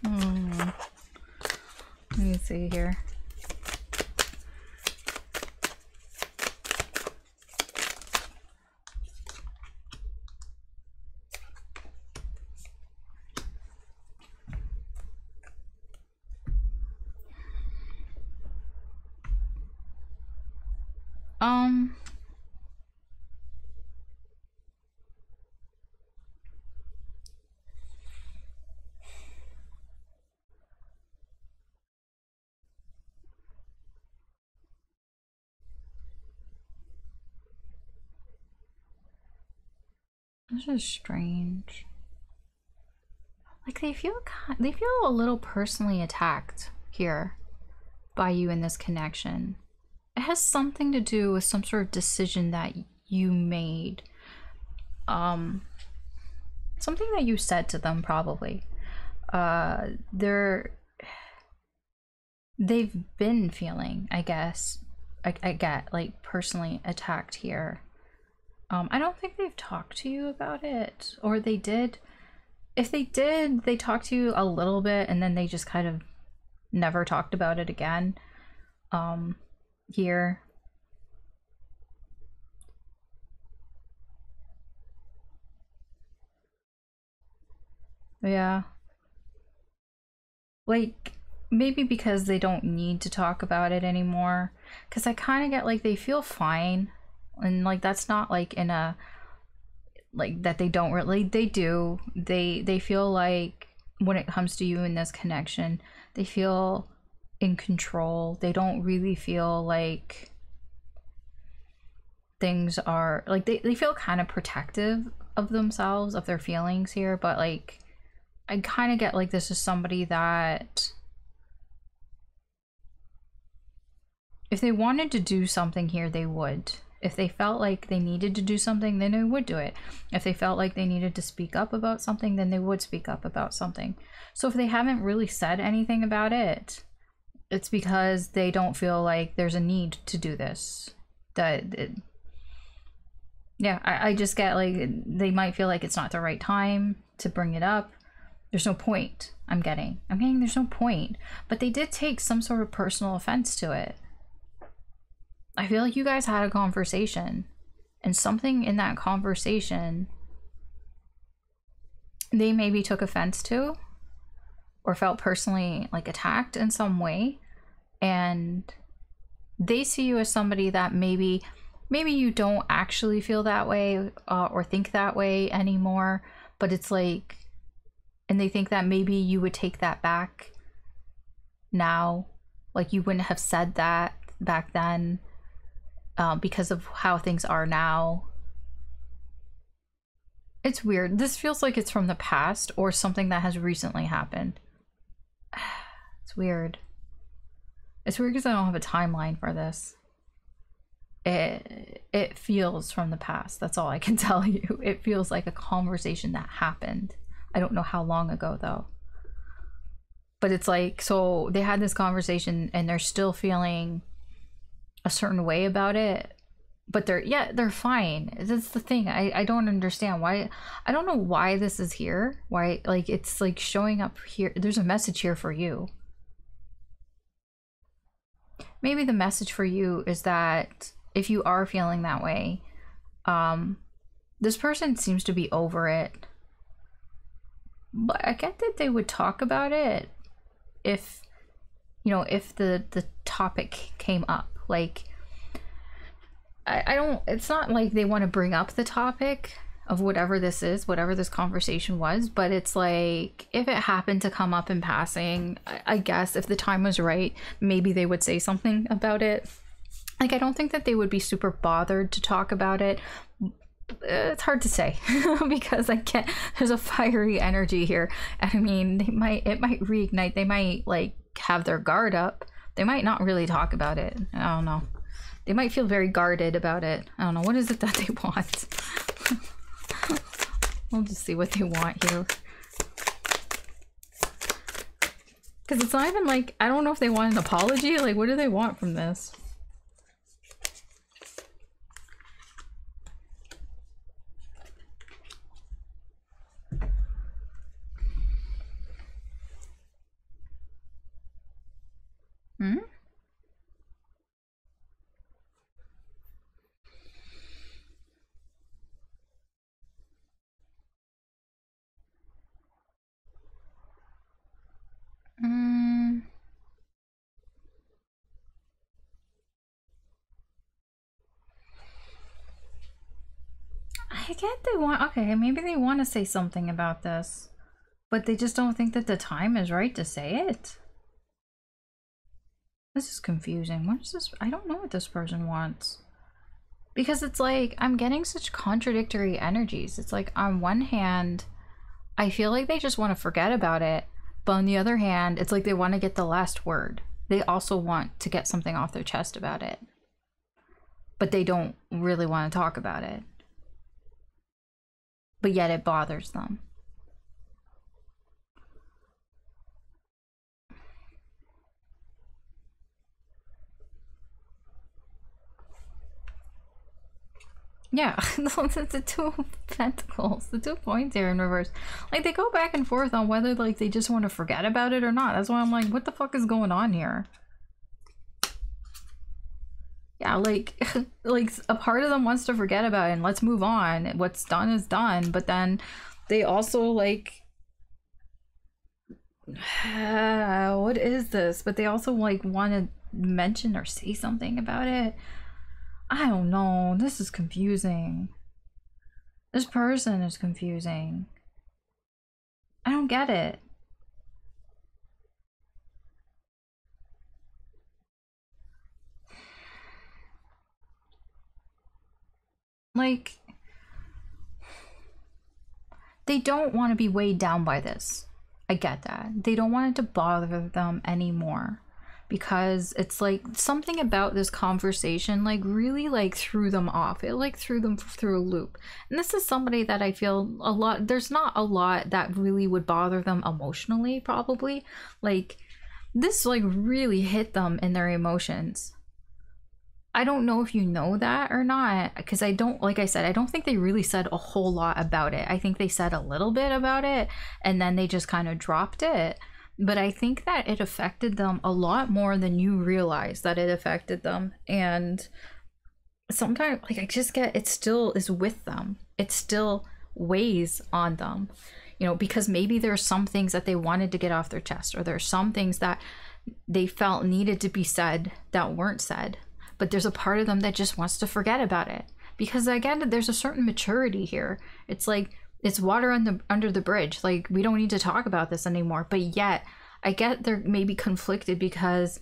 Let me see here. This is strange. Like they feel a little personally attacked here by you in this connection. It has something to do with some sort of decision that you made. Something that you said to them, probably. They've been feeling, I guess, I get like personally attacked here. I don't think they've talked to you about it, or they did. If they did, they talked to you a little bit and then they just kind of never talked about it again. here. Yeah. Like, maybe because they don't need to talk about it anymore. Because I kind of get like they feel fine. And like that's not like in a like that they don't really, they do. They feel like when it comes to you in this connection, they feel in control. They don't really feel like things are like they feel kind of protective of themselves, of their feelings here, but like I kind of get like this is somebody that if they wanted to do something here, they would. If they felt like they needed to do something, then they would do it. If they felt like they needed to speak up about something, then they would speak up about something. So if they haven't really said anything about it, it's because they don't feel like there's a need to do this. Yeah, I just get like they might feel like it's not the right time to bring it up. There's no point. I'm getting there's no point. But they did take some sort of personal offense to it. I feel like you guys had a conversation, and something in that conversation they maybe took offense to or felt personally like attacked in some way, and they see you as somebody that maybe you don't actually feel that way or think that way anymore, but it's like, and they think that maybe you would take that back now, like you wouldn't have said that back then. Because of how things are now. It's weird. This feels like it's from the past or something that has recently happened. It's weird. It's weird because I don't have a timeline for this. It feels from the past. That's all I can tell you. It feels like a conversation that happened. I don't know how long ago though. But it's like, so they had this conversation and they're still feeling a certain way about it, but they're fine. That's the thing. I don't understand why. I don't know why this is here, why like it's like showing up here. There's a message here for you. Maybe the message for you is that if you are feeling that way, this person seems to be over it, but I get that they would talk about it if if the topic came up. Like I don't, it's not like they want to bring up the topic of whatever this is, whatever this conversation was, but it's like if it happened to come up in passing, I guess if the time was right, maybe they would say something about it. Like I don't think that they would be super bothered to talk about it. It's hard to say because I can't, there's a fiery energy here. I mean, it might reignite, they might like have their guard up. They might not really talk about it. I don't know. They might feel very guarded about it. I don't know. What is it that they want? We'll just see what they want here. Because it's not even like, I don't know if they want an apology. Like, what do they want from this? Hmm? I get they want, okay, maybe they want to say something about this, but they just don't think that the time is right to say it. This is confusing. What is this? I don't know what this person wants. Because it's like, I'm getting such contradictory energies. It's like, on one hand, I feel like they just want to forget about it. But on the other hand, it's like they want to get the last word. They also want to get something off their chest about it. But they don't really want to talk about it. But yet it bothers them. Yeah, the Two of Pentacles, the 2 points here in reverse. Like, they go back and forth on whether, like, they just want to forget about it or not. That's why I'm like, what the fuck is going on here? yeah, like like a part of them wants to forget about it and let's move on. What's done is done. But then they also like what is this? But they also like want to mention or say something about it. I don't know. This is confusing. This person is confusing. I don't get it. Like, they don't want to be weighed down by this. I get that. They don't want it to bother them anymore. Because it's like something about this conversation like really like threw them off. It like threw them through a loop. And this is somebody that I feel a lot, there's not a lot that really would bother them emotionally, probably. Like this like really hit them in their emotions. I don't know if you know that or not, because I don't, like I said, I don't think they really said a whole lot about it. I think they said a little bit about it and then they just kind of dropped it. But I think that it affected them a lot more than you realize that it affected them. And sometimes, like, I just get, it still is with them. It still weighs on them, you know, because maybe there's some things that they wanted to get off their chest, or there's some things that they felt needed to be said that weren't said. But there's a part of them that just wants to forget about it. Because again, there's a certain maturity here. It's like, it's water under the bridge. Like, we don't need to talk about this anymore. But yet, I get they're maybe conflicted because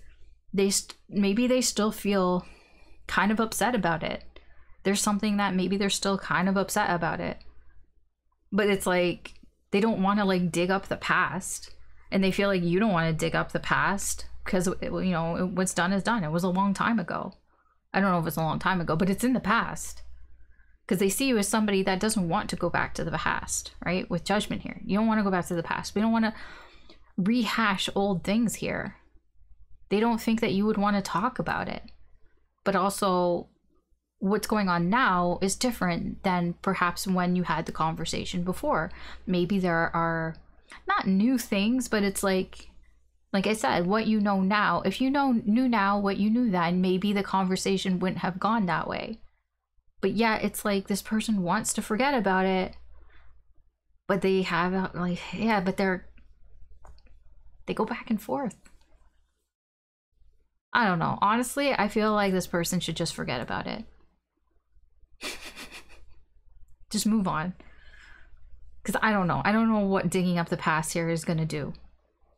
maybe they still feel kind of upset about it. There's something that maybe they're still kind of upset about it. But it's like, they don't want to like dig up the past. And they feel like you don't want to dig up the past because, you know, what's done is done. It was a long time ago. I don't know if it's a long time ago, but it's in the past. Because they see you as somebody that doesn't want to go back to the past, right? With judgment here. You don't want to go back to the past. We don't want to rehash old things here. They don't think that you would want to talk about it. But also, what's going on now is different than perhaps when you had the conversation before. Maybe there are not new things, but it's like I said, what you know now. If you knew now what you knew then, maybe the conversation wouldn't have gone that way. But yeah, it's like this person wants to forget about it, but they have like, yeah, but they go back and forth. I don't know. Honestly, I feel like this person should just forget about it. Just move on. Because I don't know. I don't know what digging up the past here is going to do.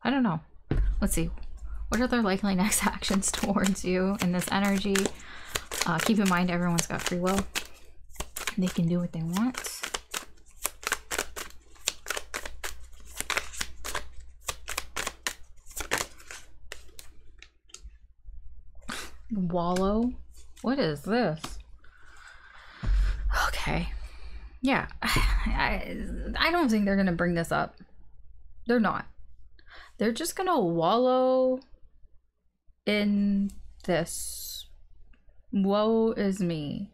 I don't know. Let's see. What are their likely next actions towards you in this energy? Keep in mind, everyone's got free will. They can do what they want. Wallow? What is this? Okay. Yeah. I don't think they're going to bring this up. They're not. They're just going to wallow in this. Woe is me.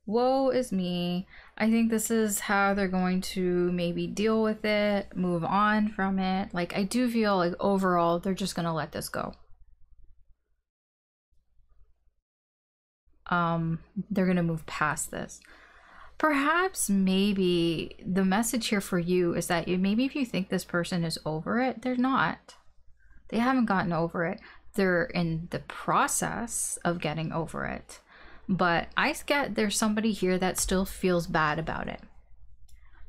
Woe is me. I think this is how they're going to maybe deal with it, move on from it. Like, I do feel like overall they're just going to let this go. They're going to move past this. Perhaps maybe the message here for you is that maybe if you think this person is over it, they're not. They haven't gotten over it. They're in the process of getting over it. But I get there's somebody here that still feels bad about it.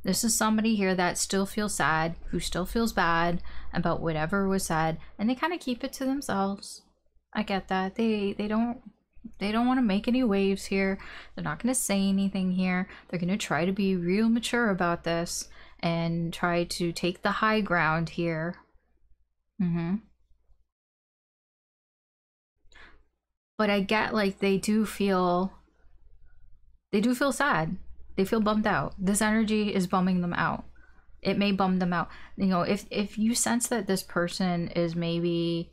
This is somebody here that still feels sad, who still feels bad about whatever was said, and they kind of keep it to themselves. I get that. They don't want to make any waves here. They're not going to say anything here. They're going to try to be real mature about this and try to take the high ground here. But I get like they do feel sad. They feel bummed out. This energy is bumming them out. It may bum them out. You know, if you sense that this person is maybe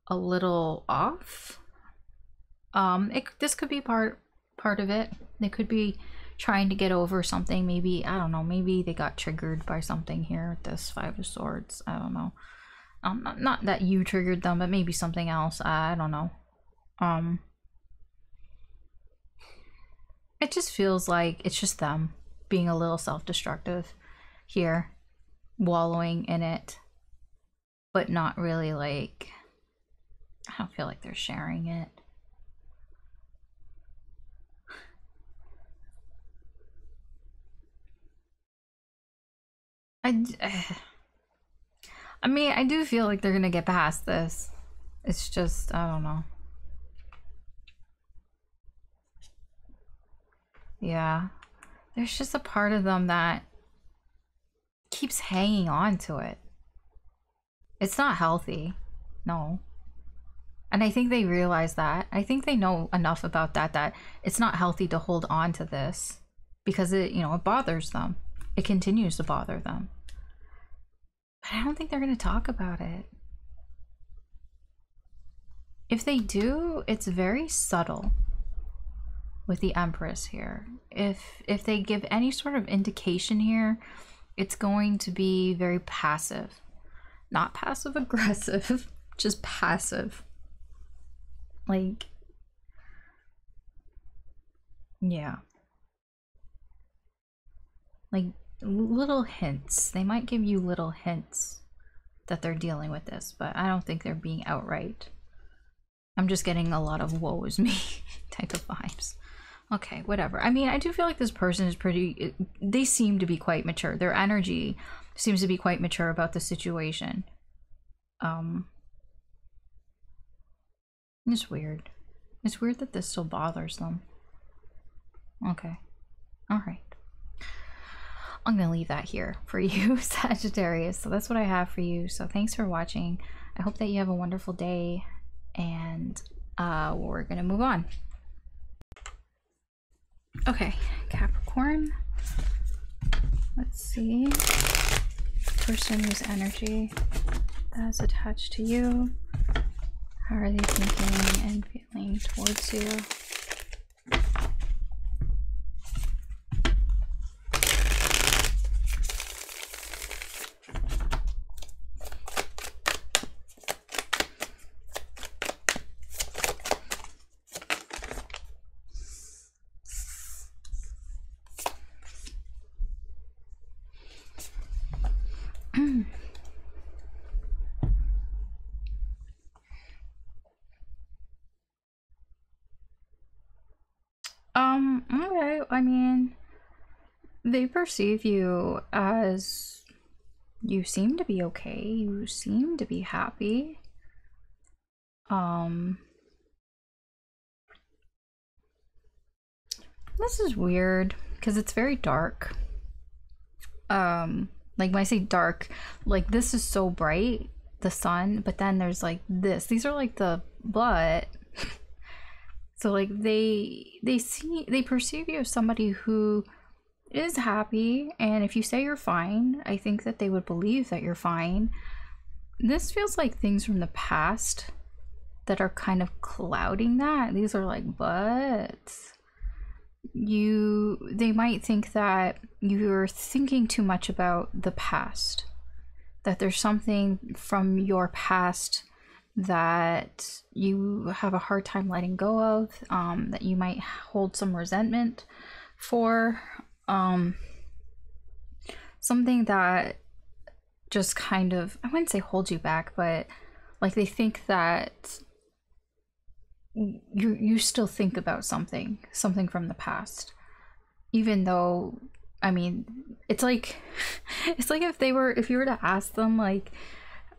a little off, this could be part of it. They could be trying to get over something. Maybe, I don't know, maybe they got triggered by something here with this Five of Swords. I don't know. Not that you triggered them, but maybe something else. I don't know. It just feels like it's just them being a little self-destructive here, wallowing in it, but not really like, I don't feel like they're sharing it. I mean, I do feel like they're gonna get past this. It's just, I don't know. Yeah. There's just a part of them that keeps hanging on to it. It's not healthy. No. And I think they realize that. I think they know enough about that, that it's not healthy to hold on to this because it, you know, it bothers them. It continues to bother them. But I don't think they're going to talk about it. If they do, it's very subtle with the Empress here. If they give any sort of indication here, it's going to be very passive. Not passive aggressive, just passive. Like, yeah. Like little hints. They might give you little hints that they're dealing with this, but I don't think they're being outright. I'm just getting a lot of woe is me type of vibes. Okay, whatever. I mean, I do feel like this person is pretty, they seem to be quite mature. Their energy seems to be quite mature about the situation. It's weird. It's weird that this still bothers them. Okay. All right. I'm gonna leave that here for you, Sagittarius. So that's what I have for you. So thanks for watching. I hope that you have a wonderful day, and we're gonna move on. Okay, Capricorn. Let's see. Person whose energy that's attached to you. How are they thinking and feeling towards you? Okay, I mean, they perceive you as, you seem to be okay, you seem to be happy. This is weird because it's very dark. Like when I say dark, like this is so bright, the sun, but then there's like this. These are like the blood. So like they perceive you as somebody who is happy, and if you say you're fine, I think that they would believe that you're fine. This feels like things from the past that are kind of clouding that. These are like, but they might think that you're thinking too much about the past, that there's something from your past that you have a hard time letting go of, that you might hold some resentment for, something that just kind of, I wouldn't say hold you back, but like they think that you still think about something from the past, even though, I mean, it's like if you were to ask them like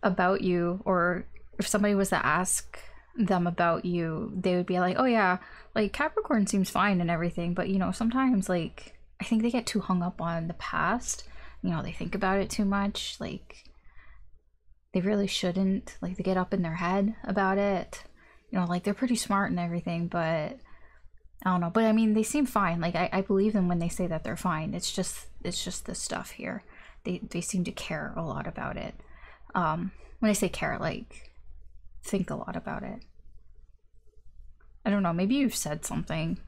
about you, or if somebody was to ask them about you, they would be like, oh yeah, like Capricorn seems fine and everything, but you know, sometimes like I think they get too hung up on the past, you know, they think about it too much, like they really shouldn't, like they get up in their head about it, you know, like they're pretty smart and everything, but I don't know. But I mean, they seem fine. Like I believe them when they say that they're fine. It's just this stuff here. They seem to care a lot about it. When I say care, like think a lot about it. I don't know, maybe you've said something,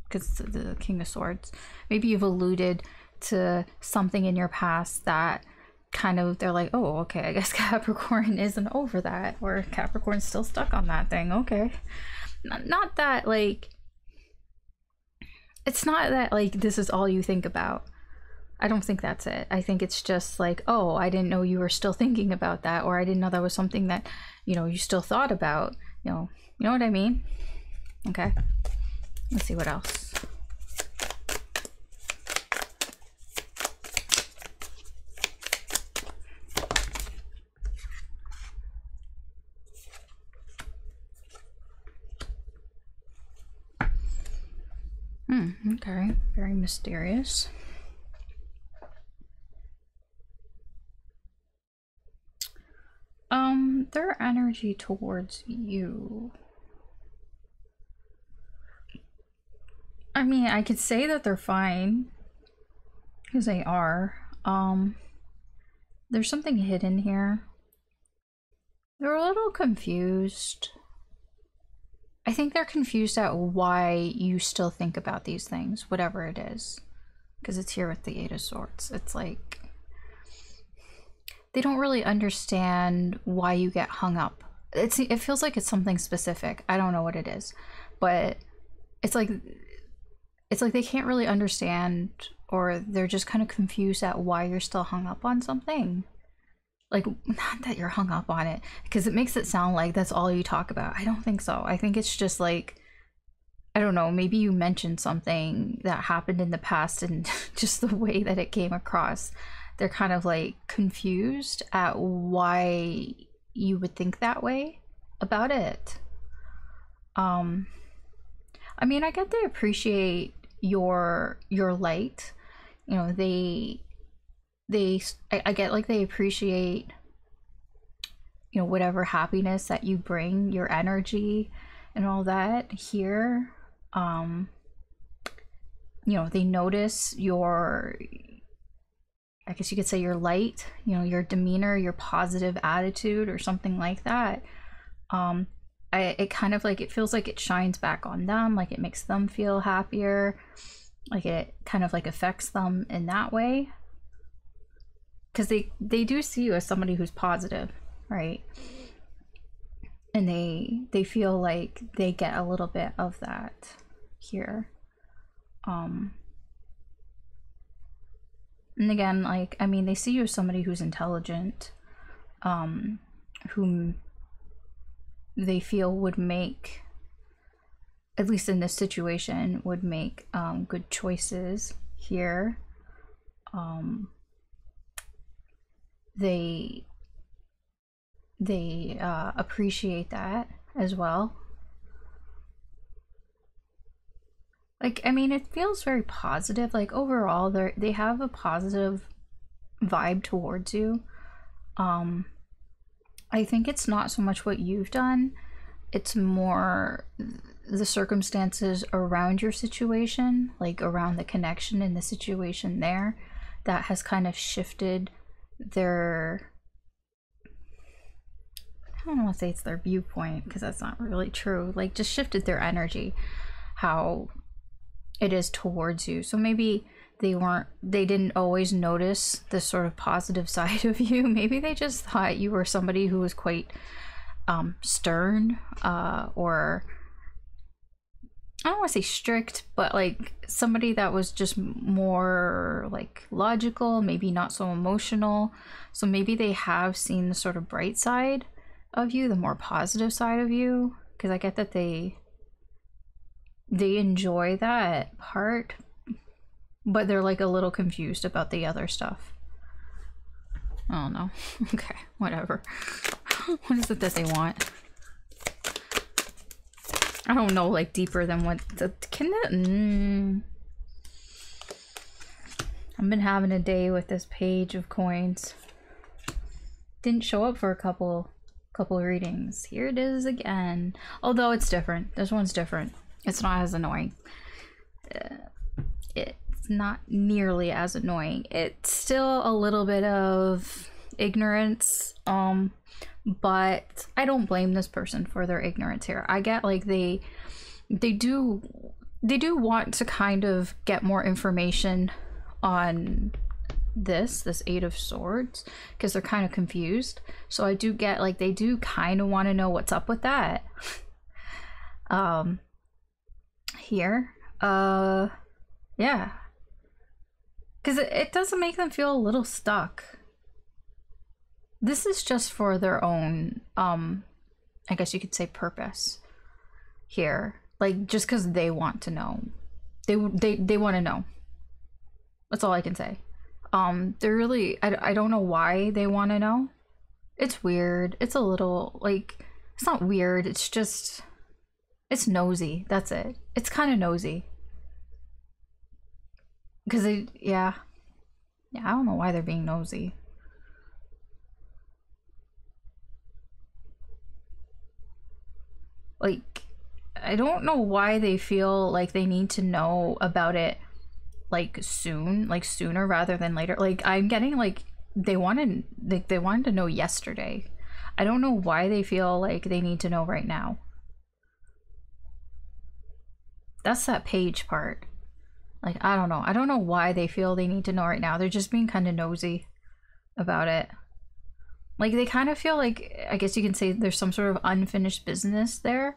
because the King of Swords, maybe you've alluded to something in your past that kind of, they're like, oh, okay, I guess Capricorn isn't over that, or Capricorn's still stuck on that thing. Okay, not that, like, it's not that like this is all you think about. I don't think that's it. I think it's just like, oh, I didn't know you were still thinking about that, or I didn't know that was something that, you know, you still thought about, you know what I mean? Okay. Let's see what else. Okay, very mysterious. Their energy towards you. I mean, I could say that they're fine, because they are. There's something hidden here. They're a little confused. I think they're confused at why you still think about these things, whatever it is. Because it's here with the Eight of Swords. It's like, they don't really understand why you get hung up. It feels like it's something specific. I don't know what it is. But it's like they can't really understand, or they're just kind of confused at why you're still hung up on something. Like, not that you're hung up on it, because it makes it sound like that's all you talk about. I don't think so. I think it's just like, I don't know, maybe you mentioned something that happened in the past, and just the way that it came across, they're kind of like confused at why you would think that way about it. I mean, I get they appreciate your light. You know, I get like they appreciate, you know, whatever happiness that you bring, your energy and all that here. You know, they notice your, I guess you could say your light, you know, your demeanor, your positive attitude or something like that. It kind of like, it feels like it shines back on them, like it makes them feel happier, like it kind of like affects them in that way. Because they do see you as somebody who's positive, right? And they feel like they get a little bit of that here. And again, like, I mean, they see you as somebody who's intelligent, whom they feel would make, at least in this situation, would make good choices here. They appreciate that as well. Like, I mean, it feels very positive. Like, overall, they have a positive vibe towards you. I think it's not so much what you've done, it's more the circumstances around your situation, like around the connection in the situation there, that has kind of shifted their, I don't want to say it's their viewpoint, because that's not really true, like just shifted their energy, how it is towards you. So maybe they didn't always notice this sort of positive side of you. Maybe they just thought you were somebody who was quite stern, or I don't want to say strict, but like somebody that was just more like logical, maybe not so emotional. So maybe they have seen the sort of bright side of you, the more positive side of you, because I get that they enjoy that part, but they're like a little confused about the other stuff. I don't know. Okay, whatever. What is it that they want? I don't know, like deeper than what the, can that, I've been having a day with this page of coins. Didn't show up for a couple readings. Here it is again. Although it's different. This one's different. It's not as annoying. It's not nearly as annoying. It's still a little bit of ignorance, but I don't blame this person for their ignorance here. I get like they do want to kind of get more information on this Eight of Swords, because they're kind of confused. So I do get like they do kind of want to know what's up with that. Here, Yeah. Because it doesn't make them feel a little stuck. This is just for their own, I guess you could say, purpose here. Like, just because they want to know. They want to know. That's all I can say. They're really, I don't know why they want to know. It's weird. It's a little, like, it's not weird. It's just, it's nosy. That's it. It's kind of nosy. Because they, yeah, I don't know why they're being nosy. Like, I don't know why they feel like they need to know about it, like, soon, like sooner rather than later. Like, I'm getting, like, they wanted to know yesterday. I don't know why they feel like they need to know right now. That's that page part. Like, I don't know. I don't know why they feel they need to know right now. They're just being kind of nosy about it. Like, they kind of feel like, I guess you can say there's some sort of unfinished business there.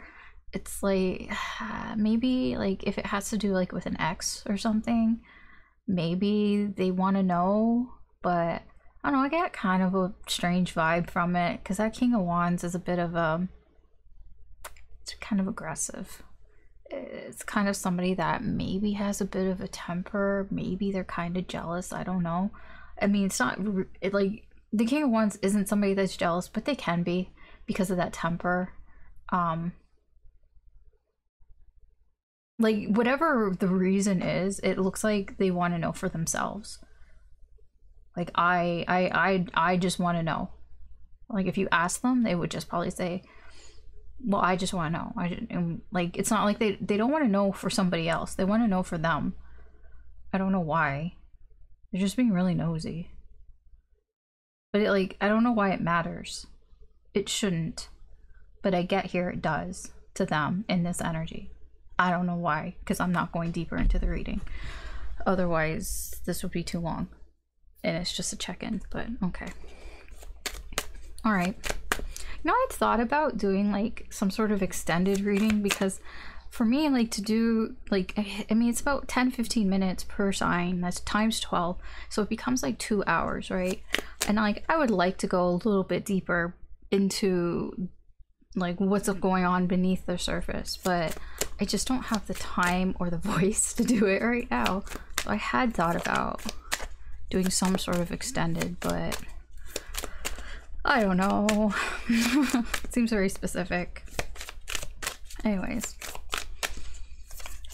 It's like, maybe, like, if it has to do, like, with an ex or something, maybe they want to know, but I don't know, I get kind of a strange vibe from it, because that King of Wands is a bit of a, it's kind of aggressive. It's kind of somebody that maybe has a bit of a temper, maybe they're kind of jealous, I don't know. I mean, it's not, like, the King of Wands isn't somebody that's jealous, but they can be because of that temper. Like, whatever the reason is, it looks like they want to know for themselves. Like, I just want to know. Like, if you ask them, they would just probably say, well, I just want to know. And, like, it's not like they don't want to know for somebody else. They want to know for them. I don't know why. They're just being really nosy. But it, like, I don't know why it matters. It shouldn't. But I get here it does to them in this energy. I don't know why, because I'm not going deeper into the reading. Otherwise, this would be too long. And it's just a check-in, but okay. Alright. You know, I'd thought about doing, like, some sort of extended reading, because for me, like, to do, like, I mean, it's about 10-15 minutes per sign. That's times 12. So it becomes, like, 2 hours, right? And, like, I would like to go a little bit deeper into, like, what's going on beneath the surface, but I just don't have the time or the voice to do it right now. So I had thought about doing some sort of extended, but I don't know. It seems very specific. Anyways,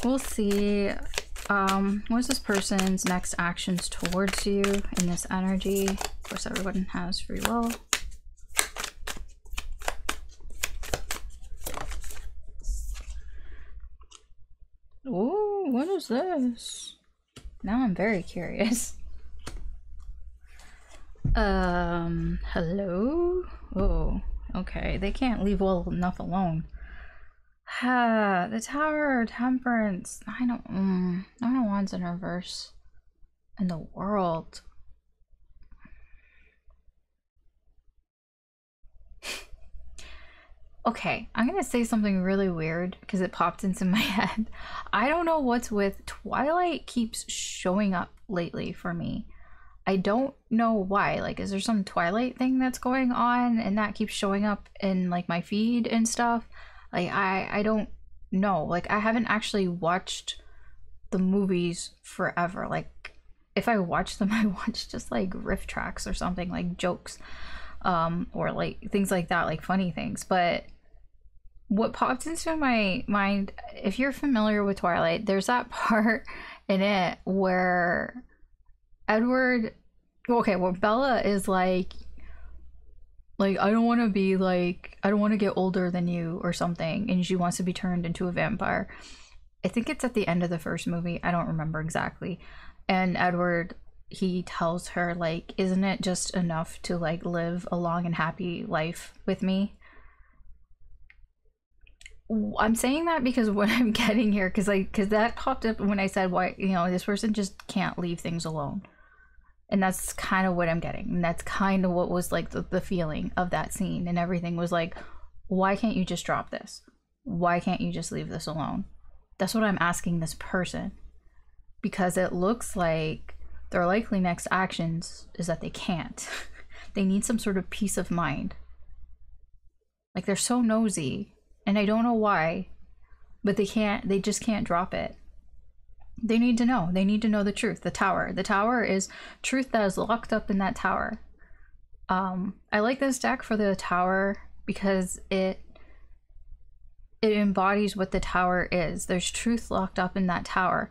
we'll see. What's this person's next actions towards you in this energy? Of course, everyone has free will. Oh, what is this? Now I'm very curious. Hello? Oh, okay. They can't leave well enough alone. The Tower, Temperance, Nine of Wands in reverse. And the World. Okay, I'm gonna say something really weird because it popped into my head. I don't know what's with Twilight keeps showing up lately for me. I don't know why. Like, is there some Twilight thing that's going on and that keeps showing up in, like, my feed and stuff? Like, I don't know. Like, I haven't actually watched the movies forever. Like, if I watch them, I watch just, like, riff tracks or something, like jokes, or, like, things like that, like funny things. But what popped into my mind, if you're familiar with Twilight, there's that part in it where Edward, okay, well, Bella is like I don't want to be like, I don't want to get older than you or something, and she wants to be turned into a vampire. I think it's at the end of the first movie, I don't remember exactly. And Edward, he tells her, like, isn't it just enough to, like, live a long and happy life with me? I'm saying that because what I'm getting here, because that popped up when I said, why, you know, this person just can't leave things alone. And that's kind of what I'm getting. And that's kind of what was, like, the feeling of that scene. And everything was like, why can't you just drop this? Why can't you just leave this alone? That's what I'm asking this person. because it looks like their likely next actions is that they can't. They need some sort of peace of mind. Like, they're so nosy, and I don't know why, but they just can't drop it. They need to know. They need to know the truth. The tower. The tower is truth that is locked up in that tower. I like this deck for the tower because it embodies what the tower is. There's truth locked up in that tower.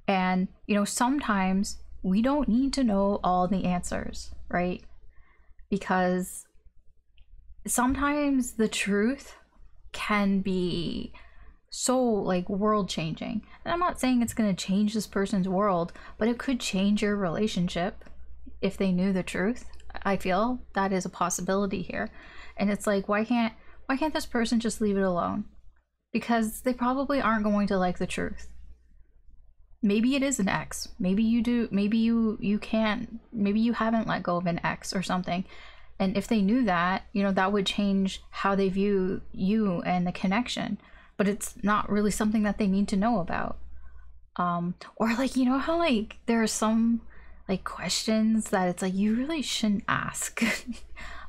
And, you know, sometimes we don't need to know all the answers, right? Because sometimes the truth can be so, like, world changing. And I'm not saying it's going to change this person's world, but it could change your relationship if they knew the truth. I feel that is a possibility here. And it's like, why can't this person just leave it alone? Because they probably aren't going to like the truth. Maybe it is an ex. Maybe you do. Maybe you can't. Maybe you haven't let go of an ex or something. And if they knew that, you know, that would change how they view you and the connection. But it's not really something that they need to know about. Or, like, you know how, like, there are some, like, questions that it's like you really shouldn't ask.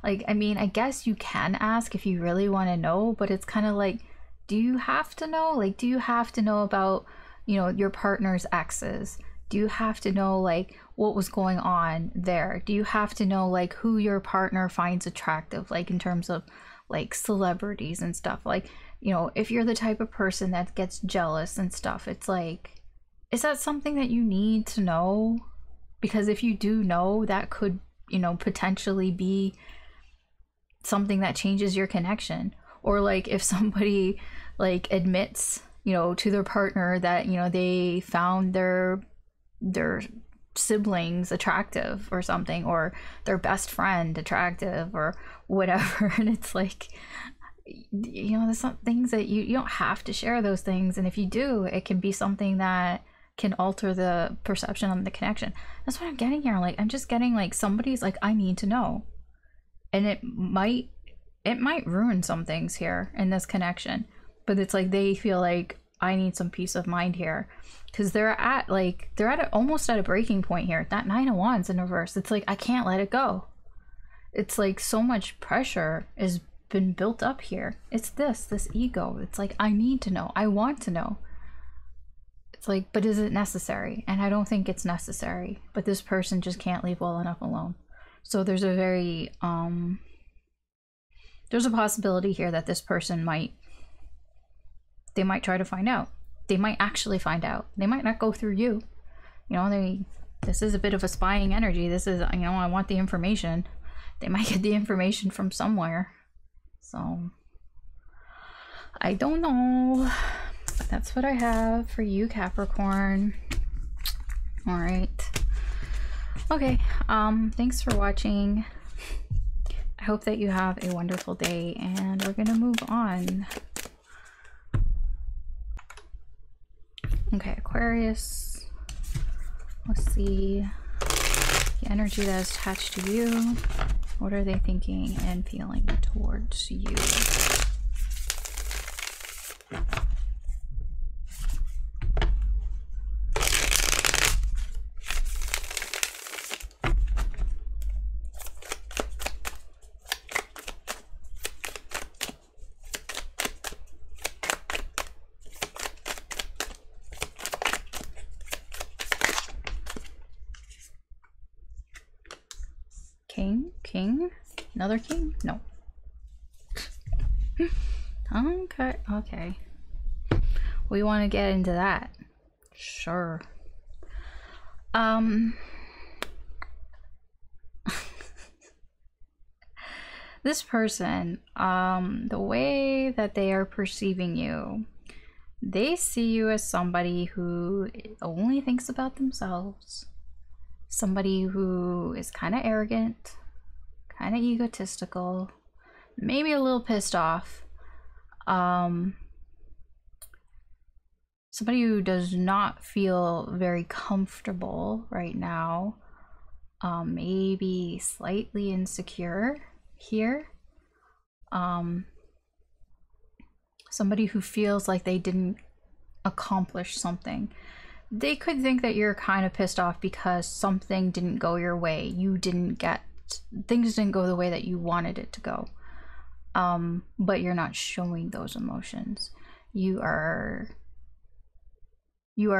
Like, I mean, I guess you can ask if you really want to know, but it's kind of like, do you have to know? Like, do you have to know about, you know, your partner's exes? Do you have to know, like, what was going on there? Do you have to know, like, who your partner finds attractive, like, in terms of, like, celebrities and stuff? Like, you know, if you're the type of person that gets jealous and stuff, it's like, is that something that you need to know? Because if you do know, that could, you know, potentially be something that changes your connection. Or, like, if somebody, like, admits, you know, to their partner that, you know, they found their siblings attractive or something, or their best friend attractive or whatever. And it's like, you know, there's some things that you don't have to share those things. And if you do, it can be something that can alter the perception of the connection. That's what I'm getting here. Like, I'm just getting, like, somebody's like, I need to know. And it might ruin some things here in this connection. But it's like they feel like, I need some peace of mind here. Because they're almost at a breaking point here. That Nine of Wands in reverse. It's like, I can't let it go. It's like so much pressure has been built up here. It's this ego. It's like, I need to know. I want to know. It's like, but is it necessary? And I don't think it's necessary. But this person just can't leave well enough alone. So there's a very, there's a possibility here that this person they might try to find out. They might actually find out. They might not go through you. You know, this is a bit of a spying energy. This is, you know, I want the information. They might get the information from somewhere. So, I don't know. But that's what I have for you, Capricorn. All right. Okay. Thanks for watching. I hope that you have a wonderful day, and we're gonna move on. Okay, Aquarius. Let's see the energy that is attached to you. What are they thinking and feeling towards you? King? Another king? No. Okay. We want to get into that. Sure. This person, the way that they are perceiving you, they see you as somebody who only thinks about themselves. Somebody who is kind of arrogant, kind of egotistical, maybe a little pissed off. Somebody who does not feel very comfortable right now. Maybe slightly insecure here. Somebody who feels like they didn't accomplish something. they could think that you're kind of pissed off because something didn't go your way. Things didn't go the way that you wanted it to go. But you're not showing those emotions. You are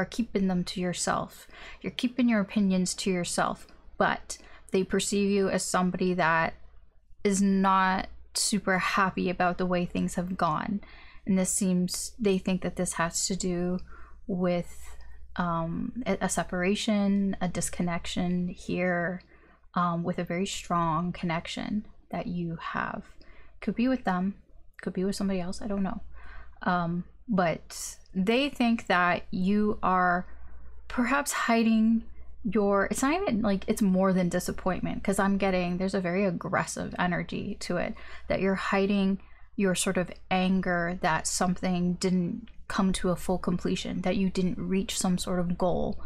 keeping them to yourself. You're keeping your opinions to yourself, but they perceive you as somebody that is not super happy about the way things have gone. And they think that this has to do with a separation, a disconnection here, with a very strong connection that you have. Could be with them, could be with somebody else, I don't know. But they think that you are perhaps hiding it's not even like, it's more than disappointment, because I'm getting, there's a very aggressive energy to it, that you're hiding your sort of anger that something didn't come to a full completion, that you didn't reach some sort of goal,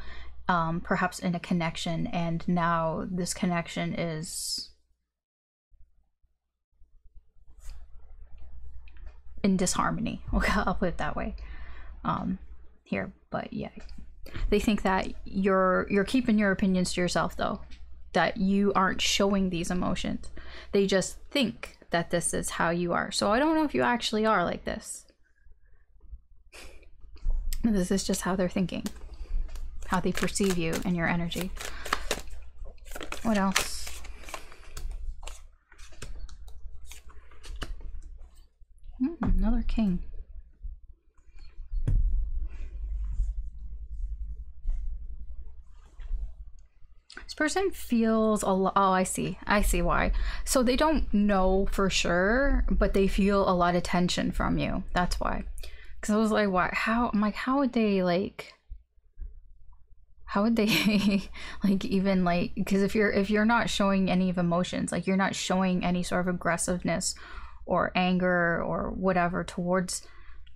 perhaps in a connection, and now this connection is in disharmony. Okay, I'll put it that way here. But yeah, they think that you're keeping your opinions to yourself, though, that you aren't showing these emotions. They just think that this is how you are. So I don't know if you actually are like this. This is just how they're thinking, how they perceive you and your energy. What else? Another king. This person feels a lot. Oh, I see why. So they don't know for sure, but they feel a lot of tension from you. That's why. Because I was like, what? I'm like, how would they like even like, because if you're not showing any of emotions, like you're not showing any sort of aggressiveness or anger or whatever towards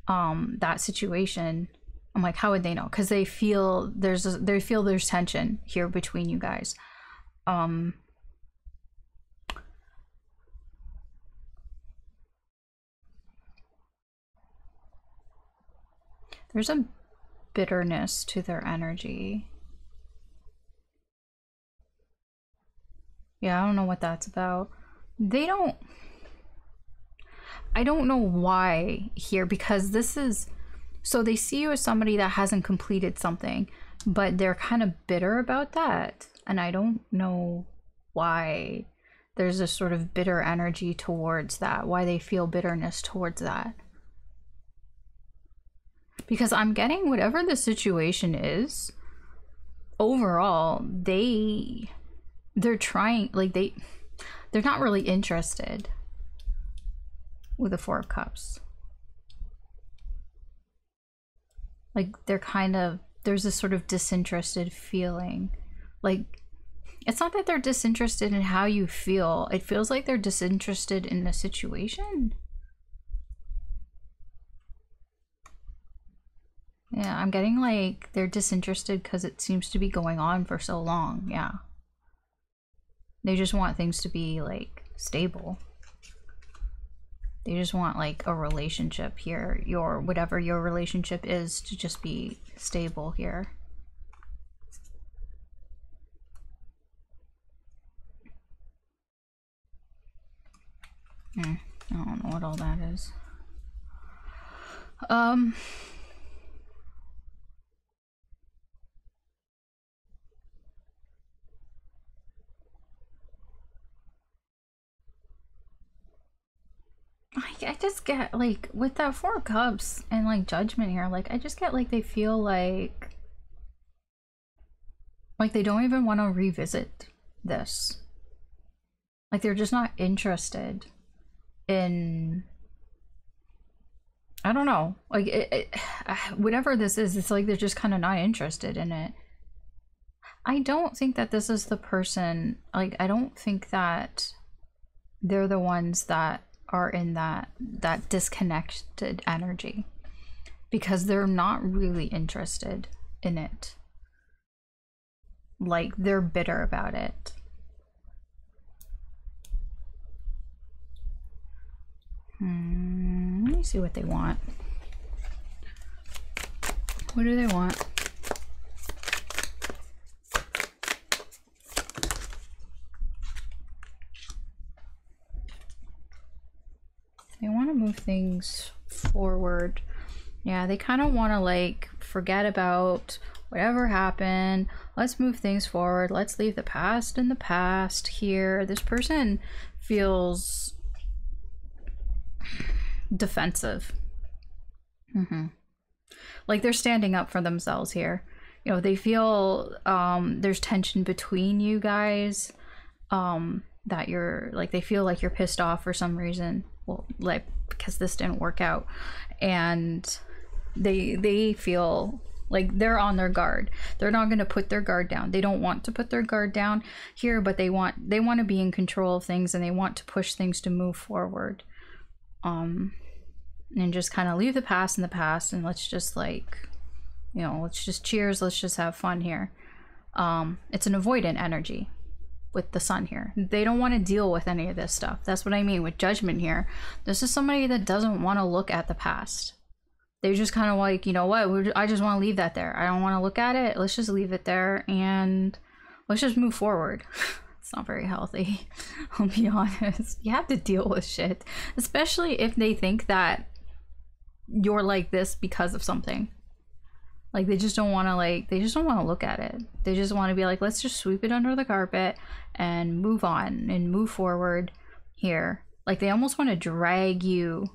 that situation, I'm like, how would they know? Because they feel there's tension here between you guys. There's a bitterness to their energy. Yeah, I don't know what that's about. I don't know why here, because this is, so they see you as somebody that hasn't completed something, but they're kind of bitter about that. And I don't know why there's a sort of bitter energy towards that, why they feel bitterness towards that. Because I'm getting, whatever the situation is, overall, they're trying, like they're not really interested with the Four of Cups. Like there's this sort of disinterested feeling. Like, it's not that they're disinterested in how you feel. It feels like they're disinterested in the situation. Yeah, I'm getting like they're disinterested because it seems to be going on for so long. Yeah. They just want things to be like stable. They just want like a relationship here, whatever your relationship is, to just be stable here. I don't know what all that is. I just get like with that Four of Cups and like Judgment here, like I just get like they feel like they don't even want to revisit this. Like they're just not interested in, I don't know, like whatever this is, it's like they're just kind of not interested in it. I don't think that this is the person, like I don't think that they're the ones that are in that disconnected energy, because they're not really interested in it. Like they're bitter about it. Let me see what they want. What do they want? move things forward. Yeah, they kind of want to like forget about whatever happened. Let's move things forward. Let's leave the past in the past here. This person feels defensive. Like they're standing up for themselves here. You know, they feel there's tension between you guys, that you're like, they feel like you're pissed off for some reason, well, like because this didn't work out, and they feel like they're on their guard. They're not going to put their guard down. They don't want to put their guard down here, but they want to be in control of things, and they want to push things to move forward, and just kind of leave the past in the past, and let's just like, you know, let's just cheers, let's just have fun here. It's an avoidant energy with the sun here. They don't want to deal with any of this stuff. That's what I mean with judgment here. This is somebody that doesn't want to look at the past. They just kind of like, you know what, I just want to leave that there. I don't want to look at it. Let's just leave it there and let's just move forward. It's not very healthy. I'll be honest. You have to deal with shit, especially if they think that you're like this because of something. Like they just don't want to look at it. They just want to be like, let's just sweep it under the carpet and move on and move forward here. Like they almost want to drag you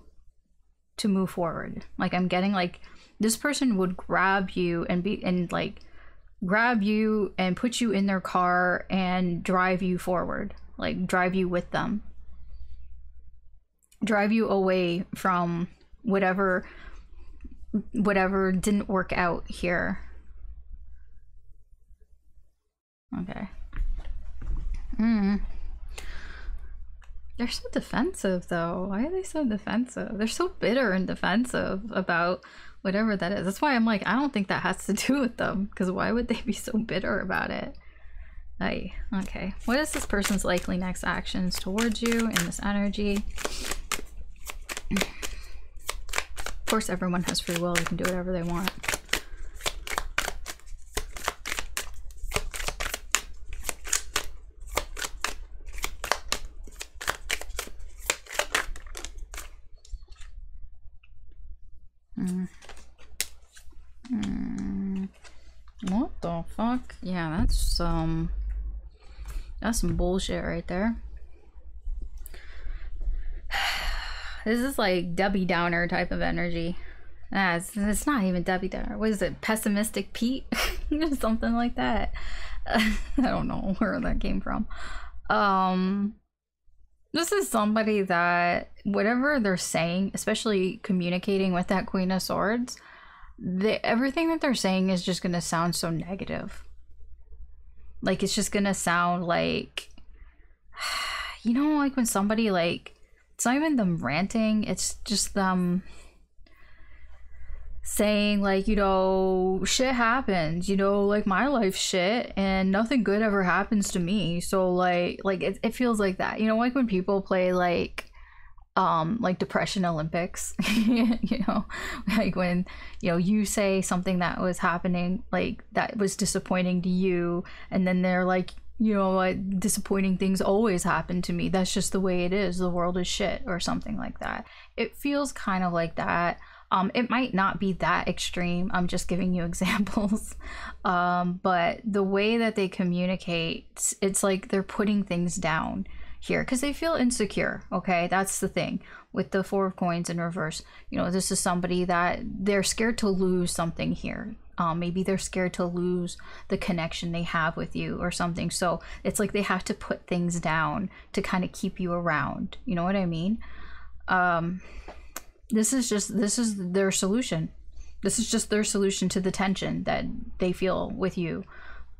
to move forward. Like I'm getting like this person would grab you and grab you and put you in their car and drive you forward. Like drive you with them. Drive you away from whatever didn't work out here. Okay. They're so defensive though. Why are they so defensive? They're so bitter and defensive about whatever that is. That's why I'm like, I don't think that has to do with them, because why would they be so bitter about it? Okay. What is this person's likely next actions towards you in this energy? Of course, everyone has free will. They can do whatever they want. What the fuck? Yeah, that's some bullshit right there. This is like Debbie Downer type of energy. It's not even Debbie Downer. What is it? Pessimistic Pete? Something like that. I don't know where that came from. This is somebody that whatever they're saying, especially communicating with that Queen of Swords, everything that they're saying is just gonna sound so negative. Like it's just gonna sound like, you know, like when somebody like, it's not even them ranting, it's just them saying like, you know, shit happens, you know, like my life's shit and nothing good ever happens to me. So like it feels like that, you know, like when people play like Depression Olympics, you know, like when, you know, you say something that was happening, like that was disappointing to you, and then they're like, you know, like, disappointing things always happen to me. That's just the way it is. The world is shit, or something like that. It feels kind of like that. It might not be that extreme. I'm just giving you examples. But the way that they communicate, it's like they're putting things down here because they feel insecure. Okay, that's the thing with the Four of Coins in reverse. You know, this is somebody that they're scared to lose something here. Maybe they're scared to lose the connection they have with you or something. So it's like they have to put things down to kind of keep you around. You know what I mean? This is their solution. This is just their solution to the tension that they feel with you.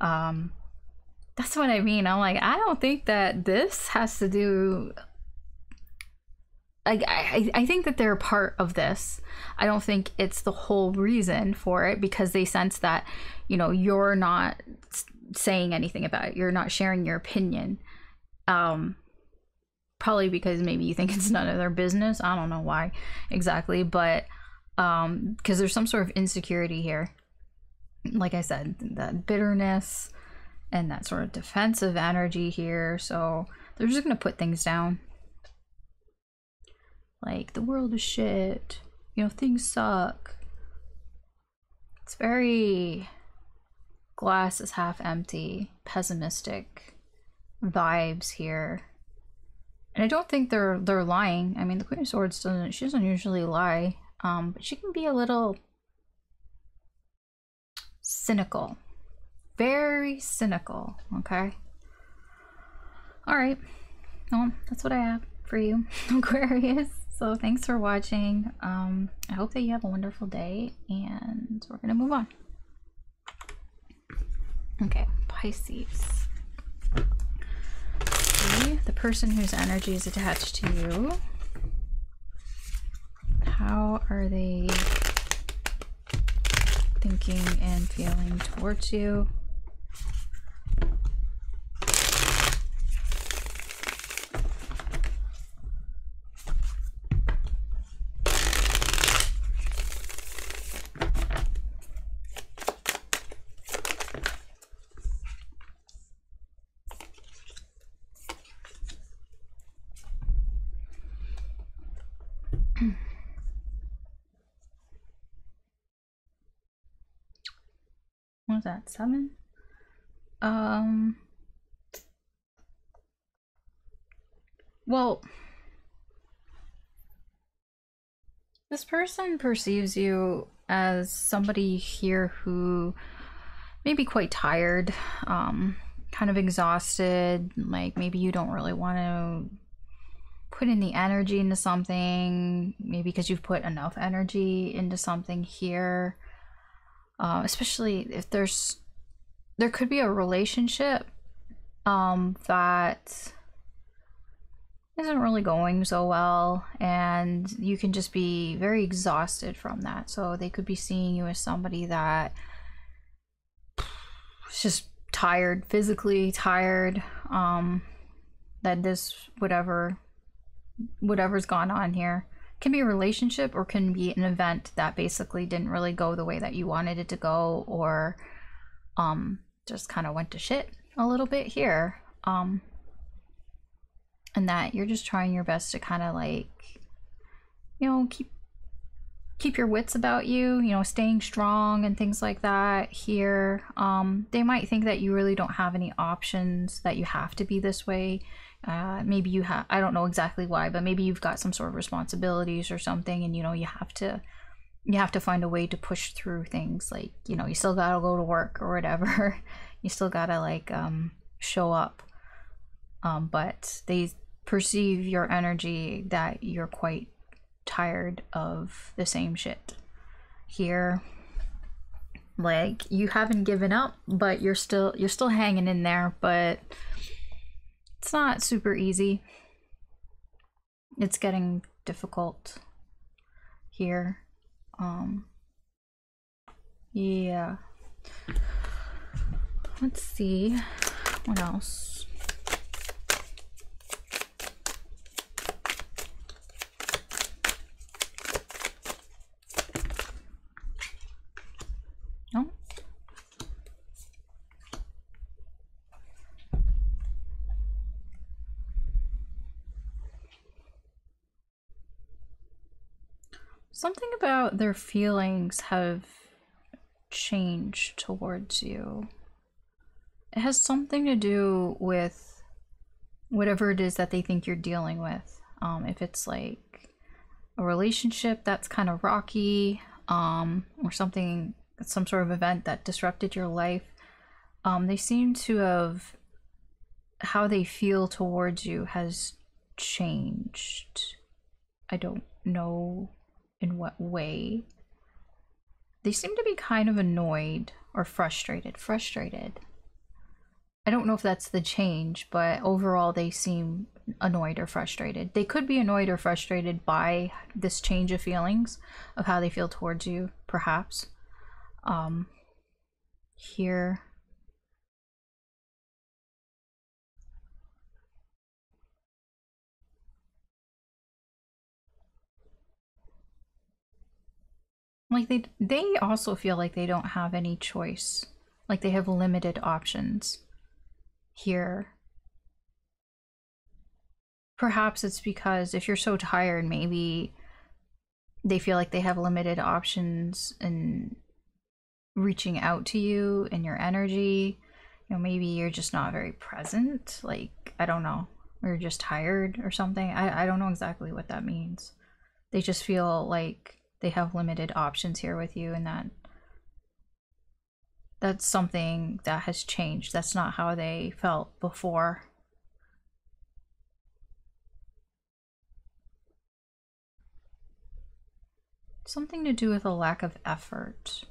That's what I mean. I'm like, I don't think that this has to do... I think that they're a part of this. I don't think it's the whole reason for it, because they sense that, you know, you're not saying anything about it. You're not sharing your opinion. Probably because maybe you think it's none of their business. I don't know why exactly, but because there's some sort of insecurity here. Like I said, that bitterness and that sort of defensive energy here. So they're just going to put things down. Like, the world is shit, you know, things suck. It's very glass is half empty, pessimistic vibes here. And I don't think they're lying. I mean, the Queen of Swords she doesn't usually lie, but she can be a little cynical, very cynical. Okay. All right. Well, that's what I have for you, Aquarius. So thanks for watching. I hope that you have a wonderful day, and we're gonna move on. Okay, Pisces. Okay, the person whose energy is attached to you. How are they thinking and feeling towards you? What was that, 7? Well, this person perceives you as somebody here who may be quite tired, kind of exhausted, like maybe you don't really want to put in the energy into something, maybe because you've put enough energy into something here. Especially if there could be a relationship that isn't really going so well, and you can just be very exhausted from that. So they could be seeing you as somebody that is just tired, physically tired, that this whatever's gone on here can be a relationship, or can be an event that basically didn't really go the way that you wanted it to go, or just kind of went to shit a little bit here, and that you're just trying your best to kind of, like, you know, keep your wits about you, you know, staying strong and things like that here. They might think that you really don't have any options, that you have to be this way. Maybe you have, I don't know exactly why, but maybe you've got some sort of responsibilities or something, and you know, you have to find a way to push through things. Like, you know, you still gotta go to work or whatever. You still gotta, like, show up, but they perceive your energy that you're quite tired of the same shit here. Like, you haven't given up, but you're still hanging in there, but it's not super easy. It's getting difficult here. Yeah. Let's see what else. Oh. Something about their feelings have changed towards you. It has something to do with whatever it is that they think you're dealing with. If it's like a relationship that's kind of rocky, or something, some sort of event that disrupted your life, they seem to have, how they feel towards you has changed. I don't know in what way. They seem to be kind of annoyed or frustrated. I don't know if that's the change, but overall they seem annoyed or frustrated. They could be annoyed or frustrated by this change of feelings, of how they feel towards you, perhaps. Here. Like, they also feel like they don't have any choice. Like, they have limited options here. perhaps it's because if you're so tired, maybe they feel like they have limited options in reaching out to you and your energy. You know, maybe you're just not very present. Like, I don't know. Or you're just tired or something. I don't know exactly what that means. They just feel like they have limited options here with you, and that's something that has changed. That's not how they felt before. Something to do with a lack of effort.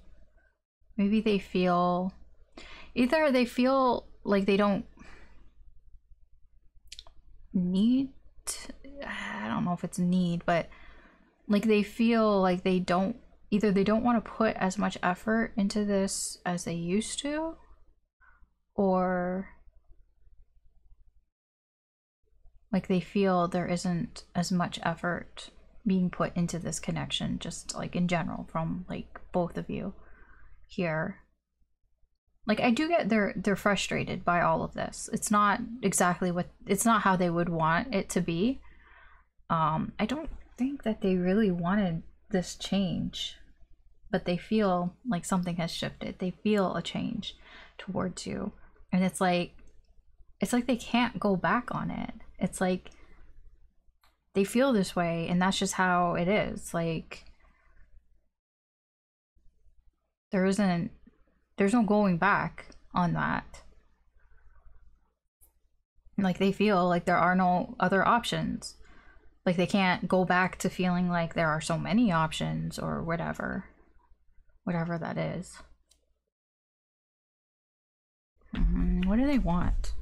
Maybe they feel, either they feel like they don't need, I don't know if it's need, but like they feel like they don't, either they don't want to put as much effort into this as they used to, or like they feel there isn't as much effort being put into this connection, just like in general, from like both of you here. Like, I do get they're frustrated by all of this. It's not exactly what, it's not how they would want it to be. I don't think that they really wanted this change, but they feel like something has shifted. They feel a change towards you, and it's like they can't go back on it. It's like they feel this way, and that's just how it is. Like, there's no going back on that. Like, they feel like there are no other options. Like, they can't go back to feeling like there are so many options or whatever that is. What do they want?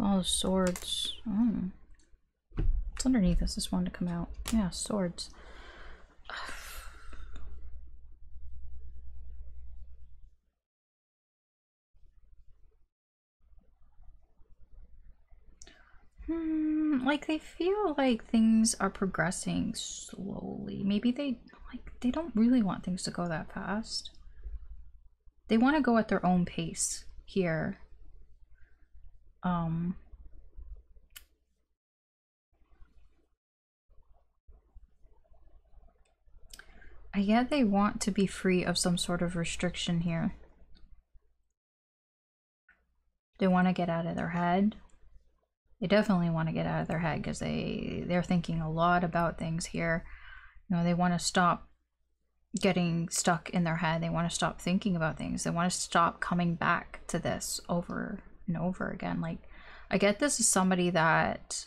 All the swords. It's underneath us. This one to come out. Yeah, swords. Like they feel like things are progressing slowly. Maybe they don't really want things to go that fast. They want to go at their own pace here. I get they want to be free of some sort of restriction here. They want to get out of their head. They definitely want to get out of their head because they're thinking a lot about things here. You know, they want to stop getting stuck in their head. They want to stop thinking about things. They want to stop coming back to this over and over again. Like, I get this is somebody that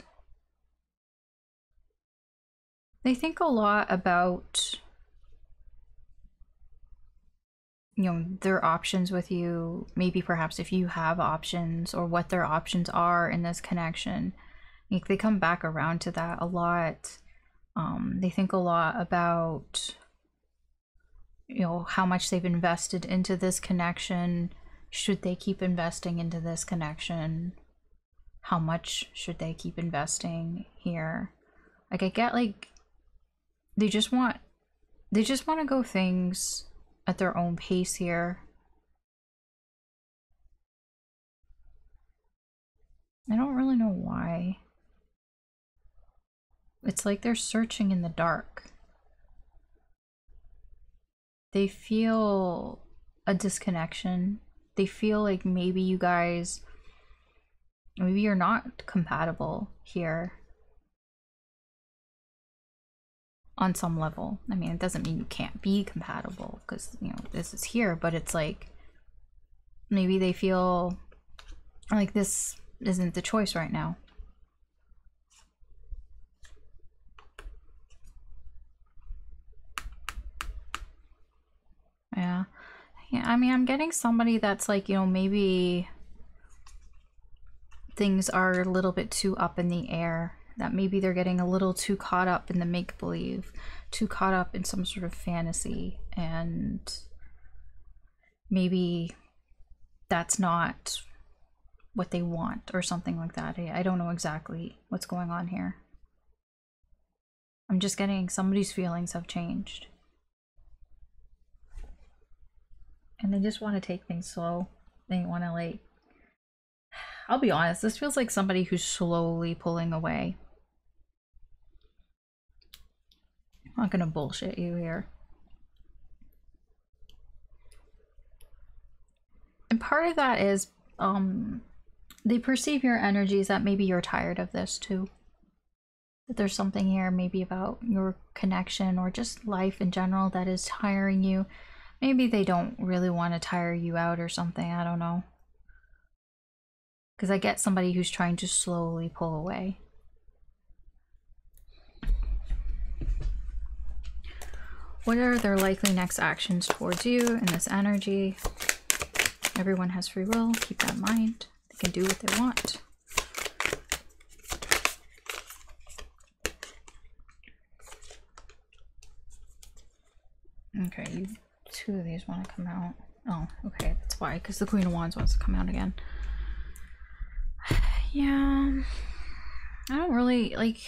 they think a lot about, you know, their options with you. Maybe perhaps if you have options, or what their options are in this connection. Like, they come back around to that a lot. They think a lot about, you know, how much they've invested into this connection. Should they keep investing into this connection? How much should they keep investing here? Like, I get like they just want to go things at their own pace here. I don't really know why. It's like they're searching in the dark. They feel a disconnection. They feel like maybe you guys, maybe you're not compatible here on some level. I mean, it doesn't mean you can't be compatible, because, you know, this is here, but it's like maybe they feel like this isn't the choice right now. Yeah. I mean, I'm getting somebody that's like, you know, maybe things are a little bit too up in the air, that maybe they're getting a little too caught up in the make-believe, too caught up in some sort of fantasy, and maybe that's not what they want or something like that. I don't know exactly what's going on here. I'm just getting somebody's feelings have changed. And they just want to take things slow. They want to, like, I'll be honest, this feels like somebody who's slowly pulling away. I'm not gonna bullshit you here. And part of that is, they perceive your energies that maybe you're tired of this too. That there's something here maybe about your connection or just life in general that is tiring you. Maybe they don't really want to tire you out or something, I don't know. Because I get somebody who's trying to slowly pull away. What are their likely next actions towards you in this energy? Everyone has free will, keep that in mind. They can do what they want. Okay, two of these want to come out. Oh, okay, that's why, because the Queen of Wands wants to come out again. Yeah, I don't really, like,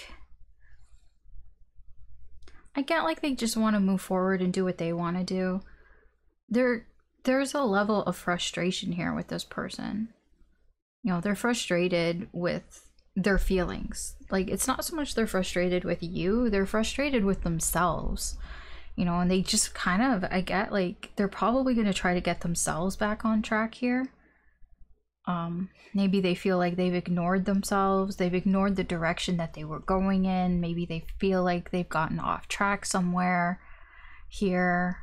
I get like they just want to move forward and do what they want to do. There's a level of frustration here with this person. You know, they're frustrated with their feelings. Like, it's not so much they're frustrated with you, they're frustrated with themselves. You know, and they just kind of, I get like, they're probably going to try to get themselves back on track here. Maybe they feel like they've ignored themselves, they've ignored the direction that they were going in, maybe they feel like they've gotten off track somewhere here.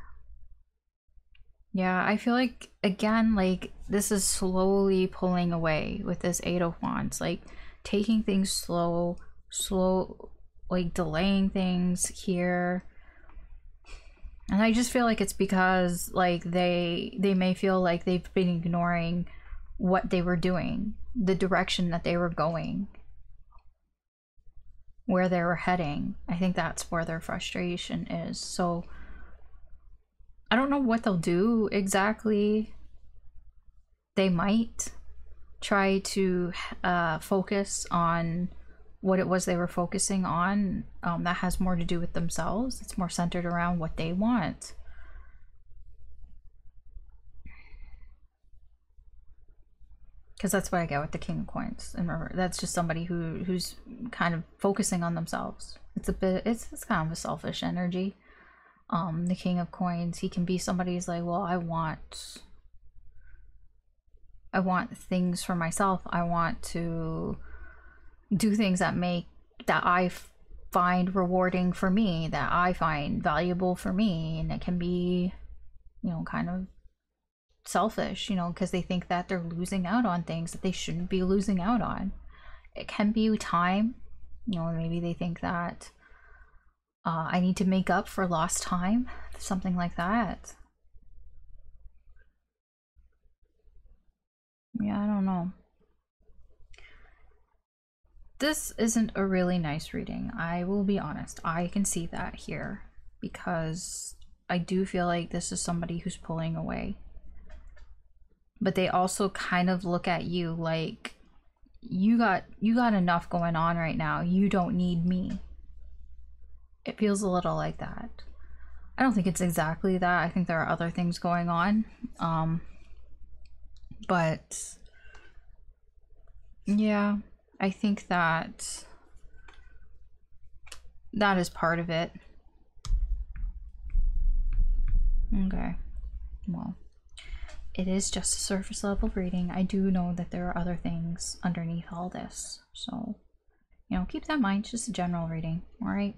Yeah, I feel like, again, like, this is slowly pulling away with this Eight of Wands, like, taking things slow, like, delaying things here. And I just feel like it's because, like, they may feel like they've been ignoring what they were doing, the direction that they were going, where they were heading. I think that's where their frustration is. So I don't know what they'll do exactly. They might try to focus on what it was they were focusing on. That has more to do with themselves. It's more centered around what they want. Because that's what I get with the King of Coins. And remember, that's just somebody who's kind of focusing on themselves. It's a bit, it's kind of a selfish energy. The King of Coins, he can be somebody who's like, well, I want things for myself. I want to do things that I find rewarding for me, that I find valuable for me. And it can be, you know, kind of selfish, you know, because they think that they're losing out on things that they shouldn't be losing out on. It can be time, you know, maybe they think that I need to make up for lost time, something like that. Yeah, I don't know. This isn't a really nice reading, I will be honest. I can see that here because I do feel like this is somebody who's pulling away. But they also kind of look at you like, you got enough going on right now, you don't need me. It feels a little like that. I don't think it's exactly that. I think there are other things going on. But yeah, I think that is part of it. Okay, well, it is just a surface level reading. I do know that there are other things underneath all this. So, you know, keep that in mind. It's just a general reading, all right?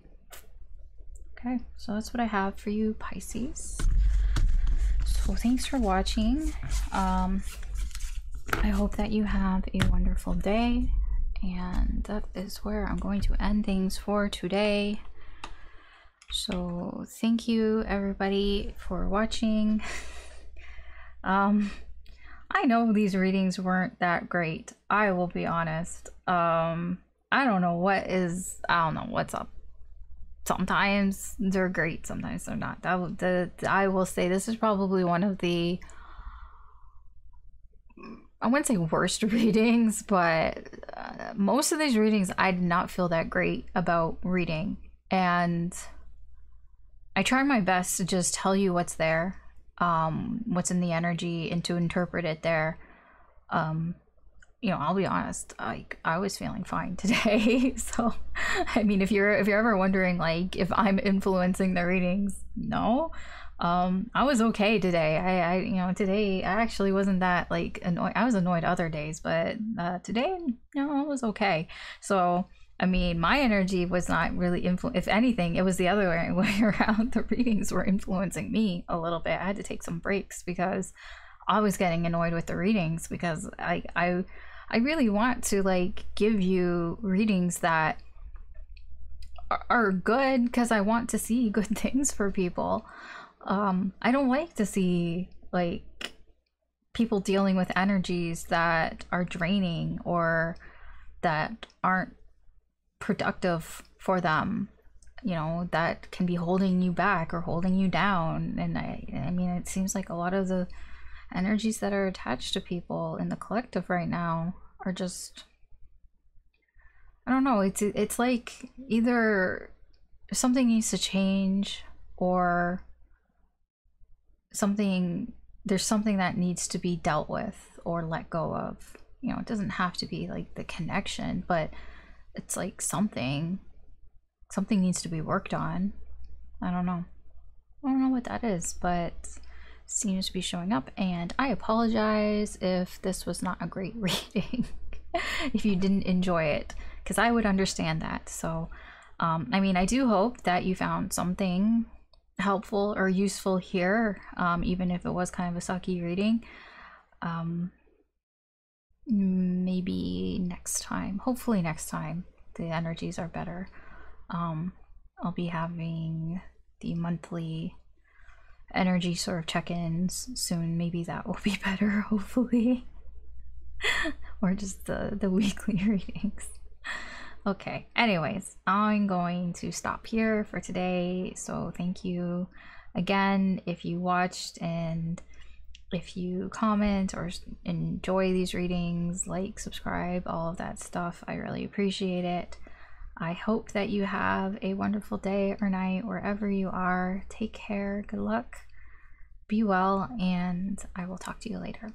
Okay, so that's what I have for you, Pisces. So thanks for watching. I hope that you have a wonderful day. And that is where I'm going to end things for today. So thank you, everybody, for watching. I know these readings weren't that great. I will be honest. I don't know what's up. Sometimes they're great, sometimes they're not. I will say this is probably one of the, I wouldn't say worst readings, but most of these readings I did not feel that great about reading. And I try my best to just tell you what's there, what's in the energy, and to interpret it there. You know, I'll be honest, like I was feeling fine today. So I mean, if you're ever wondering like if I'm influencing the readings, no. I was okay today. I you know, today I actually wasn't that like annoyed. I was annoyed other days, but today, no, I was okay. So I mean, my energy was not really if anything, it was the other way around. The readings were influencing me a little bit. I had to take some breaks because I was getting annoyed with the readings, because I really want to like give you readings that are good, because I want to see good things for people. I don't like to see like people dealing with energies that are draining or that aren't productive for them, you know, that can be holding you back or holding you down. And I mean, it seems like a lot of the energies that are attached to people in the collective right now are just, I don't know, it's like either something needs to change, or there's something that needs to be dealt with or let go of. You know, it doesn't have to be like the connection, but it's like something needs to be worked on. I don't know what that is, but seems to be showing up. And I apologize if this was not a great reading. If you didn't enjoy it, because I would understand that. So I mean, I do hope that you found something helpful or useful here, even if it was kind of a sucky reading. Maybe next time, hopefully next time, the energies are better. I'll be having the monthly energy sort of check-ins soon. Maybe that will be better, hopefully. Or just the weekly readings. Okay, anyways, I'm going to stop here for today. So thank you again if you watched, and if you comment or enjoy these readings, like, subscribe, all of that stuff. I really appreciate it. I hope that you have a wonderful day or night wherever you are. Take care, good luck, be well, and I will talk to you later.